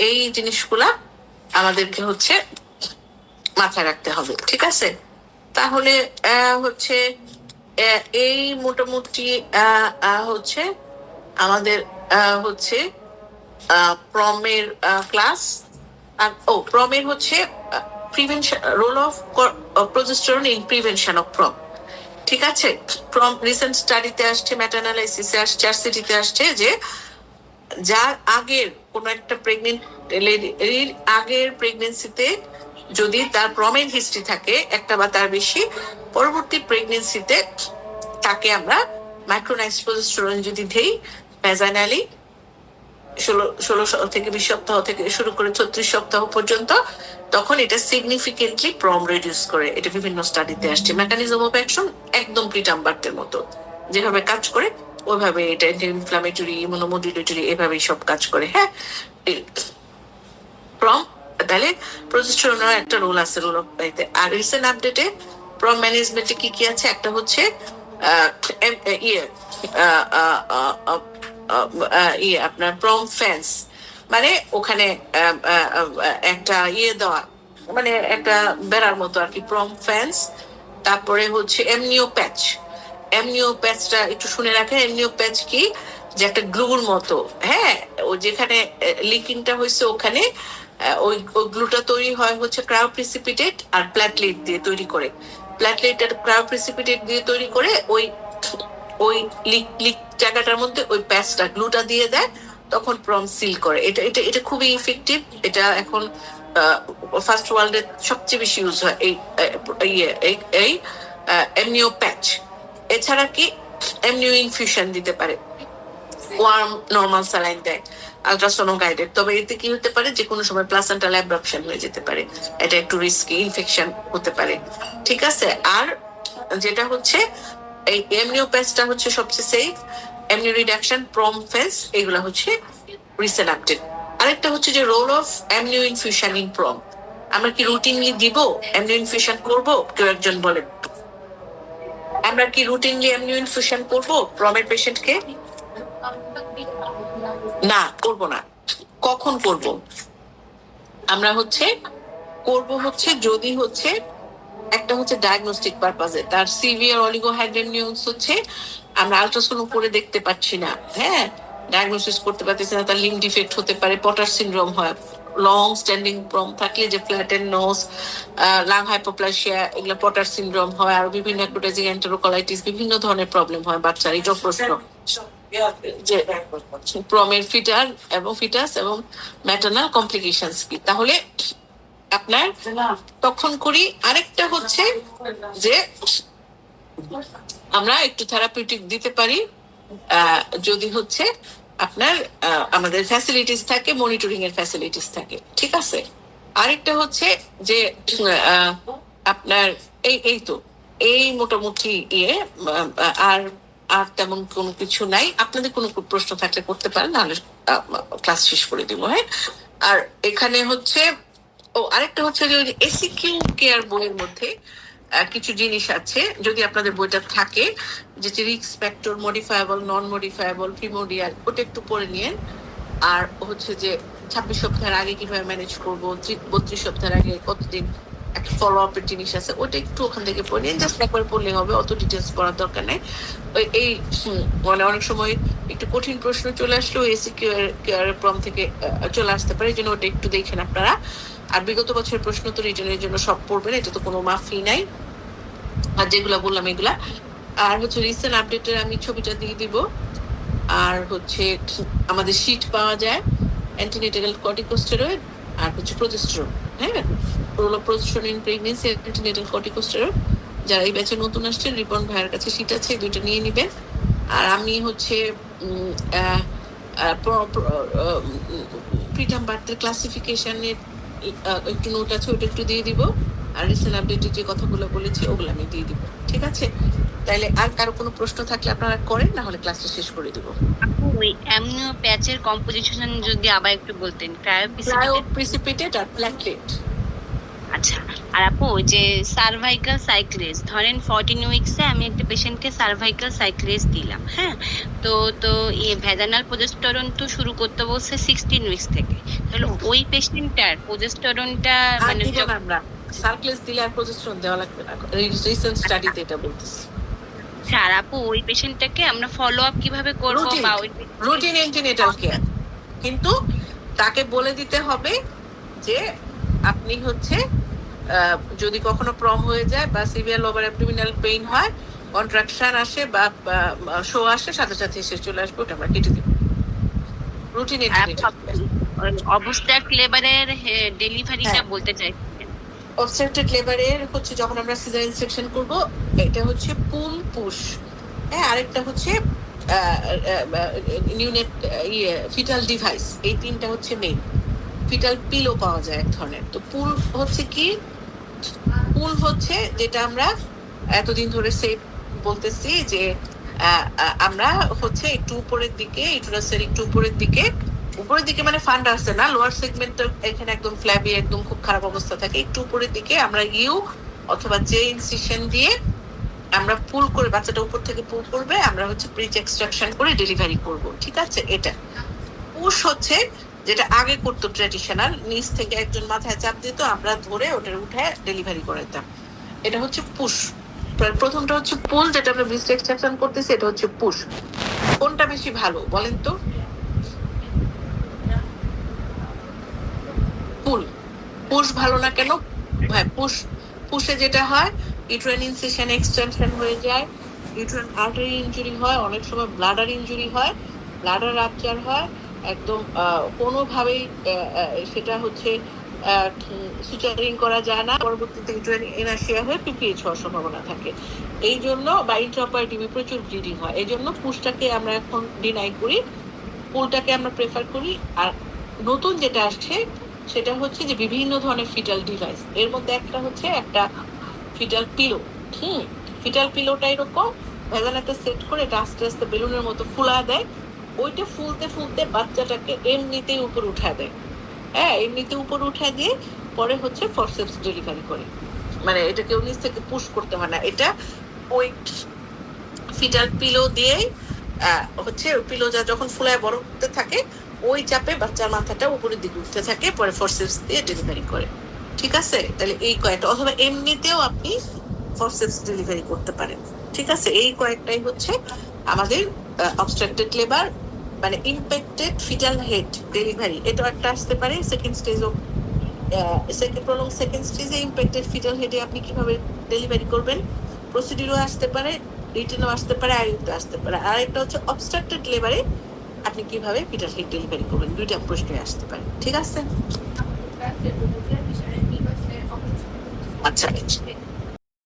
[SPEAKER 1] এই জিনিসগুলা আমাদেরকে হচ্ছে মাথায় রাখতে হবে। ঠিক আছে, তাহলে হচ্ছে এই মোটামুটি হচ্ছে আমাদের হচ্ছে প্রমের ক্লাস। আর প্রমের হচ্ছে prevention, role of progesterone in prevention of PROM. ঠিক আছে, প্রম রিসেন্ট স্টাডিতে আসছে, মেটানালাইসিসে আসছে, চার্সিটিতে আসছে, যে যার আগের কোন একটা প্রেগনেন্ট লেডির আগের প্রেগনেন্সিতে যদি তার প্রমের হিস্ট্রি থাকে একটা বা তার বেশি, পরবর্তী প্রেগনেন্সিতে তাকে আমরা মাইক্রোনাইজড প্রোজেস্টেরন যদি দেই ভ্যাজাইনালি 16 থেকে 20 সপ্তাহ থেকে শুরু করে 36 সপ্তাহ পর্যন্ত, তখন এটা সিগনিফিকেন্টলি প্রম রিডিউস করে। এটা বিভিন্ন স্টাডিতে আসছে। মেকানিজম অফ অ্যাকশন একদম প্রিটাম্বারদের মতো, যেভাবে কাজ করে ওইভাবে এটা ইনফ্লামেটরি, ইমিউনোমোডুলেটরি, এভাবেই সব কাজ করে। হ্যাঁ, প্রম তাহলে প্রোজেস্টেরনের একটা রোল আছে, রোল অফ। আর রিসেন্ট আপডেটে প্রম ম্যানেজমেন্টে কি কি আছে, একটা হচ্ছে আপনার প্রম ফেন্স, মানে ওখানে একটা দেওয়া, মানে একটা বেড়ার মতো আর কি, প্রম ফেন্স। তারপরে হচ্ছে এমনিও প্যাচ। এমনিও প্যাচটা একটু শুনে রাখেন। এমনিও প্যাচ কি, যে একটা গ্লুর মতো। হ্যাঁ, ও যেখানে লিকিংটা হয়েছে ওখানে ওই গ্লুটা তৈরি হয় হচ্ছে ক্রায়োপ্রিসিপিটেট আর প্ল্যাটলেট দিয়ে তৈরি করে। প্ল্যাটলেট আর ক্রায়োপ্রিসিপিটেট দিয়ে তৈরি করে ওই লিক জায়গাটার মধ্যে ওই প্যাচটা, গ্লুটা দিয়ে দেয়, তখন প্রম সিল করে। এটা এটা এটা খুবই ইফেক্টিভ। এটা এখন ফার্স্ট ওয়ার্ল্ডে সবচেয়ে বেশি ইউজ হয় এই এমনিও প্যাচ। এছাড়া কি এমনিও ইনফিউশন দিতে পারে, ওয়ার্ম নরমাল স্যালাইন দেয়, আলট্রাসোনো গাইডেড। তবে এতে কি হতে পারে, যে কোনো সময় প্লাসেন্টাল অ্যাব্রাপশন হয়ে যেতে পারে, এটা একটু রিস্কি, ইনফেকশন হতে পারে। ঠিক আছে, আর যেটা হচ্ছে এই এমনিও প্যাচটা হচ্ছে সবচেয়ে সেফ। এমনিও রিডাকশন, প্রম ফেন্স, এগুলো হচ্ছে রিসেন্ট আপডেট। আরেকটা হচ্ছে যে রোল অফ এমনিও ইনফিউশন ইন প্রম। আমরা কি রুটিনলি দিব, এমনিও ইনফিউশন করবো? কেউ একজন বলেন, আমরা কি রুটিনলি এমনিও ইনফিউশন করবো প্রমের পেশেন্টকে? না, করব না। কখন করব? আমরা হচ্ছে করব হচ্ছে যদি হচ্ছে একটা হচ্ছে ডায়াগনস্টিক পারপাজে, তার সিভিয়ার অলিগোহাইড্রেনিউস হচ্ছে আমরা আলট্রাসাউন্ড করে দেখতে পাচ্ছি না, হ্যাঁ, ডায়াগনোসিস করতে পারতেছি না, তার লিম্ব ডিফেক্ট হতে পারে, পটার সিনড্রোম হয়, লং স্ট্যান্ডিং প্রম থাকলে যে ফ্ল্যাটেন নোজ, লাং হাইপোপ্লাসিয়া, এগুলো পটার সিনড্রোম হয়, আর বিভিন্ন অ্যাকুটাইজিং এন্টেরোকলাইটিস, বিভিন্ন ধরনের প্রবলেম হয় বাচ্চার। এটাও প্রশ্ন যে প্রমের ফিটার এবং ফিটাস এবং ম্যাটারনাল কমপ্লিকেশনস কি। তাহলে আপনার তখন করি। আরেকটা হচ্ছে যে আমরা একটু থেরাপিউটিক দিতে পারি যদি হচ্ছে আপনার আমাদের ফ্যাসিলিটিস থাকে, মনিটরিং এর ফ্যাসিলিটিস থাকে। ঠিক আছে, আরেকটা হচ্ছে যে আপনার এই তো এই মোটামুটি আর আর তেমন কোনো কিছু নাই। আপনাদের কোনো প্রশ্ন থাকলে করতে পারেন, নাহলে ক্লাস শেষ করে দিব। হ্যাঁ, আর এখানে হচ্ছে আরেকটা হচ্ছে যে এসিকিউ কেয়ার বইয়ের মধ্যে কিছু জিনিস আছে, যদি আপনাদের বইটা থাকে, যেটি রিস্ক ফ্যাক্টর, মডিফায়েবল, নন মডিফায়েবল, প্রিমোডিয়াল, ওটা একটু পড়ে নিয়েন। আর হচ্ছে যে 26 সপ্তাহের আগে কিভাবে ম্যানেজ করবো, 32 সপ্তাহের আগে কতদিন একটা ফলো আপের জিনিস আছে, ওটা একটু ওখান থেকে পড়ে নিন। জাস্ট একবার পড়লে হবে, অত ডিটেলস পড়ার দরকার নেই। এই মানে অনেক সময় একটু কঠিন প্রশ্ন চলে আসলেও এসিকিউ এর প্রম থেকে চলে আসতে পারে, এই জন্য ওটা একটু দেখেন আপনারা। আর বিগত বছরের প্রশ্ন তো রিটার্নের জন্য সব পড়বেন, এটা তো কোনো মাফি নাই। আর যেগুলা বললাম এগুলা। আর হচ্ছে রিসেন্ট আপডেটের আমি ছবিটা দিয়ে দিব। আর হচ্ছে আমাদের শীট পাওয়া যায়, অ্যান্টিনেটাল কর্টিকোস্টেরয়েড আর হচ্ছে প্রজেস্টেরন। হ্যাঁ, progesterone in pregnancy, antenatal corticosteroid. যারা এই ব্যাচে নতুন আসছেন, রিপন ভাইয়ের কাছে শীট আছে, এই দুইটা নিয়ে নেবেন। আর আমি হচ্ছে প্রিটার্ম বার্থের ক্লাসিফিকেশনের একটু নোট আছে, ওটা একটু দিয়ে দিব। আর রিসেন্ট আপডেটের যে কথাগুলো বলেছি ওগুলো আমি দিয়ে দিব। ঠিক আছে, তাইলে আর কারো কোনো প্রশ্ন থাকলে আপনারা করেন, না হলে ক্লাসটা শেষ করে দিব।
[SPEAKER 2] আপু ওই অ্যামনিও প্যাচের কম্পোজিশন যদি আবার একটু বলতেন।
[SPEAKER 1] ক্রায়োপ্রিসিপিটেট আর প্ল্যাটলেট।
[SPEAKER 2] আচ্ছা, আর আপু ওই যে সার্ভাইকাল সাইক্লেজ, ধরেন 14 উইকসে আমি একটা পেশেন্টকে সার্ভাইকাল সাইক্লেজ দিলাম। হ্যাঁ, তো তো ভ্যাজানাল প্রজেস্টেরন তো শুরু করতে বলছে 16 উইকস থেকে। তাহলে ওই পেশেন্টটার প্রজেস্টেরনটা মানে
[SPEAKER 1] আমরা সার্ক্লেজ দিলে আর প্রজেস্টেরন দেওয়া লাগবে না, রিসেন্ট স্টাডিতে এটা বলতেছি।
[SPEAKER 2] আর আপু ওই পেশেন্টটাকে আমরা ফলো আপ কিভাবে করব, বা ওই
[SPEAKER 1] রুটিন অ্যান্টিনেটাল কেয়ার, কিন্তু তাকে বলে দিতে হবে যে আপনি হচ্ছে যদি কখনো প্রম হয়ে যায় বা সিভিয়ার লোবার অ্যাবডোমিনাল পেইন হয়, কন্ট্রাকশন আসে বা শো আসে, সাথে সাথে এসে চলে আসবে, ওটা আমরা কেটে দিব। রুটিন অ্যান্টিনেটাল
[SPEAKER 2] অবস্ট্রাক্ট লেবারের ডেলিভারিটা বলতে চাইছেন?
[SPEAKER 1] অবস্ট্রাক্টেড লেবারের হচ্ছে যখন আমরা সিজারিয়ান সেকশন করব, এটা হচ্ছে পুল পুশ। হ্যাঁ, আরেকটা হচ্ছে নিউনেট ফিটাল ডিভাইস, এই তিনটা হচ্ছে মেইন। ফিটাল পিলো পাওয়া যায় এক ধরনের। তো পুল হচ্ছে কি, পুল হচ্ছে যেটা আমরা এতদিন ধরে সেফ বলতেছি যে আমরা হচ্ছে একটু উপরের দিকে, ইউটেরাসের একটু উপরের দিকে মানে ফান্ড আসছে না, লোয়ার সেগমেন্টটা এখানে একদম ফ্ল্যাবি, একদম খুব খারাপ অবস্থা থাকে, একটু উপরের দিকে আমরা ইউ অথবা জে ইনসিশন দিয়ে আমরা পুল করে, বাচ্চাটা উপর থেকে পুল করবে, আমরা হচ্ছে ব্রিজ এক্সট্রাকশন করে ডেলিভারি করব। ঠিক আছে, এটা পুশ হচ্ছে যেটা আগে করতো ট্র্যাডিশনাল, নিচ থেকে একজন মাথায় চাপ দিত, আমরা ধরে ওটা উঠে ডেলিভারি করে দিতাম। এটা হচ্ছে পুশ। প্রথমটা হচ্ছে পুল, যেটা আমরা ব্রিজ এক্সট্রাকশন করতেছি, এটা হচ্ছে পুশ। কোনটা বেশি ভালো বলেন তো? পুল। পুশ ভালো না কেন? হ্যাঁ, পুশে যেটা হয়, ইউটেরাইন ইনসিশন এক্সটেনশন হয়ে যায়, ইউটেরাইন আর্টারি ইনজুরি হয়, অনেক সময় ব্লাডার ইনজুরি হয়, ব্লাডার রাপচার হয়, একদম কোনোভাবেই সেটা হচ্ছে সুচারিং করা যায় না, পরবর্তীতে ইউটেরাইন এনার্শিয়া হয়ে পিপিএইচ হওয়ার সম্ভাবনা থাকে। এই জন্য বা ইন্ট্রাঅপারেটিভে প্রচুর ব্লিডিং হয়, এই জন্য পুশটাকে আমরা এখন ডিনাই করি, পুলটাকে আমরা প্রেফার করি। আর নতুন যেটা আসছে সেটা হচ্ছে যে বিভিন্ন ধরনের ফিটাল ডিভাইস, এর মধ্যে একটা হচ্ছে একটা ফিটাল পিলো। ফিটাল পিলোটা এরকম ভেজানাতে সেট করে এটা আস্তে আস্তে বেলুনের মতো ফুলা দেয়, ওইটা ফুলতে ফুলতে বাচ্চাটাকে এমনিতেই উপর উঠা দেয়। হ্যাঁ, এমনিতে উপর উঠা দিয়ে পরে হচ্ছে ফরসেপস ডেলিভারি করে, মানে এটাকে নিচ থেকে পুশ করতে হয় না, এটা ওই ফিটাল পিলো দিয়ে হচ্ছে পিলোটা যখন ফুলায় বড় হতে থাকে, ওই চাপে বাচ্চার মাথাটা উপরের দিকে উঠতে থাকে, পরে ফরসেপস দিয়ে ডেলিভারি করে। ঠিক আছে, তাহলে এই কয়েকটা, অথবা এমনিতেও আপনি ফরসেপস ডেলিভারি করতে পারেন। ঠিক আছে, এই কয়েকটাই হচ্ছে আমাদের অবস্ট্রাক্টেড লেবার, মানে ইমপ্যাক্টেড ফিটাল হেড ডেলিভারি। এটা একটা আসতে পারে সেকেন্ড স্টেজ অফ সেকেন্ড স্টেজে ইমপ্যাক্টেড ফিটাল হেডে আপনি কিভাবে ডেলিভারি করবেন, প্রসিডিউরও আসতে পারে, রিটেনও আসতে পারে, আইইউতে আসতে পারে। আর একটা হচ্ছে অবস্ট্রাক্টেড লেবারে আপনি কিভাবে ফিটাল হেড ডেলিভারি করবেন, দুইটা প্রশ্নই আসতে পারে। ঠিক আছে, আচ্ছা।